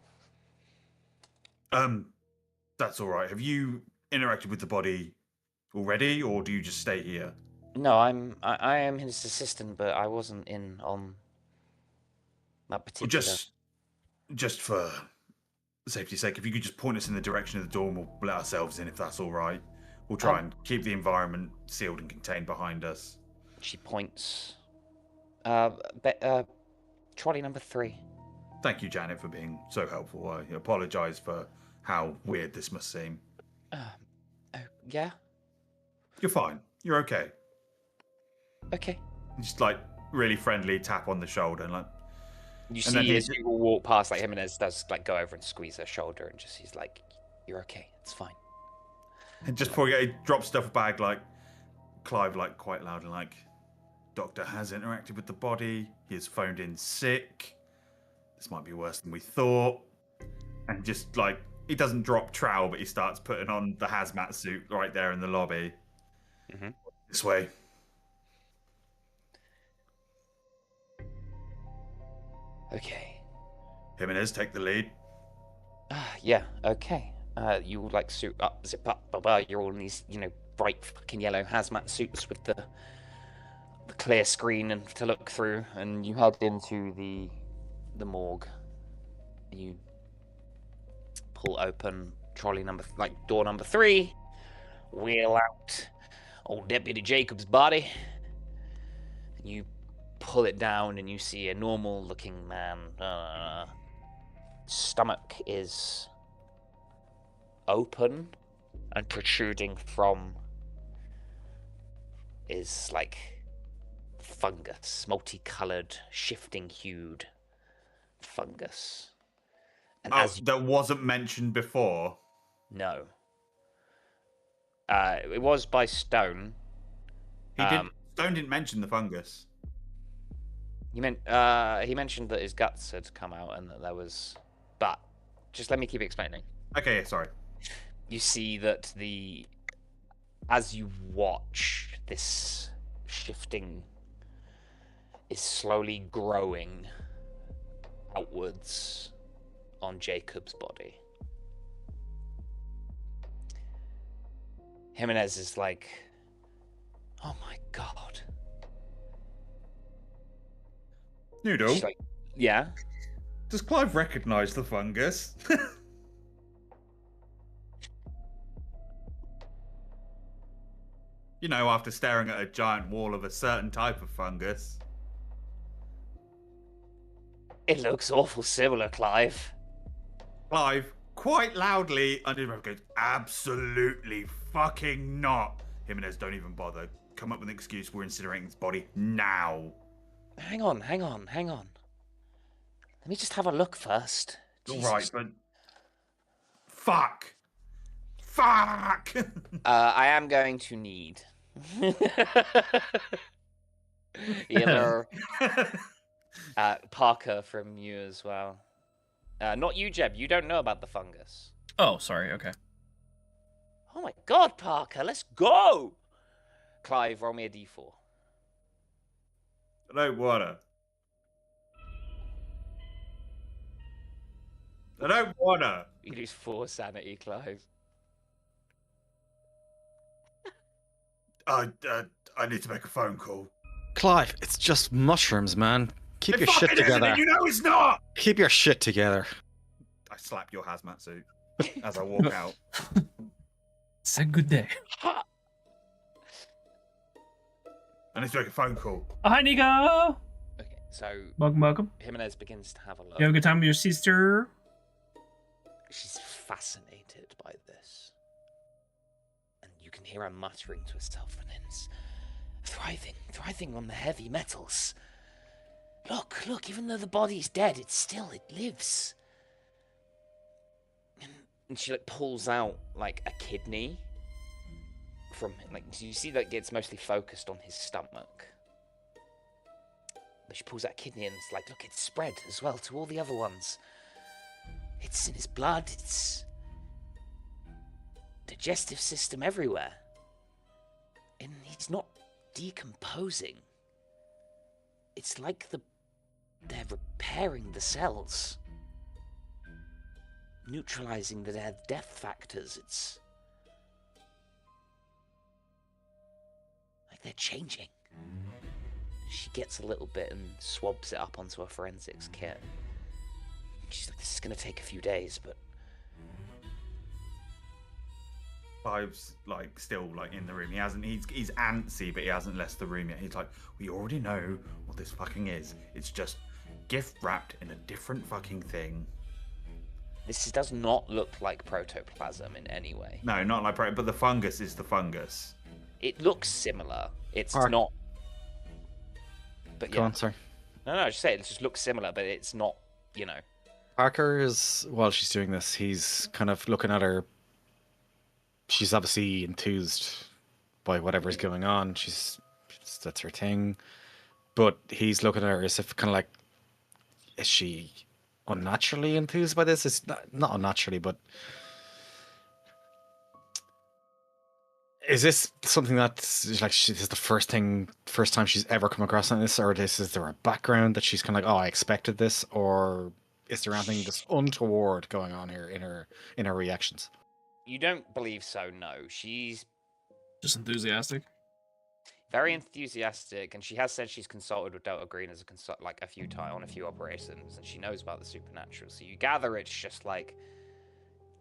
That's alright. Have you interacted with the body already, or do you just stay here? No, I am his assistant, but I wasn't in on that particular. Just for safety's sake, if you could just point us in the direction of the door, and we'll let ourselves in if that's all right. We'll try and keep the environment sealed and contained behind us. She points. Trolley number 3. Thank you, Janet, for being so helpful. I apologise for how weird this must seem. Yeah. You're fine. You're okay. Okay. Just like really friendly tap on the shoulder and like. You see as you walk past, like Jimenez does like go over and squeeze her shoulder, and just he's like, "You're okay. It's fine." And just before he drops stuff bag, like Clive, like quite loud and like, "Doctor has interacted with the body. He has phoned in sick. This might be worse than we thought." And just like he doesn't drop trowel, but he starts putting on the hazmat suit right there in the lobby. Mm-hmm. This way. Okay. Jimenez, take the lead. Yeah. Okay. You like suit up, zip up, blah blah. You're all in these, bright fucking yellow hazmat suits with the clear screen and to look through, and you head into the morgue. You pull open trolley door number 3, wheel out old Deputy Jacobs' body. You pull it down and you see a normal looking man. Stomach is open and protruding from is like fungus, multicolored, shifting hued fungus. And that wasn't mentioned before. No. It was by Stone. Stone didn't mention the fungus. He mentioned that his guts had come out and that there was, but just let me keep explaining. Okay, sorry. You see that as you watch, this shifting is slowly growing outwards on Jacob's body. Jimenez is like, "Oh my god." Noodle? She's like, "Yeah?" Does Clive recognise the fungus? After staring at a giant wall of a certain type of fungus. "It looks awful similar, Clive." Clive, quite loudly, under his breath goes, "Absolutely fucking not." Jimenez, don't even bother. Come up with an excuse. We're incinerating his body now. Hang on. Let me just have a look first. All right, but fuck. I am going to need either Parker from you as well. Not you, Jeb. You don't know about the fungus. Oh, sorry. Okay. Oh my God, Parker, let's go! Clive, roll me a d4. I don't wanna. I don't wanna. You lose 4 sanity, Clive. I need to make a phone call. Clive, it's just mushrooms, man. Keep It your shit fucking isn't, together. and you know it's not. Keep your shit together. I slap your hazmat suit as I walk out. Say good day. I need to make a phone call. Oh, hi, Nico. Okay, so Welcome. Jimenez begins to have a look. You have a good time with your sister? She's fascinated by this. And you can hear her muttering to herself, and it's thriving on the heavy metals. Look, even though the body's dead, it lives. And she like pulls out like a kidney from him. Like, you see that it's mostly focused on his stomach. But she pulls out a kidney and it's like, look, it's spread as well to all the other ones. It's in his blood, it's digestive system everywhere. And he's not decomposing. It's like they're repairing the cells. Neutralizing their death factors. It's like they're changing. She gets a little bit and swabs it up onto a forensics kit. She's like, this is gonna take a few days, but Clive's like still like in the room. He's antsy, but he hasn't left the room yet. He's like, we already know what this fucking is. It's just gift wrapped in a different fucking thing. this does not look like protoplasm in any way. No, not like but the fungus is the fungus. It looks similar. It's Alright. not. But Go yeah. on, sorry. No, just say it just looks similar, but it's not. You know. Parker is, while she's doing this, he's kind of looking at her. She's obviously enthused by whatever's going on. That's her thing. But he's looking at her as if kind of like, is she unnaturally enthused by this? It's not unnaturally, but is this something that's like this is the first time she's ever come across something like this, or is there a background that she's kind of like, oh, I expected this, or is there anything just untoward going on here in her reactions? You don't believe so? No, she's Just enthusiastic. very enthusiastic, and she has said she's consulted with Delta Green as a few times on a few operations, and she knows about the supernatural. So you gather it's just like,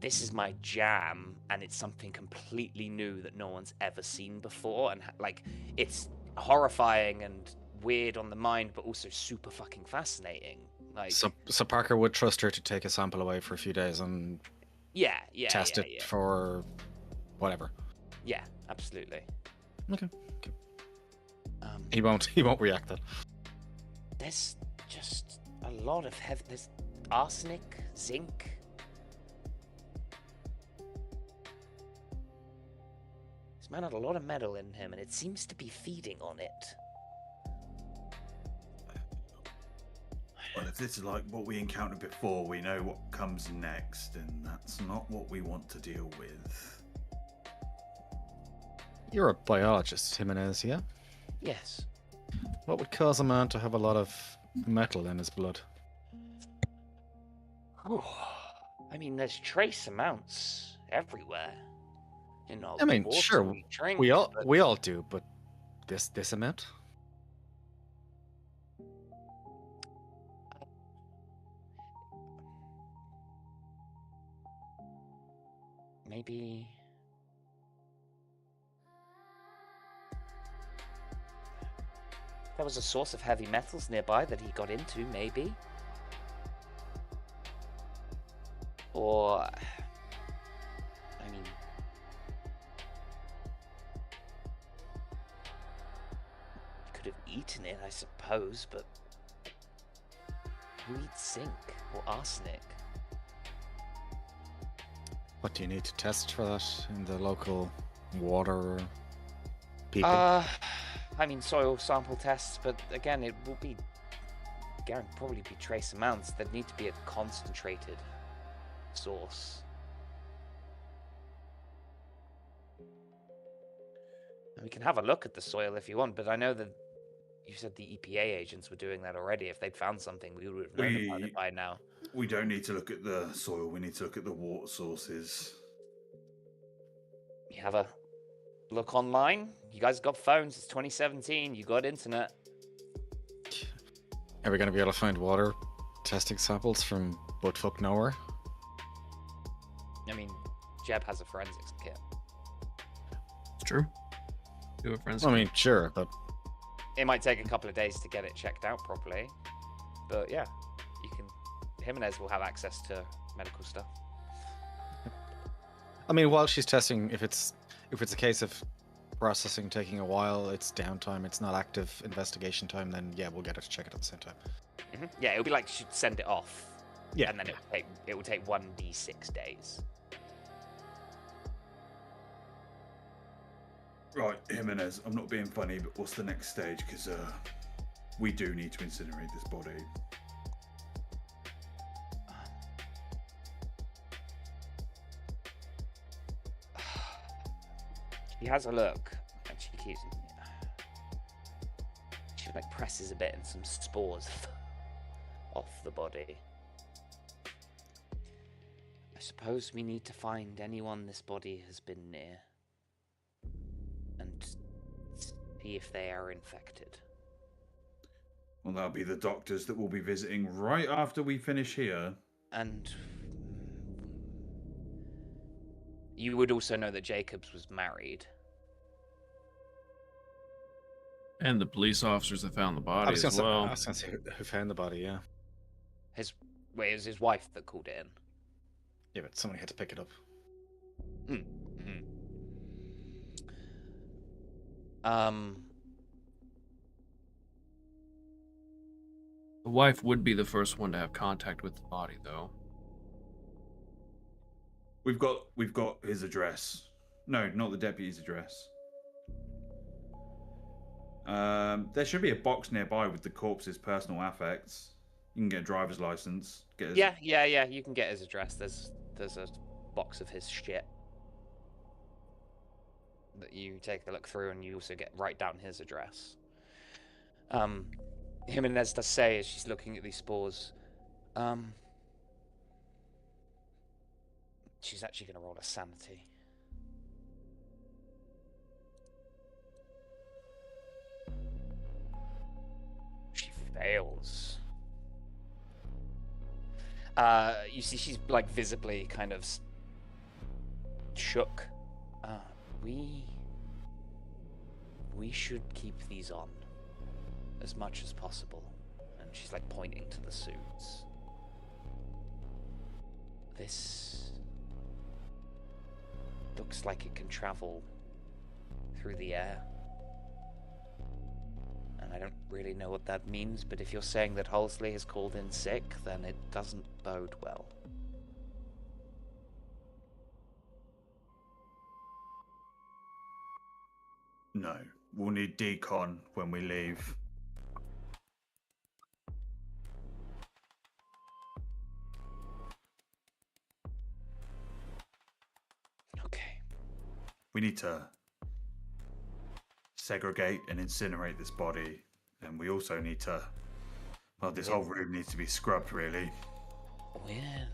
this is my jam, and it's something completely new that no one's ever seen before, and like it's horrifying and weird on the mind, but also super fucking fascinating. Like, So Parker would trust her to take a sample away for a few days and test it for whatever. Yeah, absolutely. Okay. He won't react then. There's just a lot of there's arsenic, zinc. This man had a lot of metal in him, and it seems to be feeding on it. Well, if this is like what we encountered before, we know what comes next, and that's not what we want to deal with. You're a biologist, Jimenez, yeah? Yes. What would cause a man to have a lot of metal in his blood? I mean, there's trace amounts everywhere. You know, I mean, water sure, we drink, we all but do, but this amount? maybe. There was a source of heavy metals nearby that he got into, maybe. Or, I mean, he could have eaten it, I suppose, but who eats zinc or arsenic? What do you need to test for that in the local water people? I mean, soil sample tests, but again, it will be probably be trace amounts. There'd need to be a concentrated source. And we can have a look at the soil if you want, but I know that you said the EPA agents were doing that already. If they'd found something, we would have known about it by now. We don't need to look at the soil. We need to look at the water sources. You have a look online. You guys got phones. It's 2017. You got internet. Are we going to be able to find water testing samples from buttfuck nowhere? I mean, Jeb has a forensics kit. It's true. Do a friends. I mean, sure, but It might take a couple of days to get it checked out properly, but yeah, you can. Jimenez will have access to medical stuff. I mean, while she's testing, if it's a case of processing taking a while, it's downtime, it's not active investigation time, then yeah, we'll get her to check it at the same time. Yeah, it'll be like she'd send it off. Yeah, and then it will take 1d6 days. Right, Jimenez, I'm not being funny, but what's the next stage? Because we do need to incinerate this body. She has a look, and she like presses a bit, and some spores off the body. I suppose we need to find anyone this body has been near, and see if they are infected. Well, that'll be the doctors that we'll be visiting right after we finish here. And you would also know that Jacobs was married. And the police officers that found the body as well. I was going to say who found the body, yeah. It was his wife that called it in. Yeah, but somebody had to pick it up. The wife would be the first one to have contact with the body, though. We've got his address. No, not the deputy's address. There should be a box nearby with the corpse's personal affects. You can get a driver's license. Yeah. You can get his address. There's a box of his shit that you take a look through, and you also write down his address. Jimenez does say as she's looking at these spores, she's actually going to roll a sanity. She fails. You see she's like visibly kind of shook. We should keep these on as much as possible. And she's like pointing to the suits. This looks like it can travel through the air. And I don't really know what that means, but if you're saying that Halsley has called in sick, then it doesn't bode well. No, we'll need decon when we leave. Okay. We need to segregate and incinerate this body, and we also need to. Well, this whole room needs to be scrubbed, really. When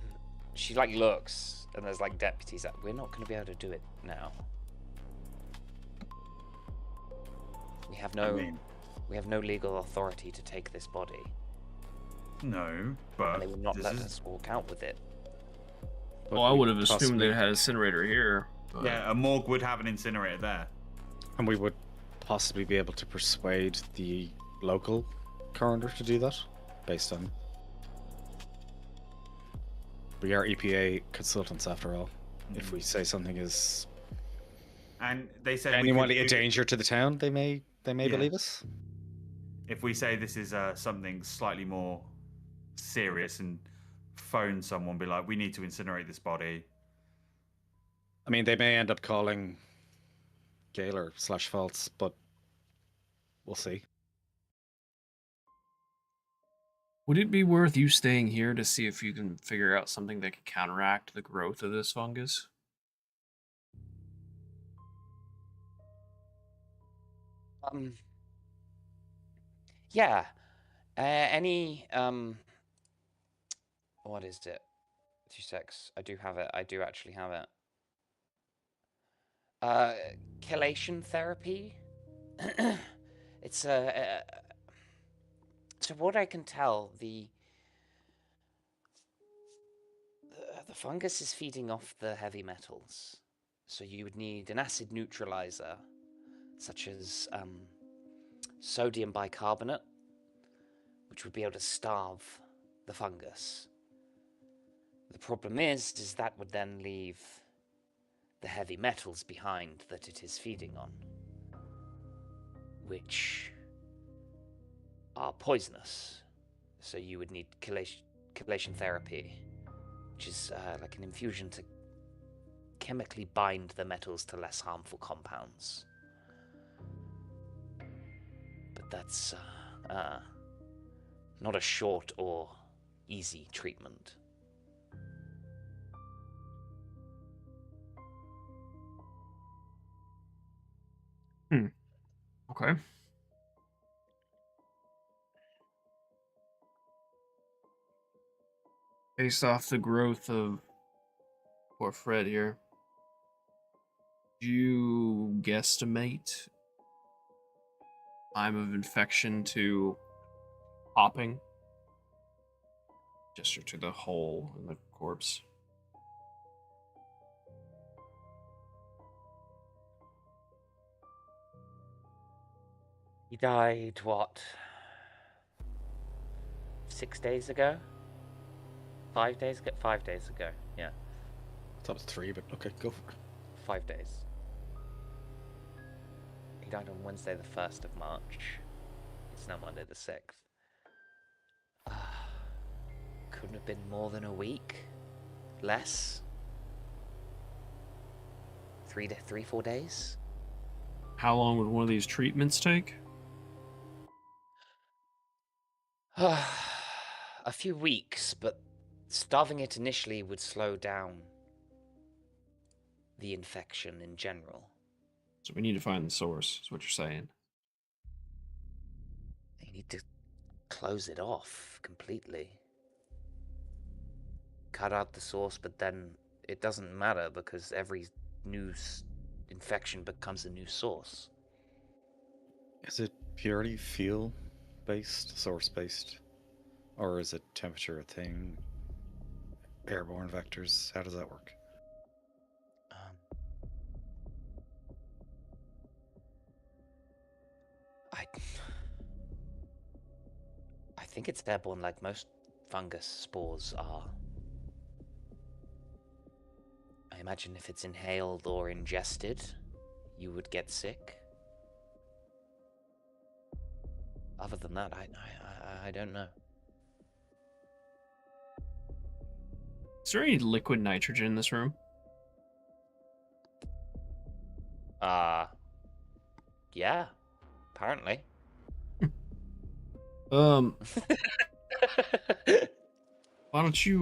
she like looks, and there's like deputies that we're not going to be able to do it now. We have no legal authority to take this body. No, but And they will not let us walk out with it. Well, I would have assumed they had an incinerator here. But... yeah, a morgue would have an incinerator there. And we would possibly be able to persuade the local coroner to do that, based on... We are EPA consultants, after all. If we say something is And they said genuinely a danger to the town, they may believe us. If we say this is something slightly more serious and phone someone, be like, we need to incinerate this body, I mean, they may end up calling Gaylor / False, but we'll see. Would it be worth you staying here to see if you can figure out something that could counteract the growth of this fungus? Yeah. Any what is it? 2 secs. I do have it. I do actually have it. Chelation therapy. It's so what I can tell, the fungus is feeding off the heavy metals. So you would need an acid neutralizer, such as sodium bicarbonate, which would be able to starve the fungus. The problem is that would then leave the heavy metals behind that it is feeding on, which are poisonous. So you would need chelation therapy, which is like an infusion to chemically bind the metals to less harmful compounds. But that's not a short or easy treatment. Okay. Based off the growth of poor Fred here, do you guesstimate time of infection to popping? Gesture to the hole in the corpse. He died, what, 6 days ago? 5 days ago? 5 days ago, yeah. I thought it was 3, but okay, go for it. 5 days. He died on Wednesday the 1st of March. It's now Monday the 6th. Couldn't have been more than a week. Less. 3-4 days. How long would one of these treatments take? A few weeks, but starving it initially would slow down the infection in general. So we need to find the source, is what you're saying. You need to close it off completely. Cut out the source, but then it doesn't matter because every new infection becomes a new source. Is it purely fuel-based, source-based? Or is it temperature a thing? Airborne vectors? How does that work? I think it's airborne like most fungus spores are. I imagine if it's inhaled or ingested, you would get sick. Other than that, I don't know. Is there any liquid nitrogen in this room? Yeah, apparently. Why don't you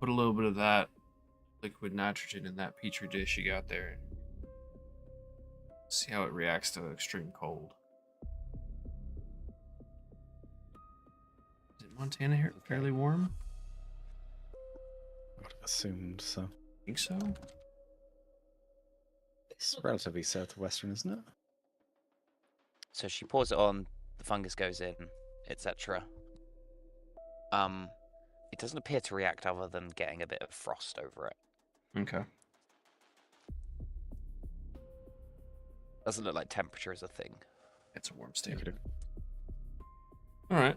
put a little bit of that liquid nitrogen in that petri dish you got there? See how it reacts to extreme cold. Is it Montana here fairly warm? I would have assumed so. Think so? It's relatively southwestern, isn't it? So she pours it on, the fungus goes in, etc. It doesn't appear to react other than getting a bit of frost over it. Okay. Doesn't look like temperature is a thing. It's a warm state. Okay. Alright.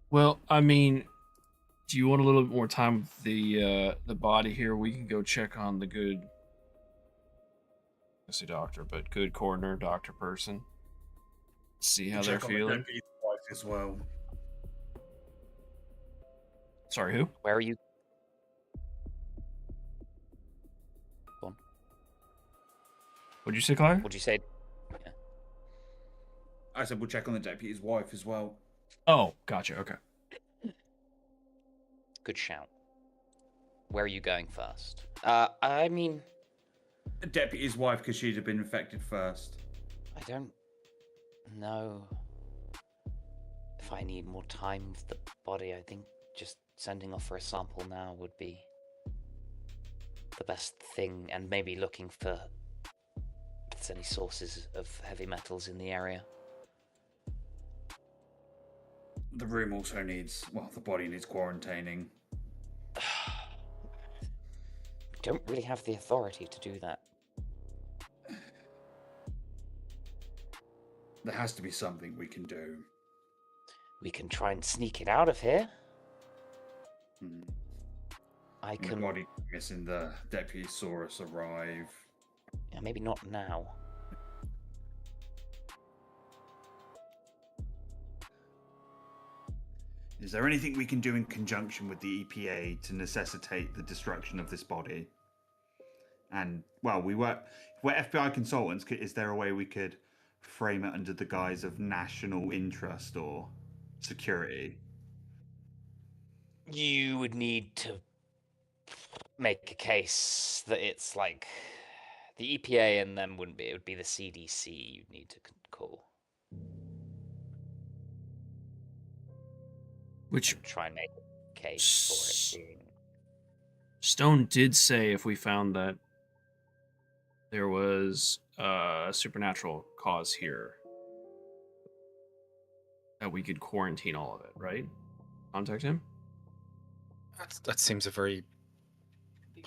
Well, I mean, do you want a little bit more time with the body here? We can go check on the good, I say doctor, but good coroner, doctor person. See how they're Check on the feeling. deputy's wife as well. Sorry, who? Where are you? What'd you say, Claire? What'd you say? Yeah. I said we'll check on the deputy's wife as well. Oh, gotcha. Okay. Good shout. Where are you going first? I mean, The deputy's wife, because she'd have been infected first. I don't know if I need more time with the body. I think just sending off for a sample now would be the best thing, and maybe looking for if there's any sources of heavy metals in the area. The room also needs, well, the body needs quarantining. Don't really have the authority to do that. There has to be something we can do. We can try and sneak it out of here. Hmm. I The can. body missing, the deputy saw us arrive. Yeah, maybe not now. Is there anything we can do in conjunction with the EPA to necessitate the destruction of this body? And, well, we're FBI consultants. Is there a way we could frame it under the guise of national interest or security? You would need to make a case that it's like the EPA and them wouldn't be. It would be the CDC you'd need to call. Which Try and make a case for it being. Stone did say if we found that there was a supernatural cause here, that we could quarantine all of it, right? Contact him? That seems a very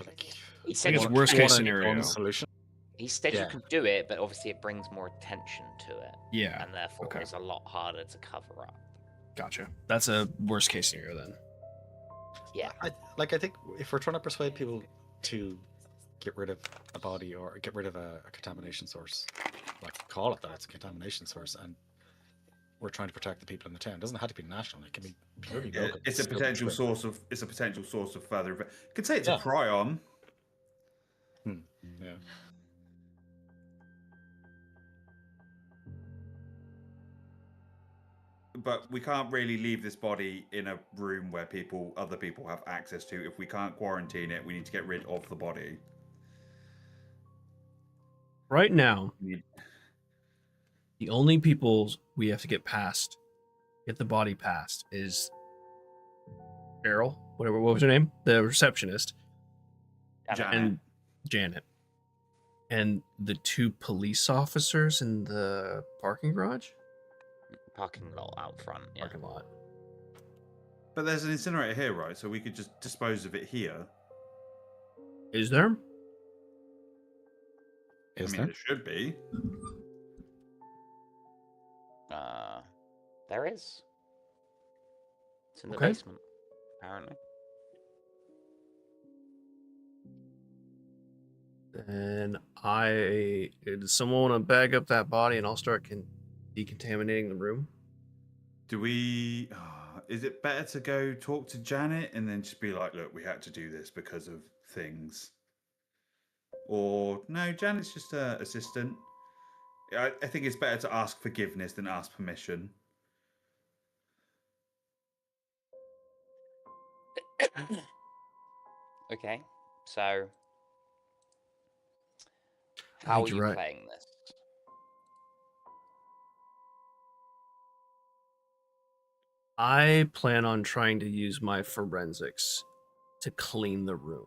like, He I said think it's you worst can- case one and scenario. done solution. He said Yeah. you can do it, but obviously it brings more attention to it, Yeah. and therefore okay. it's a lot harder to cover up. Gotcha. That's a worst case scenario then. Yeah. I think if we're trying to persuade people to get rid of a body or get rid of a contamination source, like call it that, it's a contamination source, and we're trying to protect the people in the town. It doesn't have to be national. It can be purely Yeah, local. it's a Still potential true. source of. It's a potential source of further. You could say it's Yeah. a prion. Yeah. But we can't really leave this body in a room where other people have access to. If we can't quarantine it, we need to get rid of the body. Right now, We need- the only people we have to get the body past, is Cheryl, what was her name? The receptionist, Janet. and Janet. And the 2 police officers in the parking garage? Parking lot out front. Yeah. Parking lot. But there's an incinerator here, right? So we could just dispose of it here. Is there? Is I mean, there? it should be. There is. It's in the Okay. basement, apparently. Then does someone want to bag up that body and I'll start decontaminating the room? Do we? Is it better to go talk to Janet and then just be like, "Look, we had to do this because of things," or no? Janet's just an assistant. I think it's better to ask forgiveness than ask permission. Okay, so how are think you you're right. playing this? I plan on trying to use my forensics to clean the room.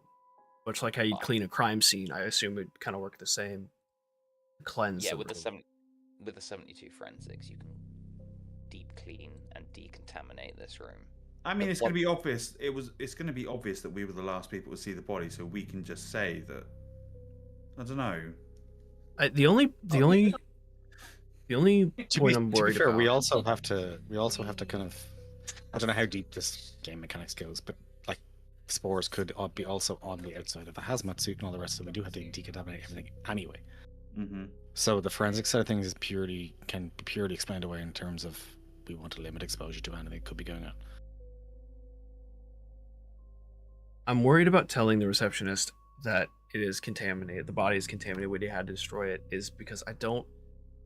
Much like how you'd clean a crime scene, I assume it'd kind of work the same. Cleanse Yeah, the with room. with the 72 forensics, you can deep clean and decontaminate this room. I mean, But it's going to be obvious. It's going to be obvious that we were the last people to see the body, so we can just say that. I don't know. The only To point I'm be worried fair, about. we also have to kind of, I don't know how deep this game mechanics goes, but like spores could be also on the outside of the hazmat suit and all the rest of it. We do have to decontaminate everything anyway. Mm-hmm. So the forensic side of things is can be purely explained away in terms of we want to limit exposure to anything that could be going on. I'm worried about telling the receptionist that it is contaminated. The body is contaminated. We had to destroy it. Is because I don't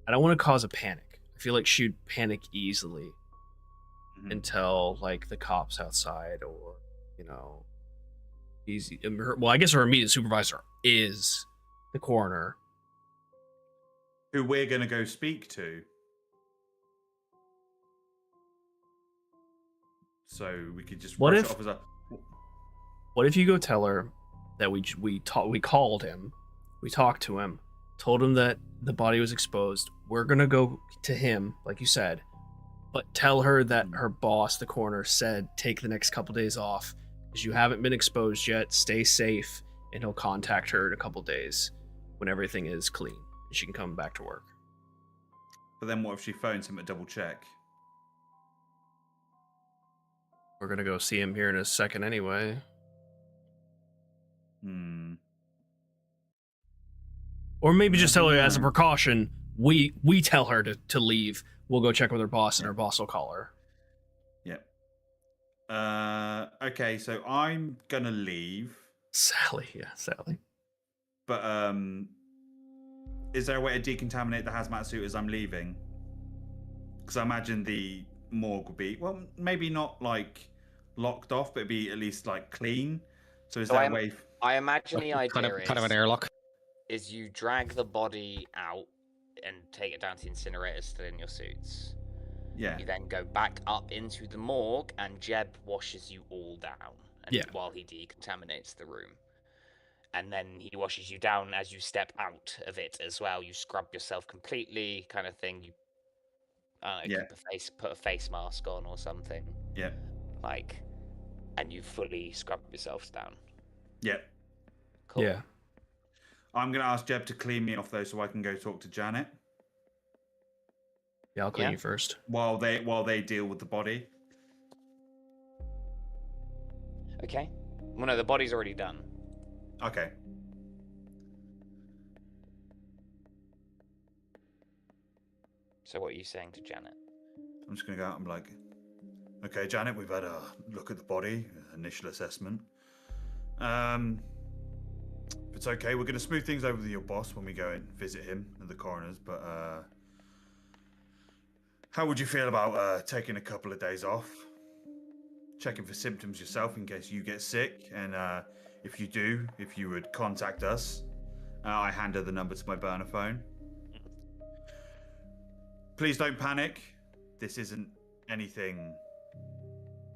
want to cause a panic. I feel like she'd panic easily until like the cops outside, or easy. Well, I guess her immediate supervisor is the coroner, who we're gonna go speak to. So we could just What brush if- it off as a. What if you go tell her that we called him, we talked to him, told him that the body was exposed. We're gonna go to him, like you said, but tell her that her boss, the coroner, said take the next couple days off because you haven't been exposed yet. Stay safe, and he'll contact her in a couple days when everything is clean and she can come back to work. But then what if she phones him to double check? We're gonna go see him here in a second anyway. Or maybe just tell her as a precaution, we tell her to leave. We'll go check with her boss, and her boss will call her. Yep. Okay, so I'm gonna leave. Sally. But is there a way to decontaminate the hazmat suit as I'm leaving? Because I imagine the morgue would be, well, maybe not like locked off, but it'd be at least like clean. So is there a way? I imagine the idea kind of an airlock. is you drag the body out and take it down to the incinerator still in your suits. Yeah. You then go back up into the morgue and Jeb washes you all down while he decontaminates the room. And then he washes you down as you step out of it as well. You scrub yourself completely, kind of thing. You put a face mask on or something. Yeah. And you fully scrub yourselves down. Yeah. Cool. Yeah. I'm gonna ask Jeb to clean me off though, so I can go talk to Janet. Yeah, I'll clean you first. While they deal with the body. Okay. Well, no, the body's already done. Okay. So what are you saying to Janet? I'm just gonna go out and be like, okay, Janet, we've had a look at the body, initial assessment. If it's okay, we're gonna smooth things over with your boss when we go and visit him at the coroner's, but how would you feel about taking a couple of days off? Checking for symptoms yourself in case you get sick, and if you do, if you would contact us. I hand her the number to my burner phone. Please don't panic. This isn't anything.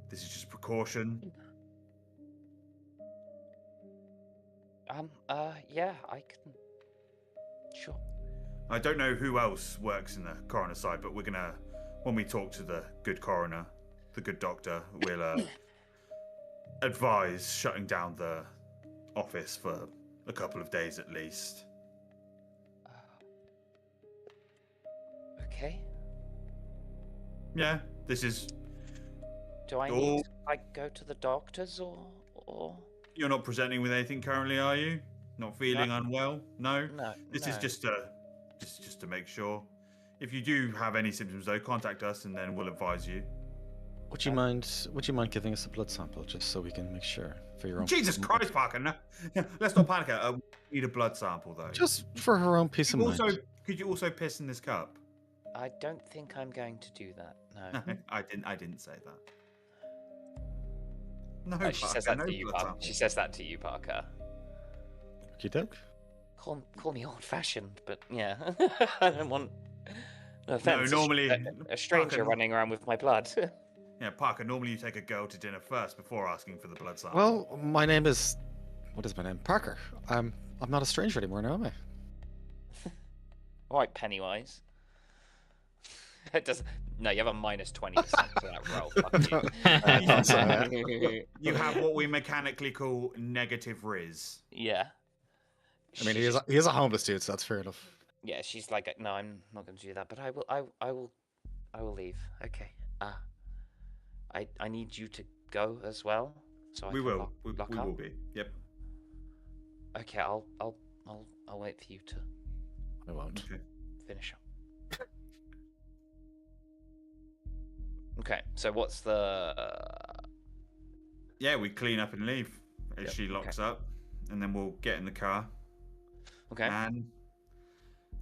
This is just precaution. Yeah, I can. Sure. I don't know who else works in the coroner side, but we're gonna, when we talk to the good coroner, the good doctor, we'll advise shutting down the office for a couple of days at least. Okay. Yeah, this is. Do I need to go to the doctors or? You're not presenting with anything currently, are you? Not feeling unwell? No. No. This is just to make sure. If you do have any symptoms, though, contact us and then we'll advise you. Would you mind giving us a blood sample just so we can make sure for your own? Jesus Christ, Parker! No, let's not panic. We need a blood sample though. Just for her own peace of mind. Could you also piss in this cup? I don't think I'm going to do that. No. No, I didn't say that. No, She Parker, says that no to you, blood Parker. sample. She says that to you, Parker. Okey doke. Call me old-fashioned, but yeah, I don't want. No offense. No, normally a stranger Parker, running around with my blood. Yeah, Parker. Normally you take a girl to dinner first before asking for the blood sample. Well, my name is. What is my name? Parker. I'm not a stranger anymore now, am I? All right, Pennywise. It does. No, you have a minus 20% for that roll. Fuck you. You have what we mechanically call negative riz. Yeah. I mean, he is a homeless dude, so that's fair enough. Yeah, she's like, no, I'm not going to do that, but I will leave. Okay. I need you to go as well, so We can will. lock We up. will be. Yep. Okay, I'll wait for you to. I won't. Okay. Finish up. Okay, so what's the... Yeah, we clean up and leave as Yep, she locks up, and then we'll get in the car. Okay. And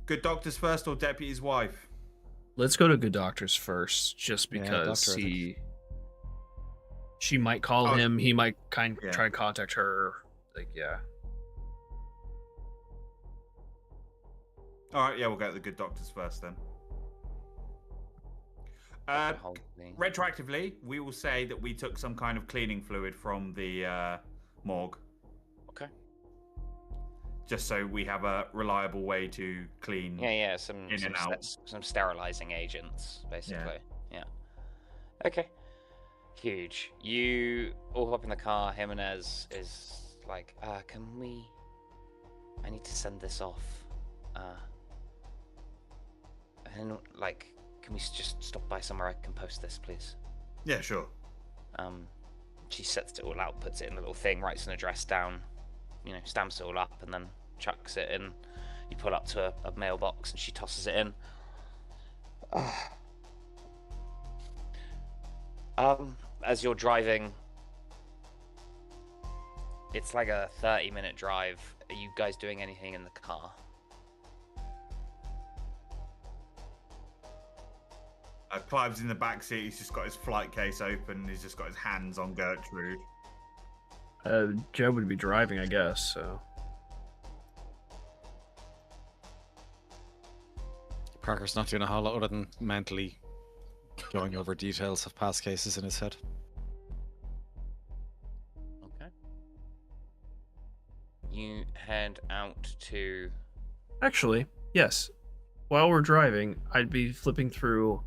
good doctor's first or deputy's wife? Let's go to good doctor's first, just Yeah, because doctor, I think. she might call Oh, him. He might yeah. try to contact her. Like, yeah. All right, yeah, we'll go to the good doctor's first then. Retroactively, we will say that we took some kind of cleaning fluid from the morgue. Okay. Just so we have a reliable way to clean. Yeah, some in and out. some sterilizing agents, basically. Yeah. Okay. Huge. You all hop in the car. Jimenez is like, can we... I need to send this off. And, like, can we just stop by somewhere I can post this, please? Yeah, sure. She sets it all out, puts it in a little thing, writes an address down, you know, stamps it all up, and then chucks it in. You pull up to a mailbox, and she tosses it in. As you're driving, it's like a 30-minute drive. Are you guys doing anything in the car? Clive's in the back seat. He's just got his flight case open. He's just got his hands on Gertrude. Joe would be driving, I guess. So Parker's not doing a whole lot other than mentally going over details of past cases in his head. Okay. You head out to... actually, yes. While we're driving, I'd be flipping through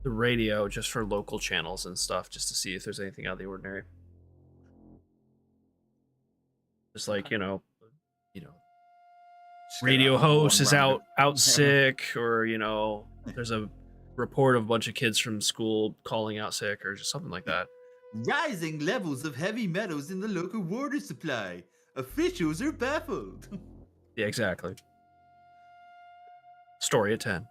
the radio just for local channels and stuff, just to see if there's anything out of the ordinary. Just like, you know, Just radio get that host one is random- out sick, or there's a report of a bunch of kids from school calling out sick, or just something like that. Rising levels of heavy metals in the local water supply. Officials are baffled. Yeah, exactly. Story at 10.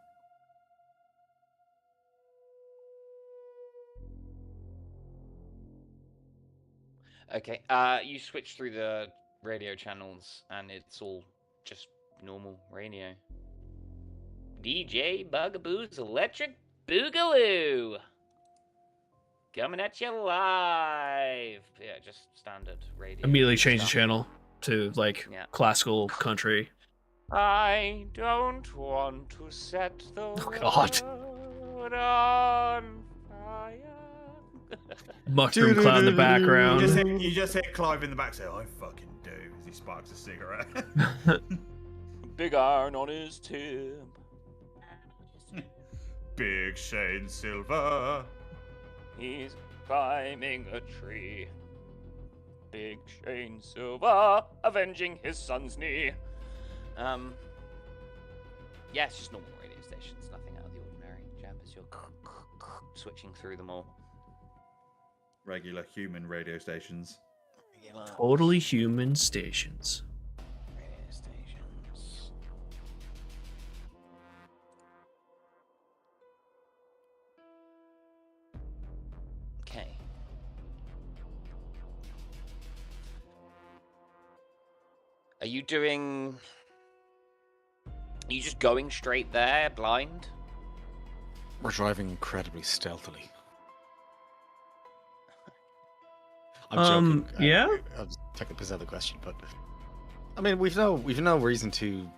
Okay, you switch through the radio channels, and it's all just normal radio. DJ Bugaboo's Electric Boogaloo! Coming at you live! Yeah, just standard radio. Immediately change the stuff. channel to like Yeah. classical country. I don't want to set the God. world on fire. Mushroom cloud in the background. You just hit Clive in the back say, I fucking do, as he sparks a cigarette. Big iron on his tip. Big Shane Silver. He's climbing a tree. Big Shane Silver avenging his son's knee. Yeah, it's just normal radio stations, nothing out of the ordinary. Jab as you're switching through them all. Regular human radio stations. Totally human stations. Radio stations. Okay. Are you doing... Are you just going straight there, blind? We're driving incredibly stealthily. I'm joking. Yeah? I was taking a piss out of the question, but I mean, we've no reason to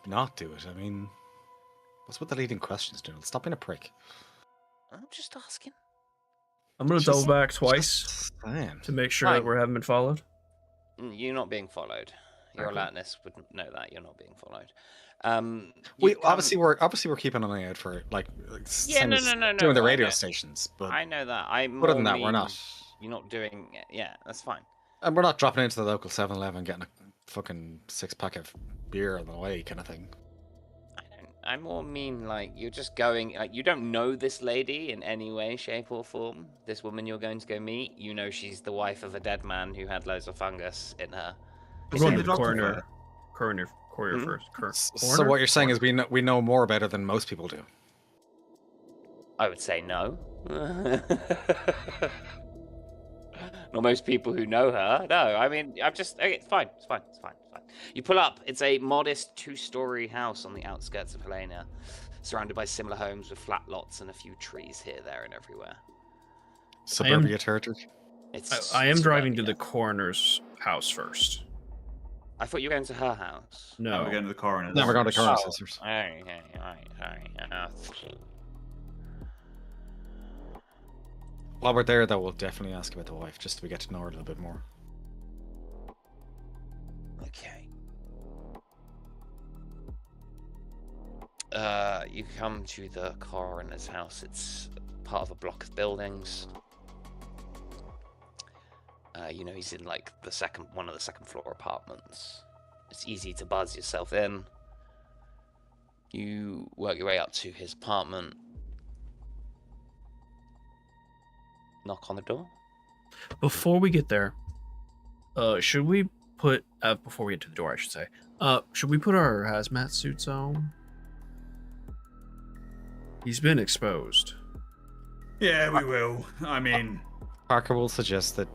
not do it. I mean, what's with the leading questions, Donald? Stop being a prick. I'm just asking. I'm gonna Just- double back twice Just saying. to make sure that Fine. we haven't been followed. You're not being followed. Your Okay. alertness wouldn't know that you're not being followed. We you come- obviously we're keeping an eye out for like Yeah, same no, as no, doing the I radio know. stations, but I know that. I'm other than more that, we're mean not. You're not doing it. Yeah, that's fine. And we're not dropping into the local 7-Eleven getting a fucking 6-pack of beer on the way, kind of thing. I'm more mean like you're just going like you don't know this lady in any way, shape, or form. This woman you're going to go meet, you know she's the wife of a dead man who had loads of fungus in her. We're going the to the doctor Courier first. So what you're saying is we know more about her than most people do. I would say no. Not most people who know her. No, I mean, I'm just... Okay, it's fine. It's fine. It's fine. It's fine. You pull up. It's a modest 2-story house on the outskirts of Helena, surrounded by similar homes with flat lots and a few trees here, there, and everywhere. Suburbia territory. I am driving to the coroner's house first. I thought you were going to her house. No, we're going to the coroner's. No, we're going to the coroner's. Okay. While we're there, though, we'll definitely ask about the wife, just so we get to know her a little bit more. Okay. You come to the coroner's house. It's part of a block of buildings. He's in like one of the second floor apartments. It's easy to buzz yourself in. You work your way up to his apartment. Knock on the door. Before we get there, should we put before we get to the door, I should say, should we put our hazmat suits on? He's been exposed. Yeah, we will. I mean, Parker will suggest that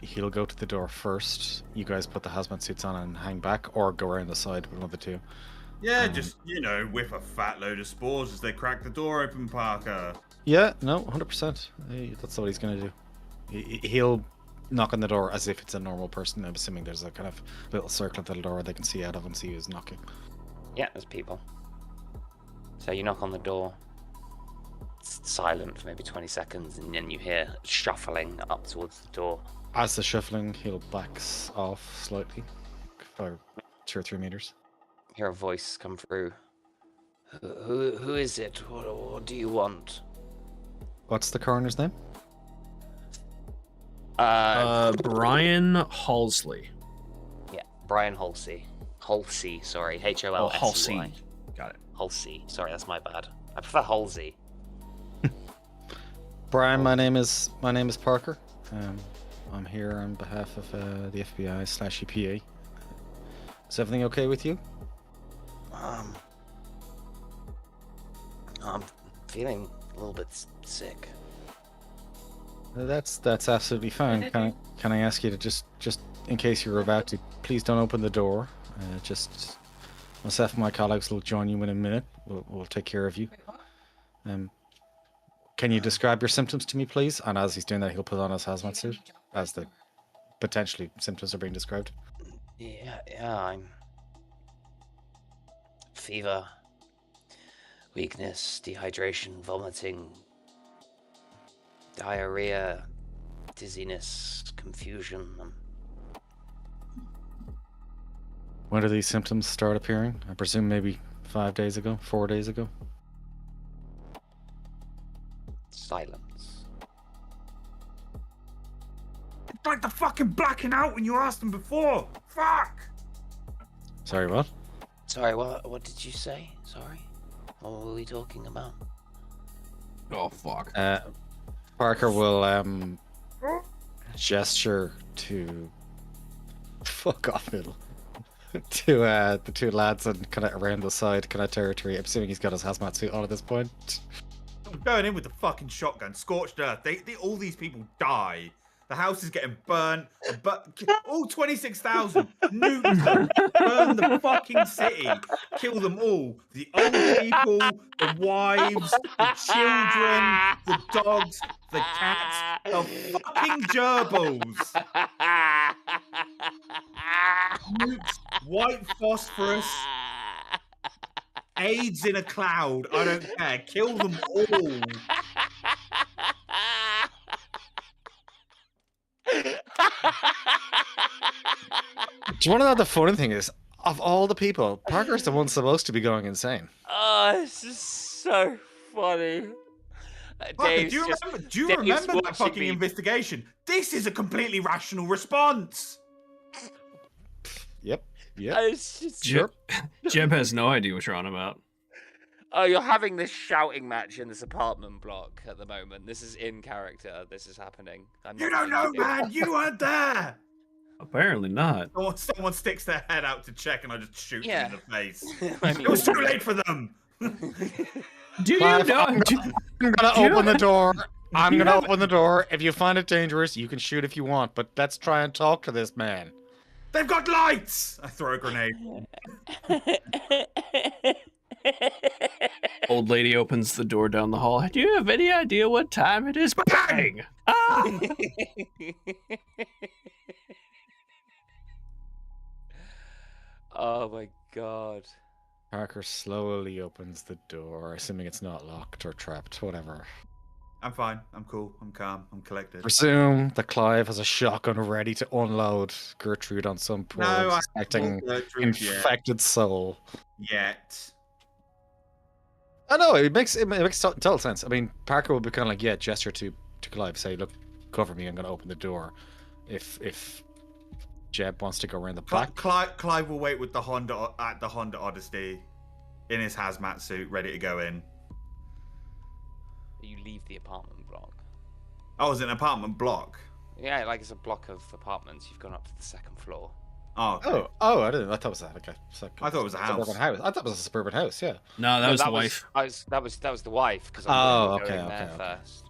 he'll go to the door first. You guys put the hazmat suits on and hang back, or go around the side with one of the two. Yeah, just, whip a fat load of spores as they crack the door open, Parker. Yeah, no, 100%. That's what he's going to do. He'll knock on the door as if it's a normal person. I'm assuming there's a kind of little circle at the door they can see out of and see who's knocking. Yeah, there's people. So you knock on the door. It's silent for maybe 20 seconds, and then you hear shuffling up towards the door. As the shuffling, he'll backs off slightly for 2 or 3 meters. Hear a voice come through. Who is it? What do you want? What's the coroner's name? Brian Halsey. Yeah, Brian Halsey. Halsey, sorry. H-O-L-S-E-Y. Halsey. Got it. Halsey. Sorry, that's my bad. I prefer Halsey. Brian, my name is Parker. I'm here on behalf of the FBI/EPA. Is everything okay with you? I'm feeling a little bit sick. That's absolutely fine. Can I ask you to just in case you're about to, please don't open the door. Just myself and my colleagues will join you in a minute. We'll take care of you. Can you describe your symptoms to me, please? And as he's doing that, he'll put on his hazmat suit as the potentially symptoms are being described. Yeah, I'm fever, weakness, dehydration, vomiting, diarrhea, dizziness, confusion. When do these symptoms start appearing? I presume maybe 5 days ago, 4 days ago. Silence. It's like the fucking blacking out when you asked them before. Fuck! Sorry, what? Sorry, what did you say? Sorry? What were we talking about? Oh, fuck. Parker will gesture to fuck off, Middle. To the 2 lads and kind of around the side kind of territory. I'm assuming he's got his hazmat suit on at this point. I'm going in with the fucking shotgun, scorched earth. All these people die. The house is getting burnt. But all 26,000 nukes them. Burn the fucking city. Kill them all. The old people, the wives, the children, the dogs, the cats, the fucking gerbils. Nukes, white phosphorus, AIDS in a cloud. I don't care. Kill them all. Do you want to know what the funny thing is? Of all the people, Parker's the one supposed to be going insane. Oh, this is so funny. Parker, do you remember that fucking investigation? This is a completely rational response. Yep. It's just... Jeb has no idea what you're on about. Oh, you're having this shouting match in this apartment block at the moment. This is in character. This is happening. You don't know, man. You weren't there. Apparently not. Someone sticks their head out to check, and I just shoot Yeah. them in the face. I mean, It was too late for them. Do you Clive, know? I'm gonna do you open the door. I'm you gonna have- open the door. If you find it dangerous, you can shoot if you want, but let's try and talk to this man. They've got lights. I throw a grenade. Old lady opens the door down the hall. Do you have any idea what time it is? Bang! Ah! Oh my god. Parker slowly opens the door, assuming it's not locked or trapped, whatever. I'm fine. I'm cool. I'm calm. I'm collected. Presume that Clive has a shotgun ready to unload Gertrude on some poor, No, I suspecting haven't Gertrude yet. infected soul. Yet. I know it makes total sense. I mean, Parker would be kind of like, yeah, gesture to Clive, say, "Look, cover me. I'm going to open the door." If Jeb wants to go around the back, Clive will wait with the Honda at the Honda Odyssey, in his hazmat suit, ready to go in. You leave the apartment block. Oh, it's an apartment block. Yeah, like it's a block of apartments. You've gone up to the second floor. Oh, okay. I didn't. I thought it was like a I thought it was a house. suburban house. I thought it was a suburban house. Yeah. No, that was the wife. That was the wife because Oh, I'm going okay. there first.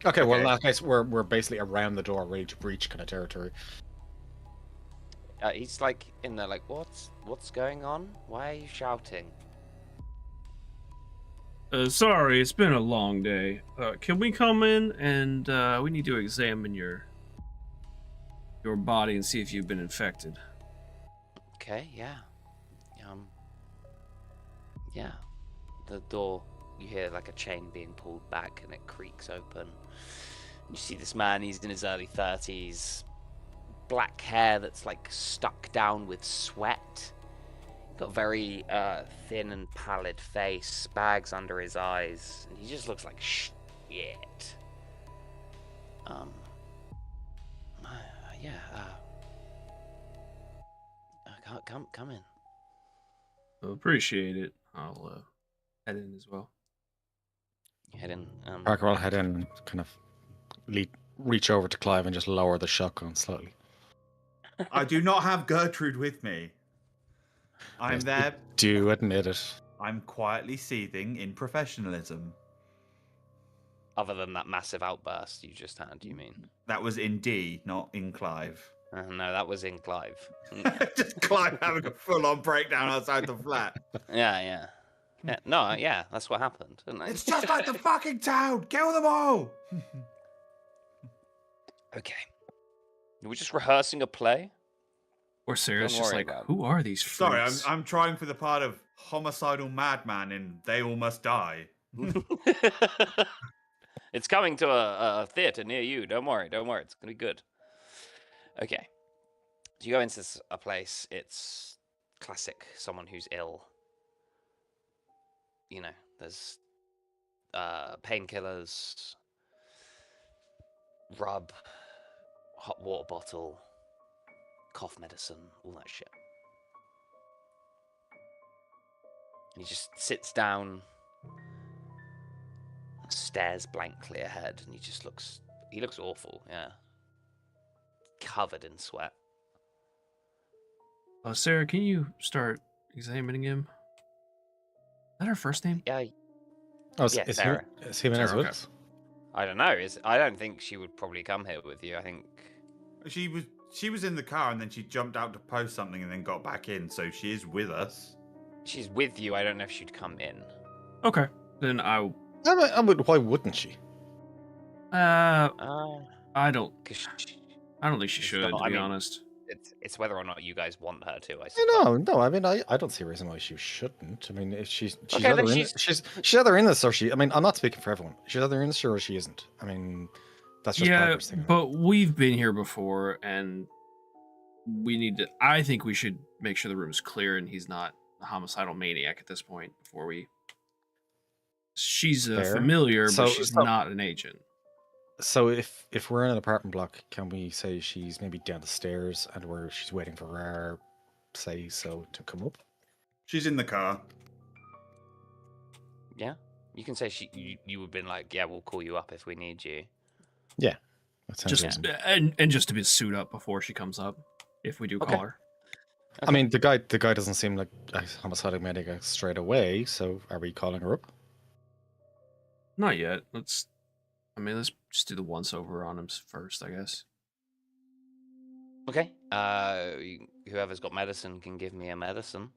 Okay. Well, in Okay. that case, we're basically around the door, ready to breach kind of territory. He's like in there, like what's going on? Why are you shouting? Sorry, it's been a long day. Can we come in and we need to examine your body and see if you've been infected? Okay, yeah. Yeah. The door, you hear like a chain being pulled back and it creaks open. You see this man, he's in his early 30s. Black hair that's like stuck down with sweat. Got very thin and pallid face, bags under his eyes, and he just looks like shit. Come in. Appreciate it. I'll head in as well. You head in. Parker will head in and kind of reach over to Clive and just lower the shotgun slightly. I do not have Gertrude with me. I'm Yes, there. Do admit it. I'm quietly seething in professionalism. Other than that massive outburst you just had, you mean? That was in D, not in Clive. No, that was in Clive. Just Clive having a full-on breakdown outside the flat. Yeah. No, yeah, that's what happened, didn't it? It's just like the fucking town. Kill them all. Okay. We're just rehearsing a play. Or Sarah's Don't just worry like, about it. who are these Sorry, freaks? I'm trying for the part of homicidal madman in They All Must Die. It's coming to a theater near you. Don't worry. It's gonna be good. Okay. So you go into a place. It's classic. Someone who's ill. You know, there's painkillers, rub, hot water bottle, cough medicine, all that shit. And he just sits down, stares blankly ahead, and he looks awful, yeah. Covered in sweat. Sarah, can you start examining him? Is that her first name? Yeah, Oh, Yeah, is Sarah. Jimenez Sarah, with okay. us? I don't know. I don't think she would probably come here with you. I think She was in the car and then she jumped out to post something and then got back in, so she is with us. she's with you. I don't know if she'd come in. Okay, then I Why wouldn't she? don't Because think she It's should, not- to I be mean, honest. it's whether or not you guys want her to. I suppose. No. I mean, I don't see a reason why she shouldn't. I mean, if she's Okay, either then in, she's either in this or she. I mean, I'm not speaking for everyone. She's either in this or she isn't. I mean, that's just Yeah, Parker's thing. but we've been here before, and we need to. I think we should make sure the room's clear and he's not a homicidal maniac at this point before we. She's a Fair. familiar, So- but she's so- not an agent. So if we're in an apartment block, can we say she's maybe down the stairs and she's waiting for our say so to come up? She's in the car. Yeah, you can say you would have been like, yeah, we'll call you up if we need you. Yeah. That sounds Just reasonable. and just to be suit up before she comes up, if we do Okay. call her. I mean, the guy doesn't seem like a homicidal medic straight away. So, are we calling her up? Not yet. Let's just do the once over on him first, I guess. Okay. Whoever's got medicine can give me a medicine.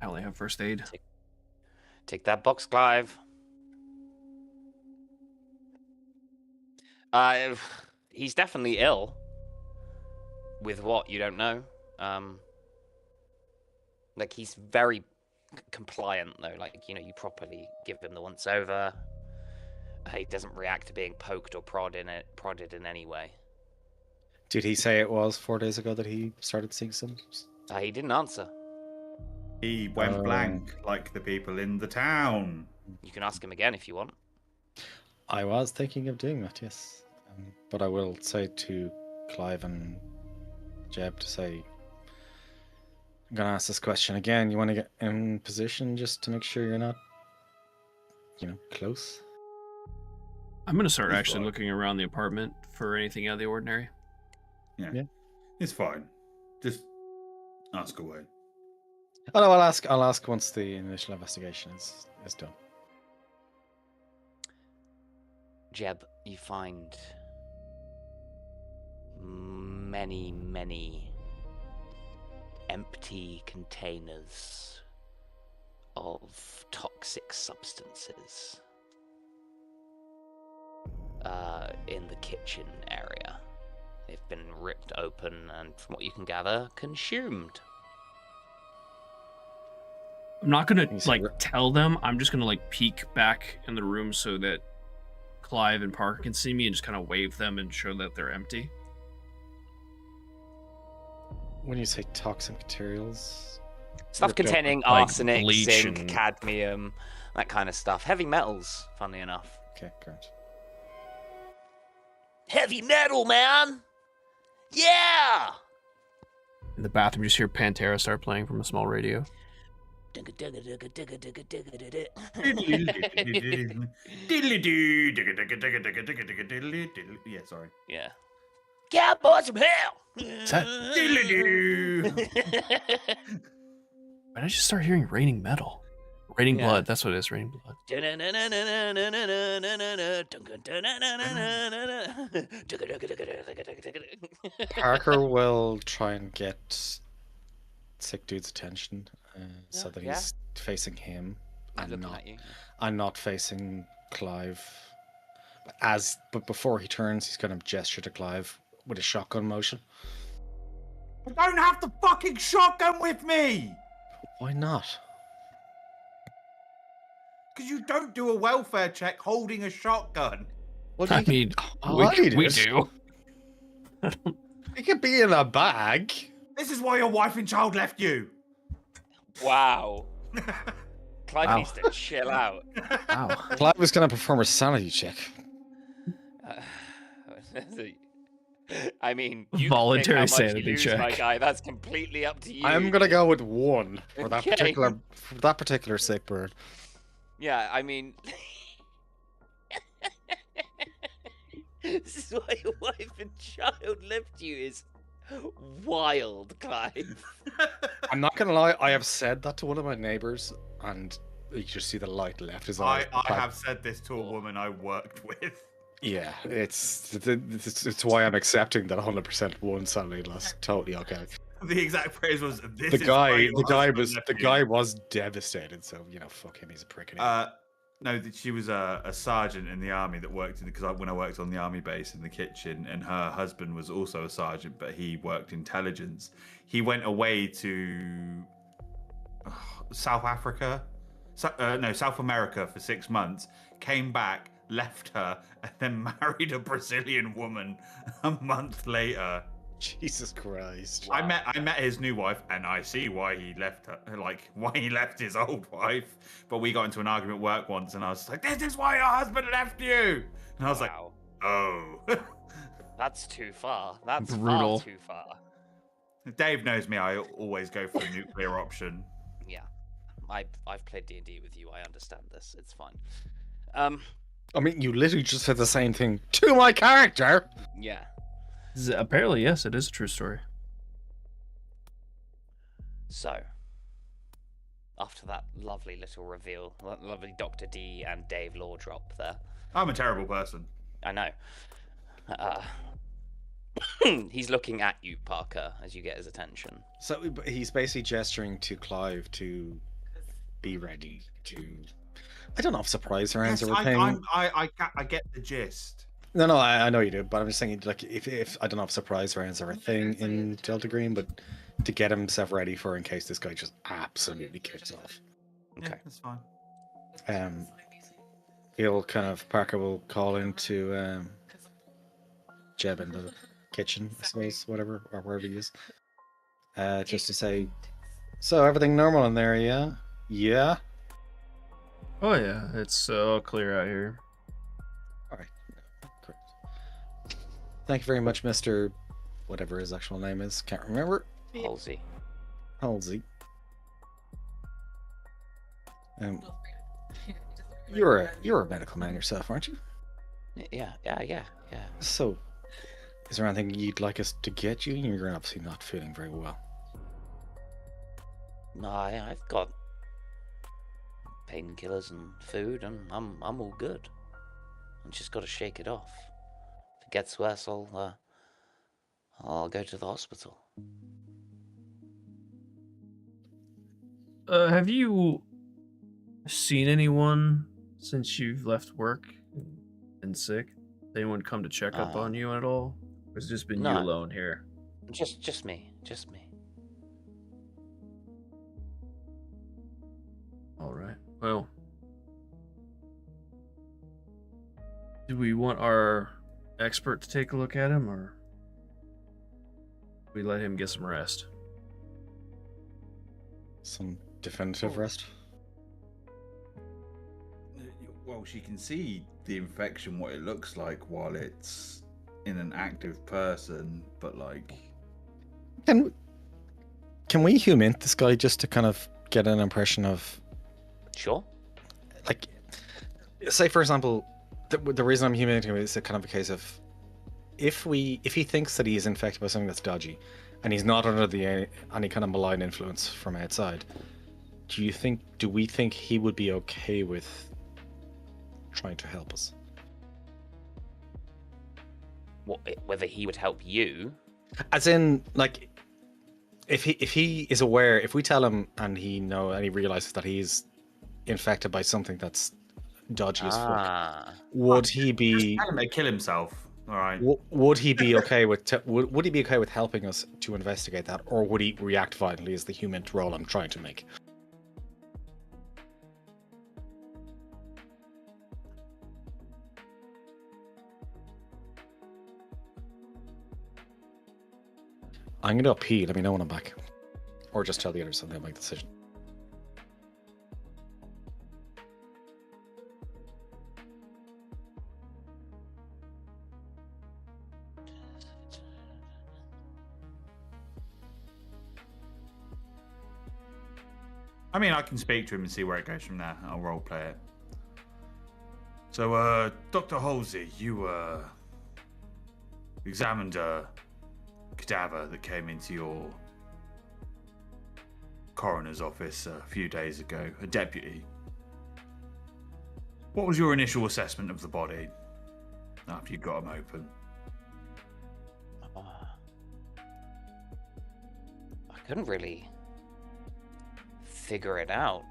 I only have first aid. Take that box, Clive. He's definitely ill. With what, you don't know. Like, he's very compliant, though. Like, you know, you properly give him the once over. He doesn't react to being poked or prodded in any way. Did he say it was 4 days ago that he started seeing symptoms? He didn't answer. He went blank like the people in the town. You can ask him again if you want. I was thinking of doing that, yes. But I will say to Clive and Jeb to say, I'm going to ask this question again. You want to get in position just to make sure you're not, close? I'm going to start He's actually fine. looking around the apartment for anything out of the ordinary. Yeah. It's fine. Just ask away. Oh, no, I'll ask once the initial investigation is done. Jeb, you find many, many empty containers of toxic substances in the kitchen area. They've been ripped open and, from what you can gather, consumed. I'm not gonna You say tell them. I'm just gonna peek back in the room so that Clive and Parker can see me and just kind of wave them and show that they're empty. When you say toxic materials, Stuff ripped open, containing like arsenic, bleach zinc, and- cadmium, that kind of stuff. Heavy metals, funnily enough. okay, great. Heavy metal, man! Yeah! In the bathroom, you just hear Pantera start playing from a small radio. Yeah, sorry. Yeah. Cowboys from hell! Is that- Why did I just start hearing raining metal? Raining Yeah. blood, that's what it is, raining blood. Parker will try and get sick dude's attention so that Yeah. he's facing him I'm and looking at you. not facing Clive. But before he turns, he's going to gesture to Clive with a shotgun motion. I don't have the fucking shotgun with me! Why not? Because you don't do a welfare check holding a shotgun. Well, I mean, I we do. do. It could be in a bag. This is why your wife and child left you. Wow. Clive Wow. needs to chill out. Wow. Clive was going to perform a sanity check. I mean, you Voluntary can pick how much sanity you lose, check. my guy. That's completely up to you. I'm going to go with 1 for that Okay. particular sick bird. Yeah, I mean, this is why your wife and child left you is wild, Clive. I'm not going to lie, I have said that to one of my neighbors, and you just see the light left his eye. I have said this to a woman I worked with. Yeah, it's why I'm accepting that 100% one sanity loss. Totally okay. The exact phrase was, "This The is why your husband the left you." guy was devastated. So fuck him, he's a prick. No, she was a sergeant in the army that worked because when I worked on the army base in the kitchen, and her husband was also a sergeant, but he worked intelligence. He went away to South Africa, South America for 6 months. Came back, left her, and then married a Brazilian woman a month later. Jesus Christ. I met his new wife, and I see why he left her, why he left his old wife. But we got into an argument at work once, and I was like, "This is why your husband left you." And I was Wow. like, "Oh." That's too far. That's Brutal. far too far. Dave knows me. I always go for the nuclear option. Yeah. I've played D&D with you. I understand this. It's fine. I mean, you literally just said the same thing to my character. Yeah. Apparently, yes, it is a true story. So, after that lovely little reveal, lovely Dr. D and Dave lore drop there. I'm a terrible person. I know. He's looking at you, Parker, as you get his attention. So he's basically gesturing to Clive to be ready to. I don't know if surprise rounds Yes, are a thing. I get the gist. No, I know you do, but I'm just saying, like, if I don't know if surprise rounds are a thing in Delta Green, but to get himself ready for in case this guy just absolutely kicks off. Okay, that's fine. He'll Parker will call into Jeb in the kitchen, I suppose, whatever, or wherever he is, just to say, so everything normal in there, yeah? Yeah? Oh yeah, it's all clear out here. All right, great. Thank you very much, Mr. whatever his actual name is, can't remember. Halsey. Halsey. You're a medical man yourself, aren't you? Yeah. So, is there anything you'd like us to get you? You're obviously not feeling very well. No, I've got painkillers and food, and I'm all good. I've just got to shake it off. If it gets worse, I'll go to the hospital. Have you seen anyone since you've left work and been sick? Anyone come to check up on you at all? Or has it just been you alone here? Just me. All right. Well, do we want our expert to take a look at him, or we let him get some rest? Some definitive rest? Well, she can see the infection, what it looks like while it's in an active person, but like... Can we humint this guy just to kind of get an impression of... Sure. Like, say for example, the reason I'm humanting him is a kind of a case of if he thinks that he is infected by something that's dodgy, and he's not under any kind of malign influence from outside, do we think he would be okay with trying to help us? Whether he would help you? As in, like, if he is aware, if we tell him and he realizes that he's infected by something that's dodgy as fuck, would he be? Just tell him to kill himself. All right. Would he be okay with? Would he be okay with helping us to investigate that, or would he react violently? As the human role I'm trying to make. I'm gonna pee. Let me know when I'm back, or just tell the others and they'll make the decision. I mean, I can speak to him and see where it goes from there. I'll roleplay it. So, Dr. Halsey, you examined a cadaver that came into your coroner's office a few days ago, a deputy. What was your initial assessment of the body after you got him open? I couldn't really figure it out.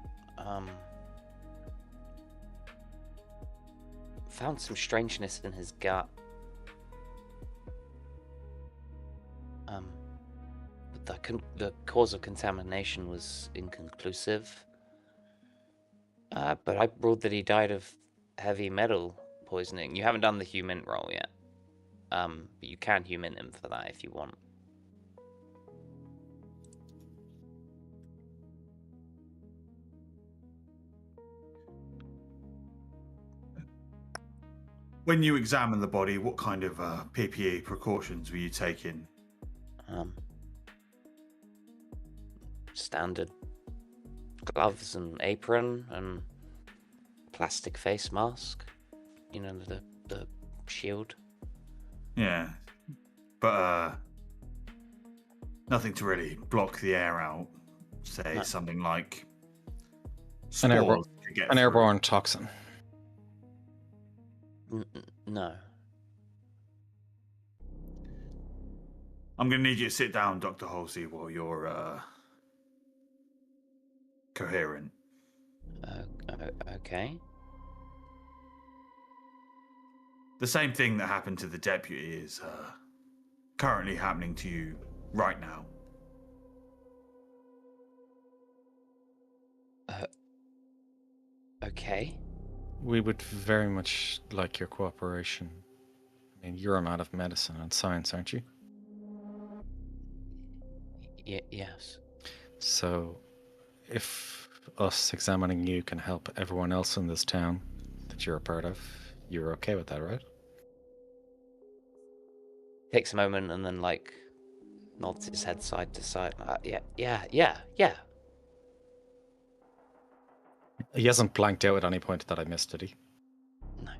Found some strangeness in his gut. But the cause of contamination was inconclusive. But I ruled that he died of heavy metal poisoning. You haven't done the human roll yet. But you can human him for that if you want. When you examined the body, what kind of PPE precautions were you taking? Standard gloves and apron and plastic face mask. You know, the shield. Yeah, but nothing to really block the air out. Say No. something like An airborne, spores to get an through. airborne toxin. No. I'm going to need you to sit down, Dr. Halsey, while you're coherent. Okay. The same thing that happened to the deputy is currently happening to you right now. Okay. We would very much like your cooperation. I mean, you're a man of medicine and science, aren't you? Yes. So, if us examining you can help everyone else in this town that you're a part of, you're okay with that, right? Takes a moment and then like nods his head side to side. Yeah. He hasn't blanked out at any point that I missed, did he? No.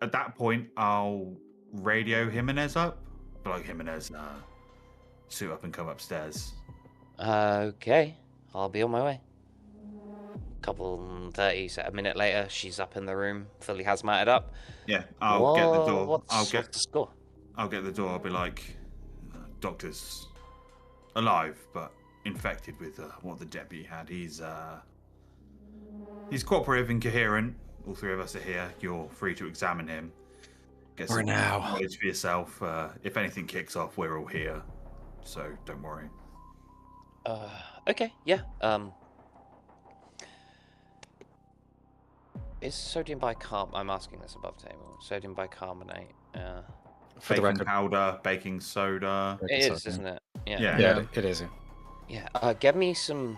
At that point, I'll radio Jimenez up. But like Jimenez, suit up and come upstairs. Okay. I'll be on my way. Couple 30, so a minute later, she's up in the room, fully hazmated up. Yeah, I'll get the door. What's the score? I'll get the door. I'll be like, doctor's alive, but infected with what the deputy had. He's cooperative and coherent. All three of us are here. You're free to examine him. Get For some now. knowledge for yourself. If anything kicks off, we're all here, so don't worry. Okay, yeah. Is sodium bicarbonate? I'm asking this above table. Sodium bicarbonate. For the Baking record, powder, baking soda. It is, isn't it? Yeah. Yeah. yeah, it is. Yeah. Get me some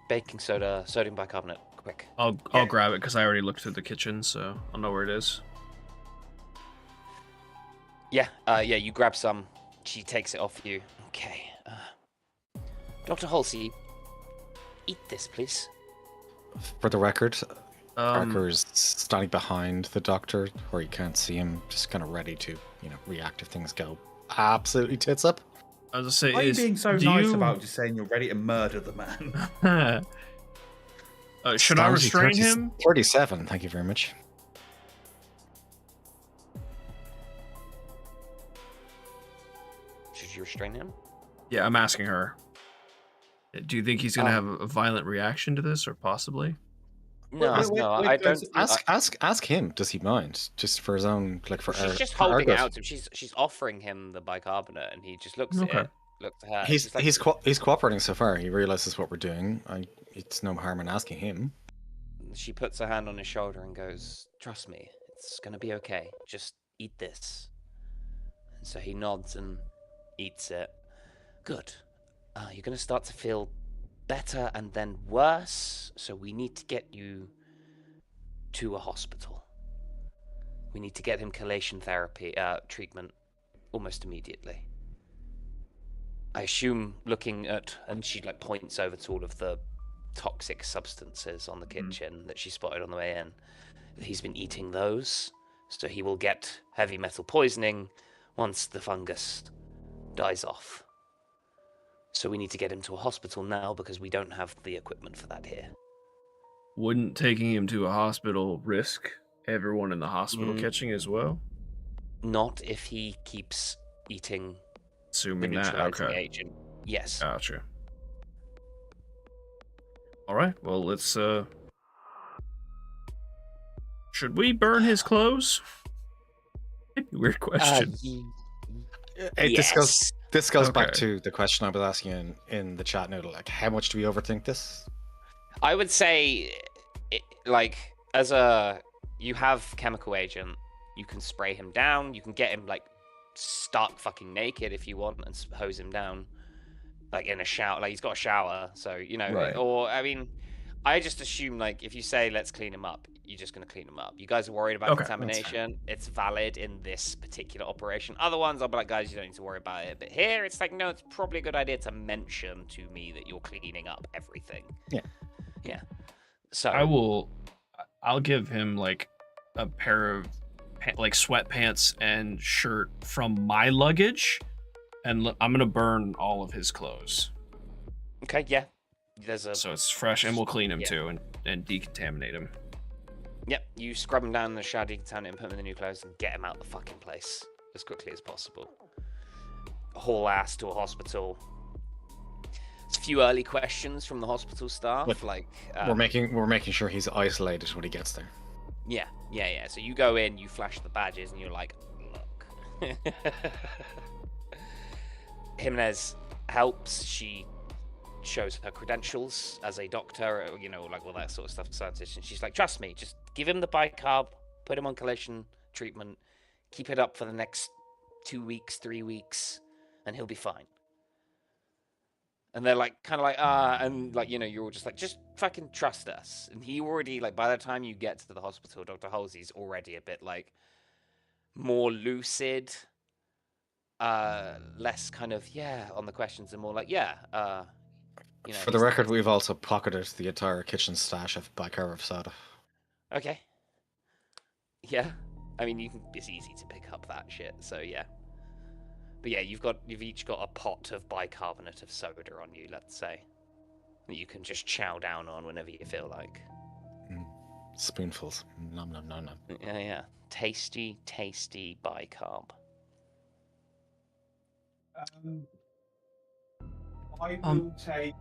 baking soda, sodium bicarbonate, quick. I'll grab it because I already looked through the kitchen, so I'll know where it is. Yeah. You grab some. She takes it off you. Okay. Dr. Halsey, eat this, please. For the record, Um, Parker's standing behind the doctor where you can't see him, just kind of ready to, react if things go absolutely tits up. I was gonna say, Why are you is, being so do nice you- about just saying you're ready to murder the man? should I Stanley, restrain him? 37, thank you very much. Should you restrain him? Yeah, I'm asking her. Do you think he's gonna have a violent reaction to this, or possibly? No, I don't. Ask him. Does he mind? Just for his own, like for She's our, just for our holding it good. out to him. She's offering him the bicarbonate, and he just looks at Okay. it, looks at her. He's like, he's cooperating so far. He realizes what we're doing. It's no harm in asking him. She puts her hand on his shoulder and goes, "Trust me, it's gonna be okay. Just eat this." And so he nods and eats it. Good. You're gonna start to feel better and then worse. So we need to get you to a hospital. We need to get him chelation therapy treatment almost immediately. I assume looking at, and she like points over to all of the toxic substances on the kitchen that she spotted on the way in. He's been eating those, so he will get heavy metal poisoning once the fungus dies off. So we need to get him to a hospital now because we don't have the equipment for that here. Wouldn't taking him to a hospital risk everyone in the hospital catching as well? Not if he keeps eating the Assuming that, neutralizing okay. agent. Yes. Gotcha. Alright, well, let's, should we burn his clothes? Weird question. Yes. This goes back Okay. to the question I was asking in the chat noodle. Like, how much do we overthink this? I would say, you have chemical agent, you can spray him down, you can get him, stark fucking naked if you want and hose him down, in a shower, he's got a shower, so, Right. or, I just assume, if you say, let's clean him up, you're just going to clean them up. You guys are worried about Okay, contamination. It's valid in this particular operation. Other ones, I'll be like, guys, you don't need to worry about it. But here, it's like, no, it's probably a good idea to mention to me that you're cleaning up everything. Yeah. Yeah. So I'll give him like a pair of like sweatpants and shirt from my luggage, and I'm gonna burn all of his clothes. Okay, yeah. So it's fresh, and we'll clean him too, and decontaminate him. Yep, you scrub him down in the shower, decontaminate him, put him in the new clothes, and get him out the fucking place as quickly as possible. Haul ass to a hospital. It's a few early questions from the hospital staff, But like we're making sure he's isolated when he gets there. Yeah. So you go in, you flash the badges, and you're like, look. Jimenez helps. She shows her credentials as a doctor, you know, like all that sort of stuff, scientist, and she's like, trust me, just give him the bicarb, put him on chelation treatment, keep it up for the next 2 weeks, 3 weeks, and he'll be fine. And they're like, kind of like, and like, you know, you're all just like, just fucking trust us. And he already, like, by the time you get to the hospital, Dr. Halsey's already a bit like more lucid, less kind of, on the questions, and more like, you know, For the record, we've also pocketed the entire kitchen stash of bicarb of soda. Okay. Yeah. I mean, it's easy to pick up that shit, so yeah. But yeah, you've each got a pot of bicarbonate of soda on you, let's say, that you can just chow down on whenever you feel like. Spoonfuls. Nom nom nom nom. Yeah. Tasty, tasty bicarb. I will take.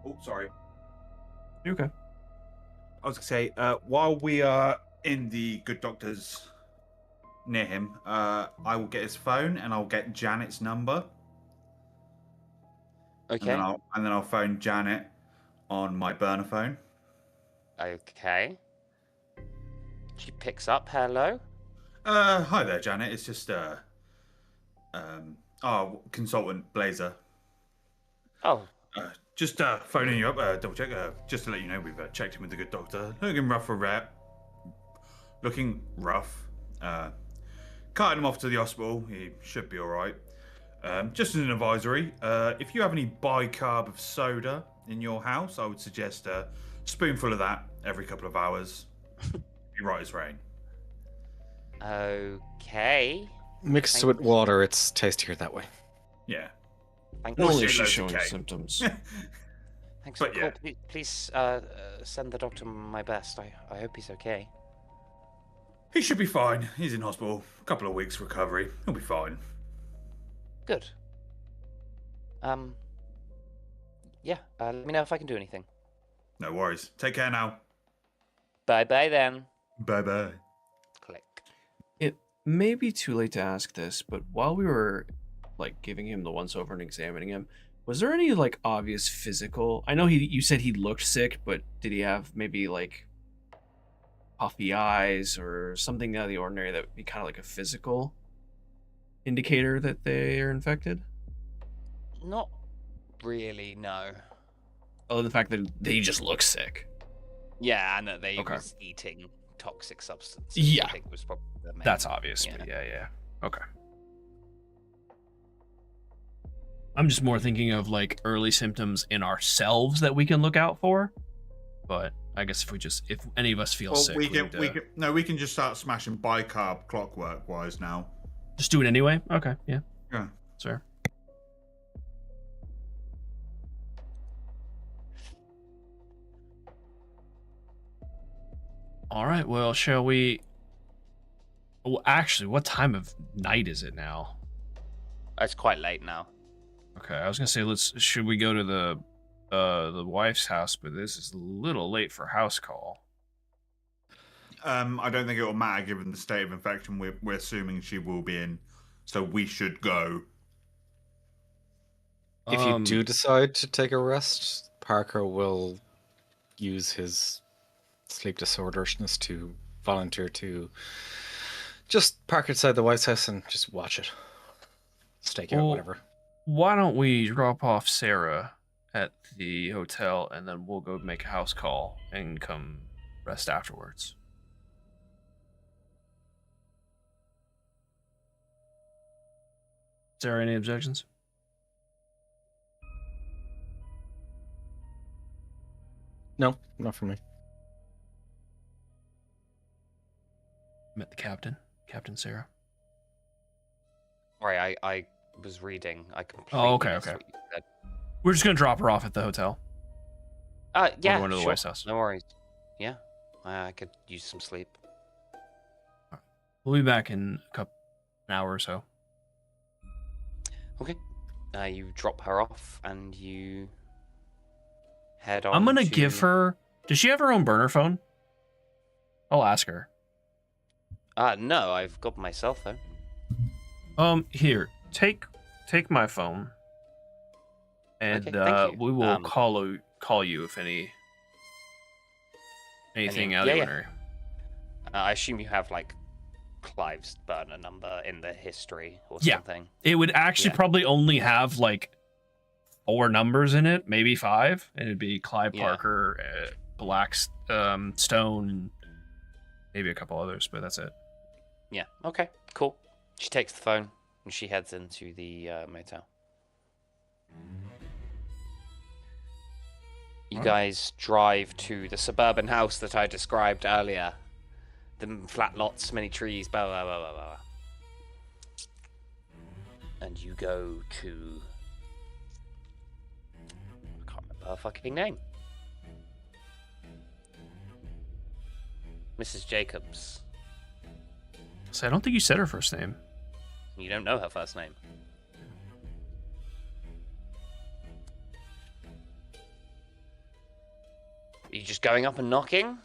Oh, sorry. You okay? I was gonna say, while we are in the good doctor's near him, I will get his phone and I'll get Janet's number. Okay. And then I'll phone Janet on my burner phone. Okay. She picks up. Hello. Hi there, Janet. It's just consultant Blazer. Oh. Just phoning you up, double check, just to let you know we've checked in with the good doctor. Looking rough for rep. Looking rough. Carting him off to the hospital. He should be all right. Just as an advisory, if you have any bicarb of soda in your house, I would suggest a spoonful of that every couple of hours. Be right as rain. Okay. Mixed with water, it's tastier that way. Yeah. Thank Only you. if she's loads of showing cake. symptoms. Thanks for But the call. Please send the doctor my best. I hope he's okay. He should be fine. He's in hospital. A couple of weeks recovery. He'll be fine. Good. Yeah. Let me know if I can do anything. No worries. Take care now. Bye then. Bye bye. Click. It may be too late to ask this, but while we were like giving him the once over and examining him, was there any like obvious physical? I know you said he looked sick, but did he have maybe like puffy eyes or something out of the ordinary that would be kind of like a physical indicator that they are infected? Not really, no. Other than the fact that they just look sick. Yeah, and that they Okay. was eating toxic substances. Yeah. I think was probably the main. That's obvious, but yeah. Okay. I'm just more thinking of like early symptoms in ourselves that we can look out for. But I guess if any of us feel sick, we can just start smashing bicarb clockwork wise now. just do it anyway. Okay, yeah, Yeah. that's fair. All right, well, shall we? Well, actually, what time of night is it now? It's quite late now. Okay, I was gonna say should we go to the wife's house, but this is a little late for house call. I don't think it will matter given the state of infection we're assuming she will be in, so we should go. If you do decide to take a rest, Parker will use his sleep disorderness to volunteer to just park outside the White House and just watch it. Stake out, whatever. Why don't we drop off Sarah at the hotel and then we'll go make a house call and come rest afterwards? there any objections? No, not for me. Met the captain, Captain Sarah. Sorry, I was reading. I completely Oh, okay, missed okay. what you said. We're just gonna drop her off at the hotel. Yeah, going to the sure. White House. No worries. Yeah, I could use some sleep. We'll be back in an hour or so. Okay. You drop her off and you head on. I'm gonna give her. Does she have her own burner phone? I'll ask her. No, I've got my cell phone. Here, take my phone, and Okay, thank you. we will call you if anything out of the ordinary. I assume you have like Clive's burner number in the history or Yeah. something. It would actually probably only have like 4 numbers in it, maybe 5, and it'd be Clive Parker, Black Stone, and maybe a couple others, but that's it. Yeah. Okay. Cool. She takes the phone and she heads into the motel. You guys drive to the suburban house that I described earlier. The flat lots, many trees, blah, blah, blah, blah, blah. And you go to... I can't remember her fucking name. Mrs. Jacobs. So I don't think you said her first name. You don't know her first name. Are you just going up and knocking?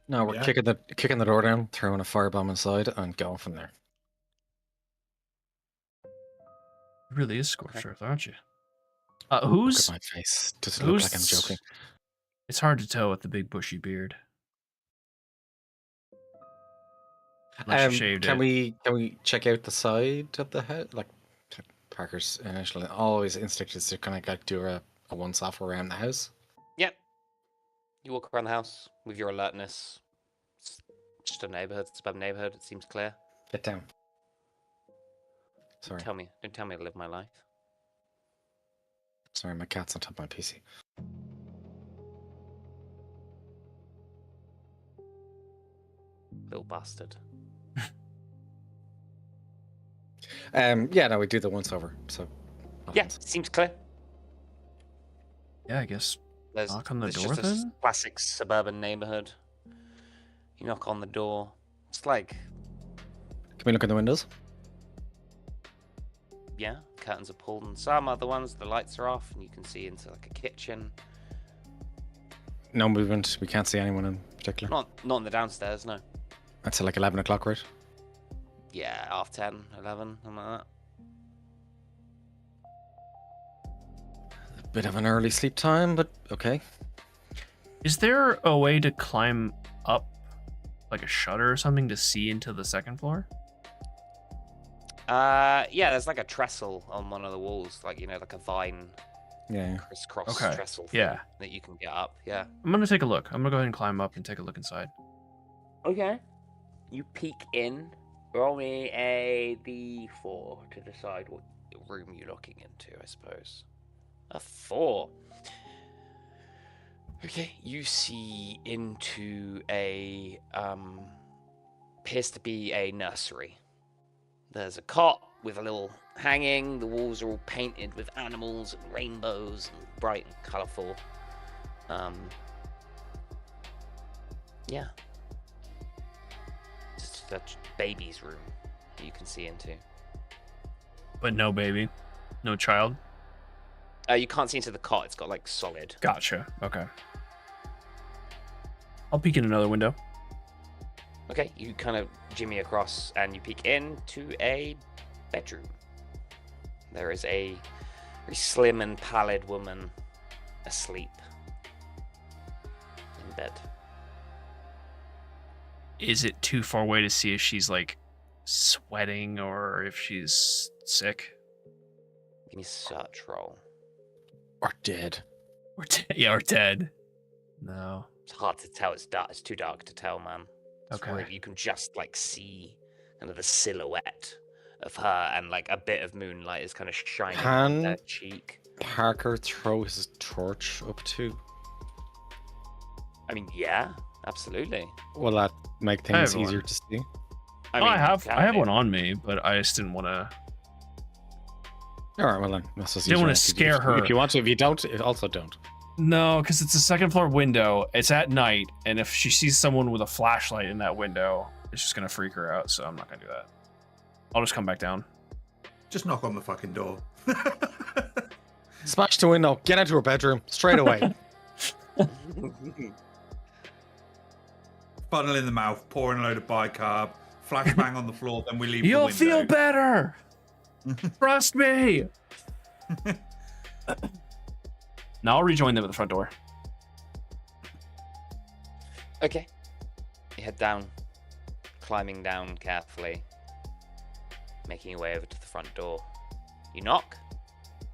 No, we're kicking the door down, throwing a firebomb inside, and going from there. It really is scorched earth, aren't you? Look Who's at my face. Does it look like I'm joking? It's hard to tell with the big bushy beard. Unless you shaved can it. we check out the side of the head? Like Parker's initially always instinct is to kind of like do a once off around the house. Yep. You walk around the house with your alertness. It's just a neighborhood, suburban neighborhood. It seems clear. Get down. Sorry. Don't tell me to live my life. Sorry, my cat's on top of my PC. Little bastard. Yeah, no, we do the once over. So. Yeah, seems clear. Yeah, I guess. There's knock on the door just a then? classic suburban neighborhood. You knock on the door. It's like, Can we look in the windows? yeah, curtains are pulled, and some other ones the lights are off, and you can see into like a kitchen. No movement. We can't see anyone in particular. Not in the downstairs, no. That's like 11 o'clock, right? Yeah, half 10, 11, something like that. A bit of an early sleep time, but okay. Is there a way to climb up, like a shutter or something, to see into the second floor? Yeah, there's like a trestle on one of the walls, like, you know, like a vine Yeah. crisscross Okay, trestle thing yeah. that you can get up. Yeah. I'm gonna take a look. I'm gonna go ahead and climb up and take a look inside. Okay. You peek in. Roll me a d4 to decide what room you're looking into, I suppose. A 4. Okay, you see into a appears to be a nursery. There's a cot with a little hanging. The walls are all painted with animals and rainbows and bright and colourful. Yeah. Just a baby's room that you can see into. But no baby. No child. You can't see into the cot. It's got like solid. Gotcha. Okay. I'll peek in another window. Okay, you kind of jimmy across and you peek into a bedroom. There is a very slim and pallid woman asleep in bed. Is it too far away to see if she's like sweating or if she's sick? Give me a search roll. Or dead. Or or dead. No. It's hard to tell. It's dark. It's too dark to tell, man. It's Okay. really, you can just like see kind of the silhouette of her, and like a bit of moonlight is kind of shining on their Can cheek. Parker throw his torch up too? I mean, yeah, absolutely. Will that make I things have one. easier to see? I Oh, mean, I have can do. one on me, but I just didn't want to. All right, well then, that's just Didn't easier wanna if you- scare if- her. If you want to, if you don't, also don't. No, because it's a second floor window. It's at night, and if she sees someone with a flashlight in that window, it's just gonna freak her out. So I'm not gonna do that. I'll just come back down. Just knock on the fucking door. Smash the window. Get into her bedroom straight away. Funnel in the mouth, pouring a load of bicarb, flashbang on the floor, then we leave the You'll window. feel better. Trust me. Now I'll rejoin them at the front door. Okay. You head down, climbing down carefully, making your way over to the front door. You knock.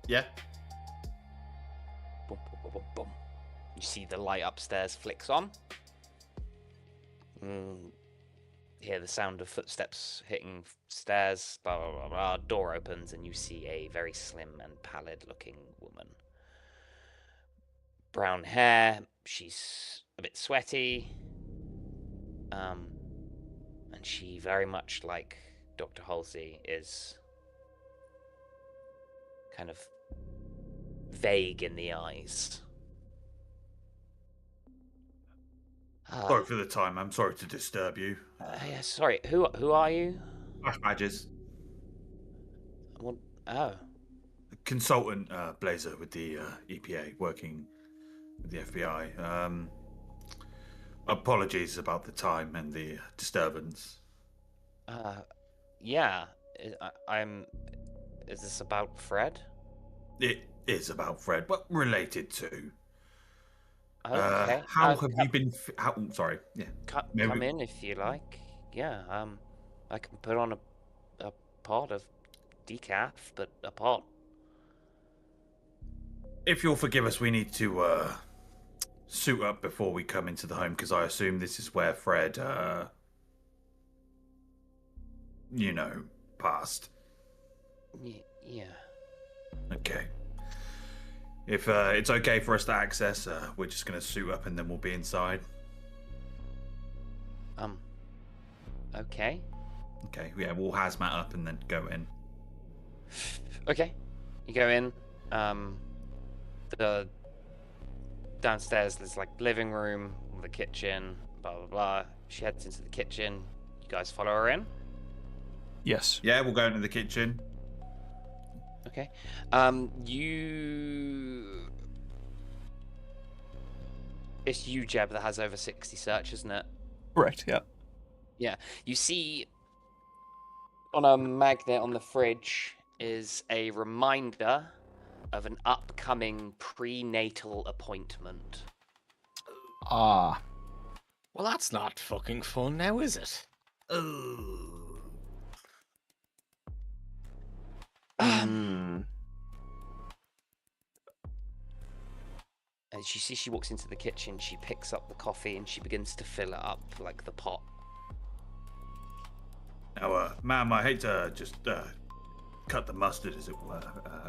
Yeah. Boom, boom, boom, boom, boom. You see the light upstairs flicks on. Hear the sound of footsteps hitting stairs. Blah, blah, blah, blah. Door opens and you see a very slim and pallid-looking woman. Brown hair. She's a bit sweaty. And she, very much like Dr. Halsey, is kind of vague in the eyes. Sorry for the time. I'm sorry to disturb you. Yeah, sorry. Who are you? Flash badges. What? Oh, Consultant Blazer with the EPA, working with the FBI. Apologies about the time and the disturbance. yeah. I'm. Is this about Fred? It is about Fred, but related to. Okay. How have you been? Sorry. Yeah. Come in if you like. Yeah. I can put on a pot of decaf, but a pot. If you'll forgive us, we need to suit up before we come into the home, because I assume this is where Fred, passed. Yeah. Okay. If it's okay for us to access, we're just going to suit up and then we'll be inside. Okay. Okay, yeah, we'll hazmat up and then go in. Okay. You go in. The downstairs there's like living room, the kitchen, blah blah blah. She heads into the kitchen. You guys follow her in? Yes. Yeah, we'll go into the kitchen. Okay. It's you, Jeb, that has over 60 search, isn't it? Correct. Yeah. Yeah. You see on a magnet on the fridge is a reminder of an upcoming prenatal appointment. Ah. Well, that's not fucking fun now, is it? And she walks into the kitchen, she picks up the coffee and she begins to fill it up like the pot. Now, ma'am, I hate to just cut the mustard, as it were.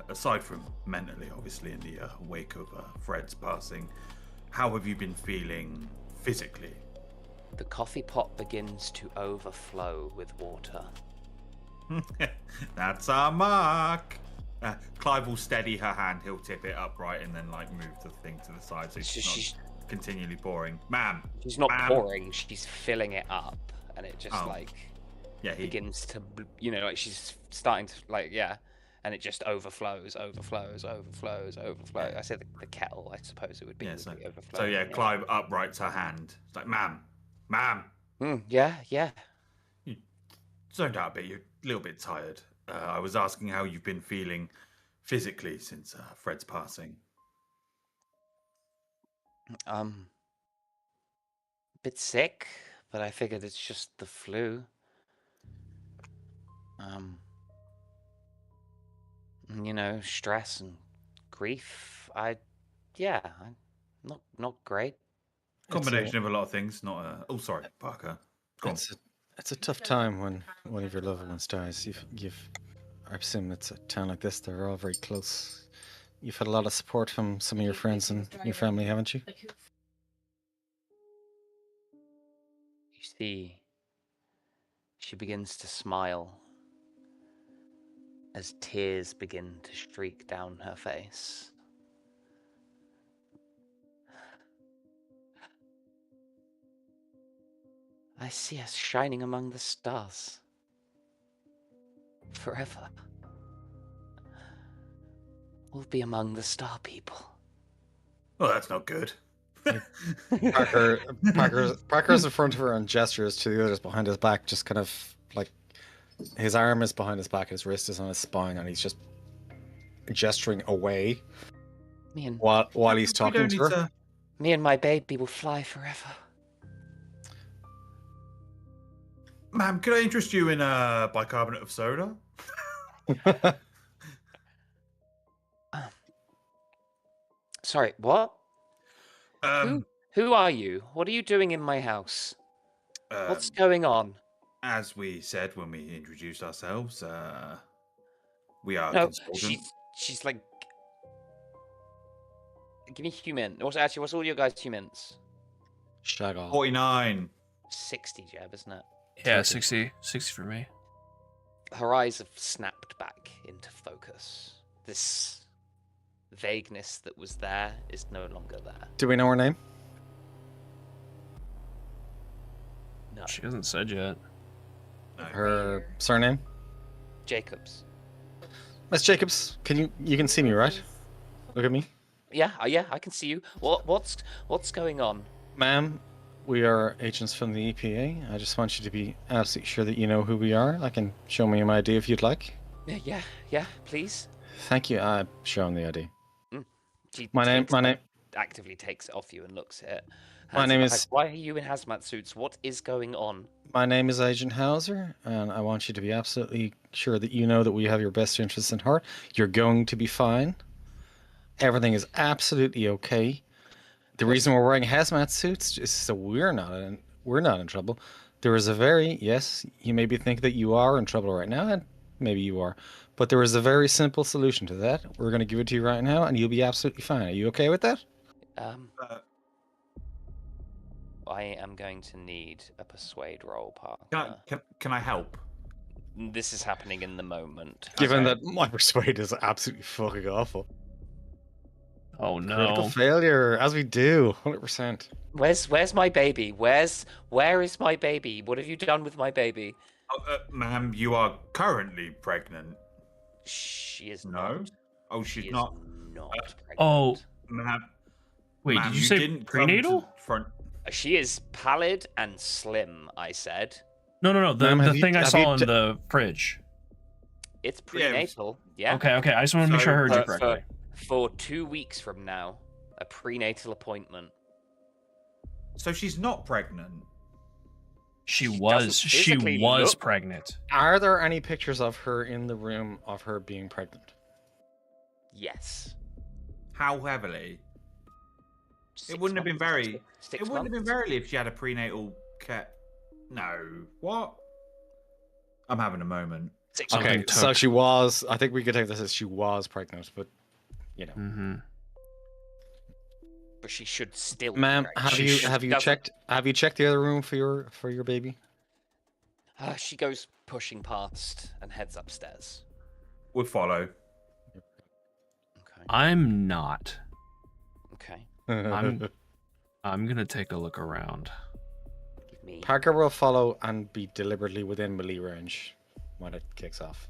Aside from mentally, obviously, in the wake of Fred's passing, how have you been feeling physically? The coffee pot begins to overflow with water. That's our mark. Clive will steady her hand. He'll tip it upright and then like move the thing to the side so she's not continually pouring. Ma'am. She's not pouring. She's filling it up, and it just begins to, like she's starting to and it just overflows. Yeah. I said the kettle. I suppose it would be. Yeah, would be overflowing. so yeah, Clive uprights her hand. It's like, ma'am. Yeah. You zoned out a bit. You're a little bit tired. I was asking how you've been feeling physically since Fred's passing. Bit sick, but I figured it's just the flu. Stress and grief. I'm not great. Combination of a lot of things. Not. Oh, sorry, Parker. Go on. It's a tough time when one of your loved ones dies. I presume it's a town like this. They're all very close. You've had a lot of support from some of your friends and your family, haven't you? You see, she begins to smile as tears begin to streak down her face. I see us shining among the stars. Forever. We'll be among the star people. Well, that's not good. Parker's in front of her and gestures to the others behind his back, just kind of like his arm is behind his back, his wrist is on his spine, and he's just gesturing away while he's talking to her. Me and my baby will fly forever. Ma'am, could I interest you in bicarbonate of soda? Sorry, what? Um, Who are you? What are you doing in my house? What's um, going on? As we said when we introduced ourselves, we are No, consultants. she's like... Give me human. What's all your guys' humans? Shag off. 49. 60, Jeb, isn't it? Yeah, 60 for me. Her eyes have snapped back into focus. This vagueness that was there is no longer there. Do we know her name? No. She hasn't said yet. No. Her surname? Jacobs. Miss Jacobs, you can see me, right? Look at me. Yeah, I can see you. What's going on? Ma'am, we are agents from the EPA. I just want you to be absolutely sure that you know who we are. I can show me my ID if you'd like. Yeah, please. Thank you. I show him the ID. She My name. actively takes it off you and looks at it. My name is. Why are you in hazmat suits? What is going on? My name is Agent Hauser, and I want you to be absolutely sure that you know that we have your best interests in heart. You're going to be fine. Everything is absolutely okay. The reason we're wearing hazmat suits is so we're not in trouble. There is a yes, you maybe think that you are in trouble right now, and maybe you are, but there is a very simple solution to that. We're going to give it to you right now, and you'll be absolutely fine. Are you okay with that? I am going to need a persuade roll, partner. Can I help? This is happening in the moment. Given that my persuade is absolutely fucking awful. Oh no! Critical failure, as we do, 100%. Where's my baby? Where is my baby? What have you done with my baby? Ma'am, you are currently pregnant. She is No. not. Oh, she's She not. Is not pregnant. Oh, Ma'am, wait, ma'am, did you say didn't come to prenatal? front. She is pallid and slim, I said. No. Ma'am, The thing I saw in the fridge. It's prenatal. Yeah. Okay. I just want to make sure I heard you correctly. For 2 weeks from now, a prenatal appointment. So she's not pregnant. She doesn't was physically look- pregnant. Are there any pictures of her in the room of her being pregnant? Yes. How heavily? Six It wouldn't have been months. very. Six It wouldn't have been months. very if she had a prenatal cat. No. What? I'm having a moment. 6 Something Okay, months. so took- she was. I think we could take this as she was pregnant, but you know. Mm-hmm. But she should still. be Ma'am, pregnant. have She you doesn't- checked the other room for your baby? She goes pushing past and heads upstairs. We'll follow. Okay. I'm not. Okay. I'm gonna take a look around. Give me. Parker will follow and be deliberately within melee range when it kicks off.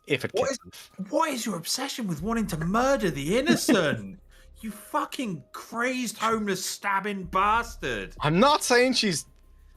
If it What kicks off. What is your obsession with wanting to murder the innocent? You fucking crazed, homeless, stabbing bastard. I'm not saying she's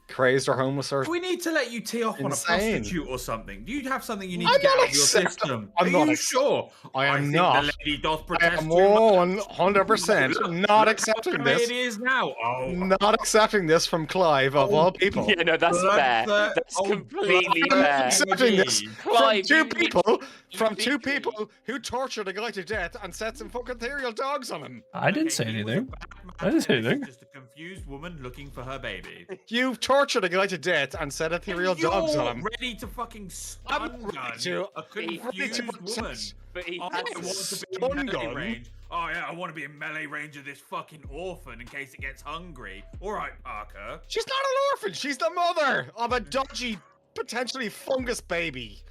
crazed or homeless or. Do we need to let you tee off on a Insane. prostitute or something? Do you have something you need I'm to get not out of your accept- system? I'm Are not you accept- sure? I am think not. The lady doth I protest am too much. 100% not accepting Look how this. it is now. Oh, Not accepting this from Clive of all people. Yeah, no, that's fair. That's completely fair. Accepting this from Clive, two you people, literally- who tortured a guy to death and set some fucking ethereal dogs on him. I didn't say he was a anything. bad man. I didn't say This is anything. Just a confused woman looking for her baby. You've tortured tortured a guy to death and set ethereal dogs on him. Ready to fucking I'm stun ready gun to- a ready confused to- woman. But he I has want to be stun in melee gun. range. Oh yeah, I want to be in melee range of this fucking orphan in case it gets hungry. All right, Parker. She's not an orphan. She's the mother of a dodgy, potentially fungus baby.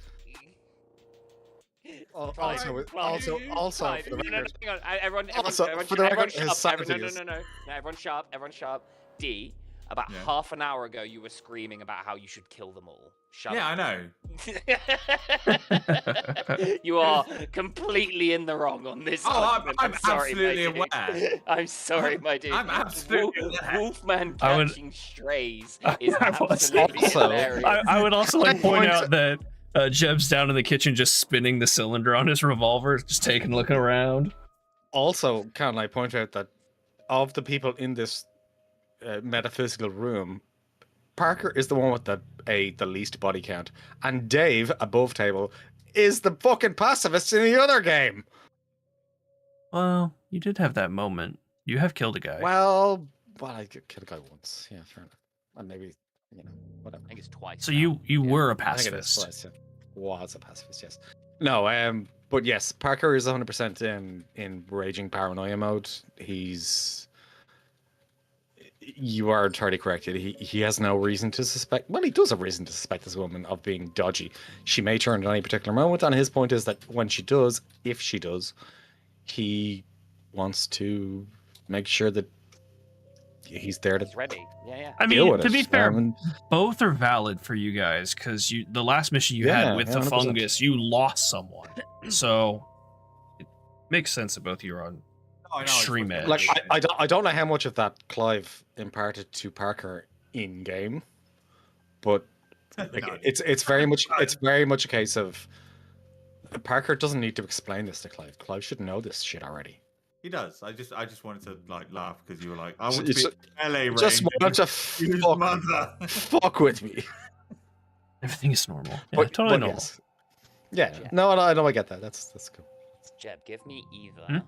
Also, Clive, for the Clive, no, record, hang on. Everyone, Also, everyone, for the everyone record, his sharp. sanity is- No, everyone sharp. Everyone sharp. D, about Yeah. half an hour ago, you were screaming about how you should kill them all. Shut Yeah, up. I know. You are completely in the wrong on this. Oh, argument. I'm sorry, absolutely my dude. aware. I'm sorry, my dude. I'm absolutely aware. Wolfman I would- catching strays is I was- absolutely Also, hilarious. I would also like to point Point- out that Jeb's down in the kitchen just spinning the cylinder on his revolver, just taking a look around. Also, can I point out that of the people in this metaphysical room, Parker is the one with the least body count, and Dave above table is the fucking pacifist in the other game. Well, you did have that moment. You have killed a guy. Well, I killed a guy once. Yeah, fair enough. And maybe, whatever. I think it's twice. So now. you were a I think it is pacifist. twice, yeah. Was a pacifist, yes. No, but yes, Parker is 100% in raging paranoia mode. You are entirely correct. He has no reason to suspect. Well, he does have reason to suspect this woman of being dodgy. She may turn at any particular moment, and his point is that when she does, if she does, he wants to make sure that he's there to He's ready. Yeah. I deal mean, with to it. be fair, And both are valid for you guys because the last mission you Yeah, had with yeah, the 100%. fungus, you lost someone. So it makes sense that both of you are on I know, extreme it's edge. like, I don't know how much of that Clive imparted to Parker in game, but like, No. it's very much a case of Parker doesn't need to explain this to Clive. Clive should know this shit already. He does. I just wanted to like laugh because you were like, I want to It's be in LA range. Just want to Use fuck, mother. fuck with me. Everything is normal. Yeah, But- totally but normal. yes. Yeah. Yeah. No, I get that. That's cool. Jeb, give me either Hmm?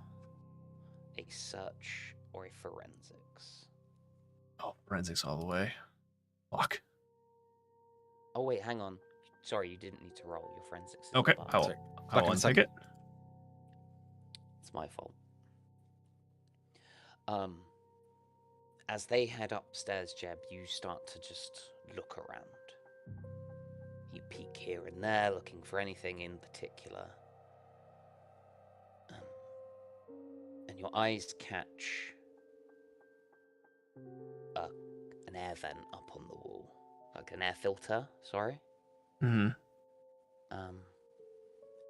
a search or a forensics. Oh, forensics all the way. Fuck. Oh wait, hang on. Sorry, you didn't need to roll your forensics. is Okay, above. I will. Sorry. I will Second, untick second. it. It's my fault. As they head upstairs, Jeb, you start to just look around. You peek here and there, looking for anything in particular. And your eyes catch an air vent up on the wall. Like an air filter, sorry. Mm-hmm.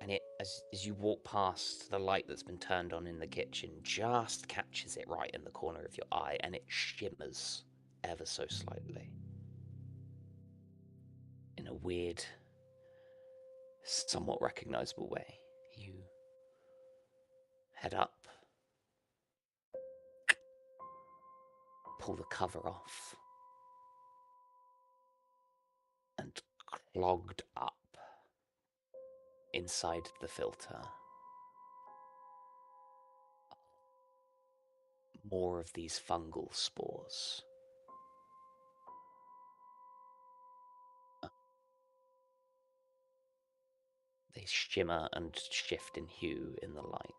And it, as you walk past, the light that's been turned on in the kitchen just catches it right in the corner of your eye, and it shimmers ever so slightly. In a weird, somewhat recognizable way. You head up, pull the cover off, and clogged up inside the filter, more of these fungal spores. They shimmer and shift in hue in the light.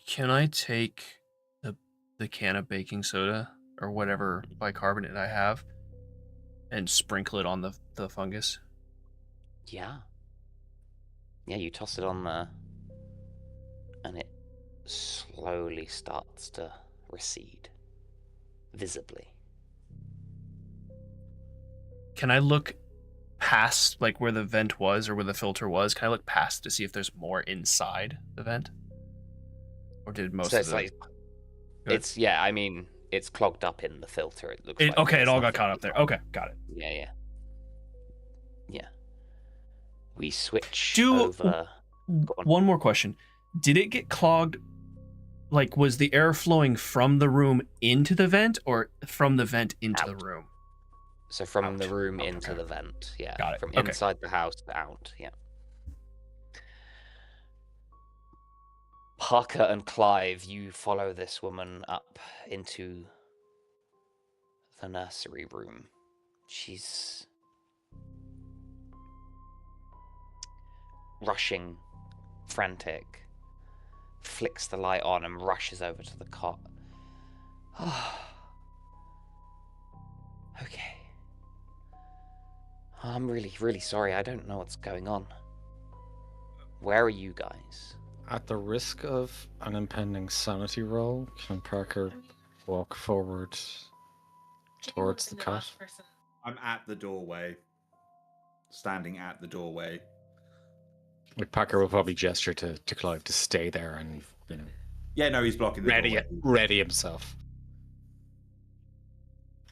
Can I take the can of baking soda or whatever bicarbonate I have and sprinkle it on the fungus? Yeah. Yeah, you toss it on there, and it slowly starts to recede, visibly. Can I look past like where the vent was or where the filter was? Can I look past to see if there's more inside the vent? Or did most So of it's the... like, Good. it's, yeah, I mean, it's clogged up in the filter, it looks like. okay, it there's all got nothing caught up there. wrong. Okay, got it. Yeah. We switch Do- over. Go on. One more question. Did it get clogged? Like, was the air flowing from the room into the vent or from the vent into the Out. room? So from Out. the room Oh, into okay. the vent, yeah. Got it, From okay. inside the house out, yeah. Parker and Clive, you follow this woman up into the nursery room. She's rushing, frantic, flicks the light on and rushes over to the cot. Okay. I'm really, really sorry. I don't know what's going on. Where are you guys? At the risk of an impending sanity roll, can Parker walk forward towards the cot? I'm at the doorway. Standing at the doorway. Like Parker will probably gesture to Clive to stay there and, you know, Yeah, no, he's blocking the doorway. ready himself.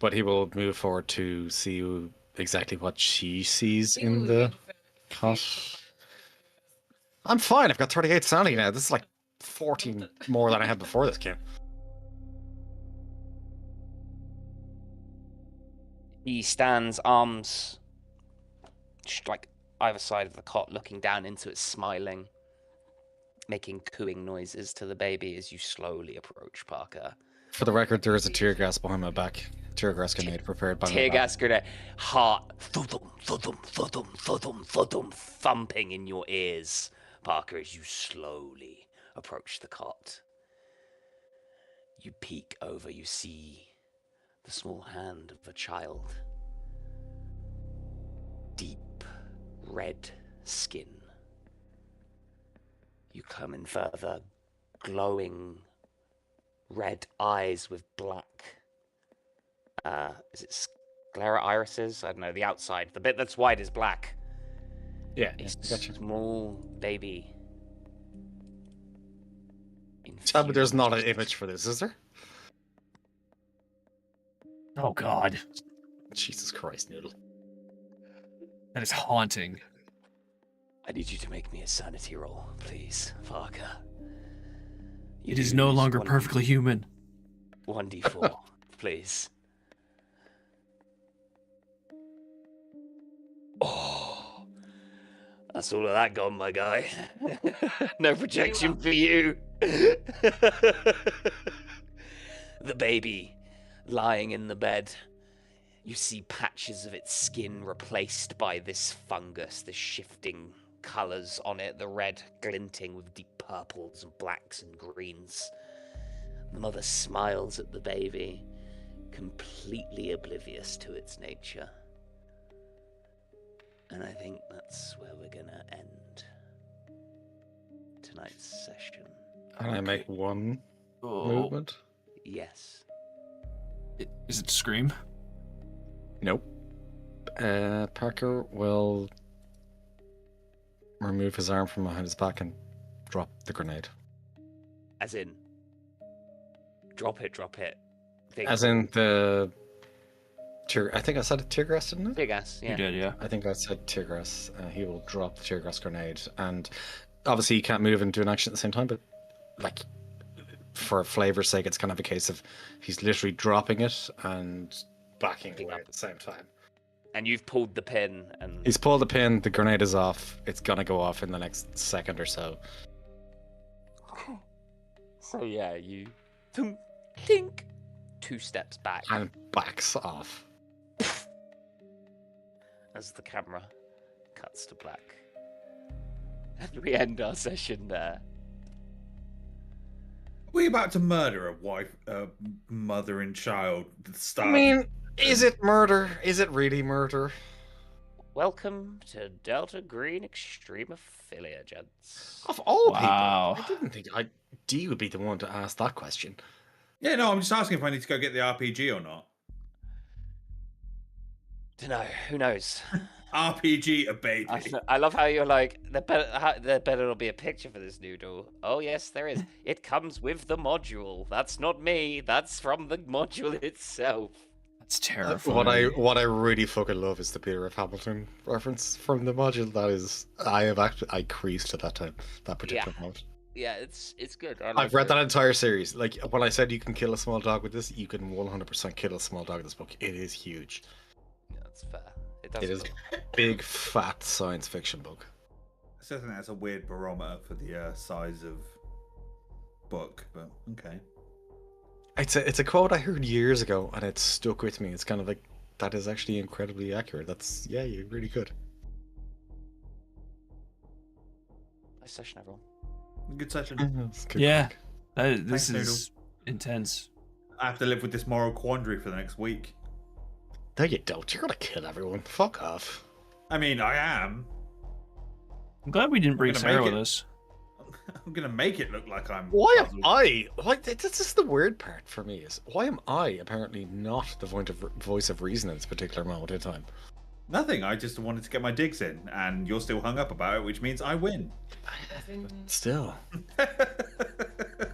But he will move forward to see exactly what she sees in the cot. I'm fine. I've got 38 sanity now. This is like 14 more than I had before this game. He stands, arms like either side of the cot, looking down into it, smiling, making cooing noises to the baby as you slowly approach Parker. For the record, there is a tear gas behind my back. Tear gas grenade prepared by Tear my gas grenade, heart thudum, thudum, thudum, thudum, thudum, thumping in your ears, Parker, as you slowly approach the cot. You peek over, you see the small hand of a child. Deep red skin. You come in further, glowing red eyes with black. Is it sclera irises? I don't know, the outside. The bit that's white is black. Yeah, A gotcha. small baby. Tell me there's not an image for this, is there? Oh God, Jesus Christ, Noodle. that is haunting. I need you to make me a sanity roll, please, Parker. It is no longer perfectly human. 1d4, please. Oh, that's all of that gone, my guy. No projection for you. The baby lying in the bed. You see patches of its skin replaced by this fungus, this shifting colours on it, the red glinting with deep purples and blacks and greens. The mother smiles at the baby, completely oblivious to its nature. And I think that's where we're gonna end tonight's session. Can I make one Oh, movement? Yes. is it Scream? Nope. Parker will remove his arm from behind his back and drop the grenade. As in, drop it. Big, As in the tear. I think I said tear gas, didn't I? big ass, yeah. You did, yeah. I think I said tear gas. He will drop the tear gas grenade, and obviously he can't move and do an action at the same time. But like, for flavor's sake, it's kind of a case of he's literally dropping it and backing away at the same time. And you've pulled the pin, and He's pulled the pin. The grenade is off. It's gonna go off in the next second or so. so yeah, you think 2 steps back And backs off. as the camera cuts to black. And we end our session there. Were you about to murder a wife, mother and child? I mean, is it murder? Is it really murder? Welcome to Delta Green Extremophilia, gents. Of all Wow. people, I didn't think D would be the one to ask that question. Yeah, no, I'm just asking if I need to go get the RPG or not. Dunno, who knows? RPG a baby. I love how you're like, there better not be a picture for this noodle. Oh yes, there is. It comes with the module. That's not me. That's from the module itself. That's terrifying. What I really fucking love is the Peter F. Hamilton reference from the module. That is, I creased at that time, that particular moment. Yeah, it's good. I've read that entire series. Like when I said you can kill a small dog with this, you can 100% kill a small dog with this book. It is huge. Yeah, that's fair. It is a big fat science fiction book. I still think that's a weird barometer for the size of book, but okay. It's a quote I heard years ago, and it stuck with me. It's kind of like, that is actually incredibly accurate. That's, yeah, you're really good. Nice session, everyone. Good session. It's good Yeah, crack. this Thanks, is intense. I have to live with this moral quandary for the next week. No, you don't. You're gonna kill everyone. Fuck off. I mean, I am. I'm glad we didn't bring gonna Sarah make with it. us. I'm gonna make it look like I'm. Why am puzzled. I? Why? This is the weird part for me. Is why am I apparently not the voice of reason at this particular moment in time? Nothing. I just wanted to get my digs in, and you're still hung up about it, which means I win. Still,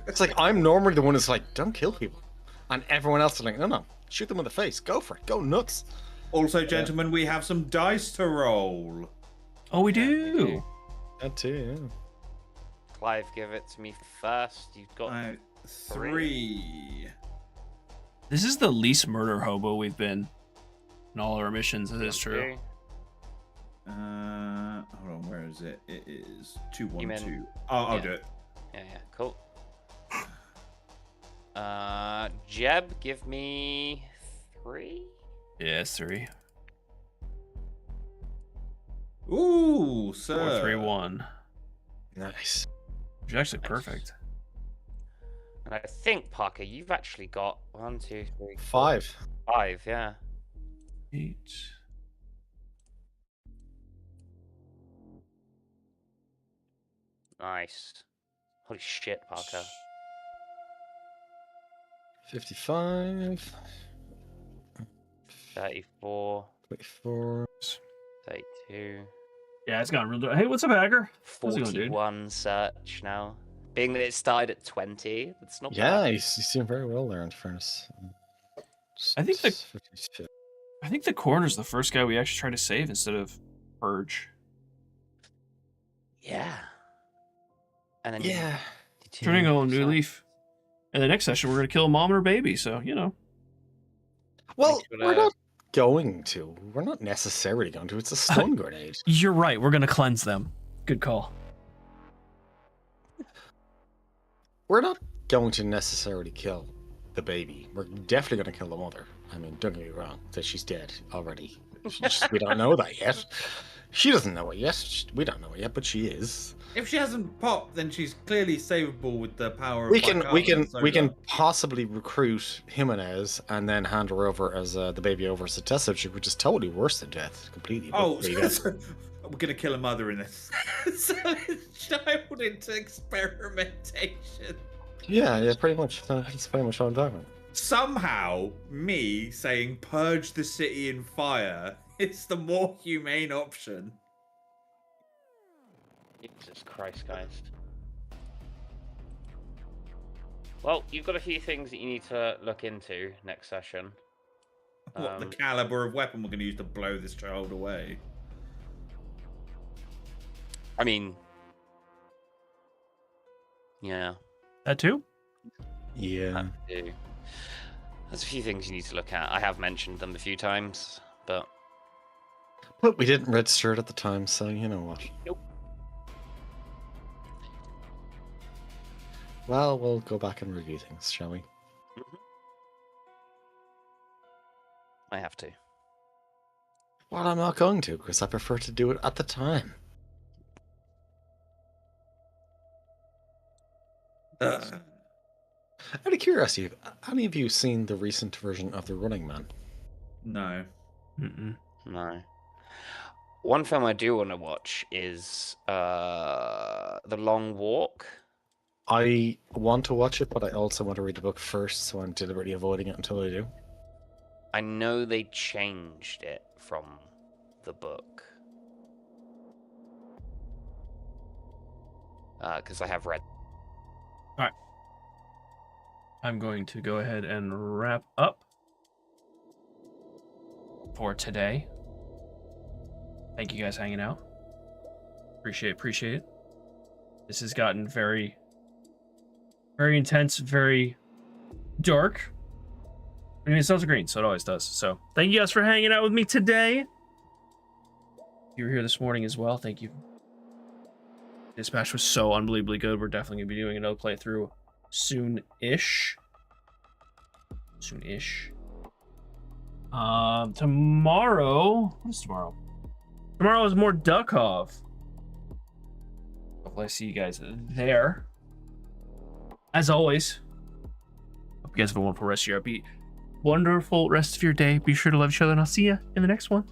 it's like I'm normally the one who's like, don't kill people, and everyone else is like, no, shoot them in the face, go for it, go nuts. Also, gentlemen, we have some dice to roll. Oh, we do. That too. Yeah. Clive, give it to me first. You've got 3. This is the least murder hobo we've been in all our missions. It is true. Hold on, where is it? It is 2, 1, meant- 2. Oh, I'll yeah. do it. Yeah, cool. Jeb, give me 3. Yeah, it's 3. Ooh, 4, sir. 3, 1. Nice. Which is actually perfect. And I think, Parker, you've actually got 1, 2, 3, 5. 5, yeah. 8. Nice. Holy shit, Parker. 55. 34, 24. 32, Yeah, it's gotten real. Hey, what's up, Hacker? How's it going, dude? 41 search now. Being that it started at 20, that's not Yeah, bad. he's doing very well there in fairness. I think the- 56. I think the coroner's the first guy we actually try to save instead of purge. Yeah. And then Yeah. Turning a new 22%. leaf. And the next session, we're gonna kill a mom and her baby. So you know. Well, Makes it, we're not going to. We're not necessarily going to. It's a stun grenade. You're right. We're gonna cleanse them. Good call. We're not going to necessarily kill the baby. We're definitely going to kill the mother. I mean, don't get me wrong, that she's dead already. We don't know that yet. She doesn't know it yet. We don't know it yet, but she is. If she hasn't popped, then she's clearly savable with the power of We can Volcanicus. possibly recruit Jimenez and then hand her over as the baby over as a test subject, which is totally worse than death, completely. but Oh, there you go. so we're gonna kill a mother in this. So it's child into experimentation. Yeah, pretty much. That's pretty much what I'm talking about. Somehow, me saying purge the city in fire is the more humane option. Jesus Christ, guys. Well, you've got a few things that you need to look into next session. What the caliber of weapon we're gonna use to blow this child away? I mean, yeah. That too? Yeah. do. There's a few things you need to look at. I have mentioned them a few times, but But we didn't register it at the time, so you know what. Nope. Well, we'll go back and review things, shall we? I have to. Well, I'm not going to, because I prefer to do it at the time. Out of curiosity, have any of you seen the recent version of The Running Man? No. Mm-mm. No. One film I do want to watch is The Long Walk. I want to watch it, but I also want to read the book first, so I'm deliberately avoiding it until I do. I know they changed it from the book. Because I have read. I'm going to go ahead and wrap up for today. Thank you guys hanging out. Appreciate it. This has gotten very, very intense, very dark. I mean, it sounds green, so it always does. So thank you guys for hanging out with me today. You were here this morning as well. Thank you. This match was so unbelievably good. We're definitely going to be doing another playthrough soon-ish. Soon-ish. Tomorrow. What is tomorrow? Tomorrow is more Duckov. Hopefully I see you guys there. As always, hope you guys have a wonderful rest of your day. Be wonderful rest of your day. Be sure to love each other, and I'll see you in the next one.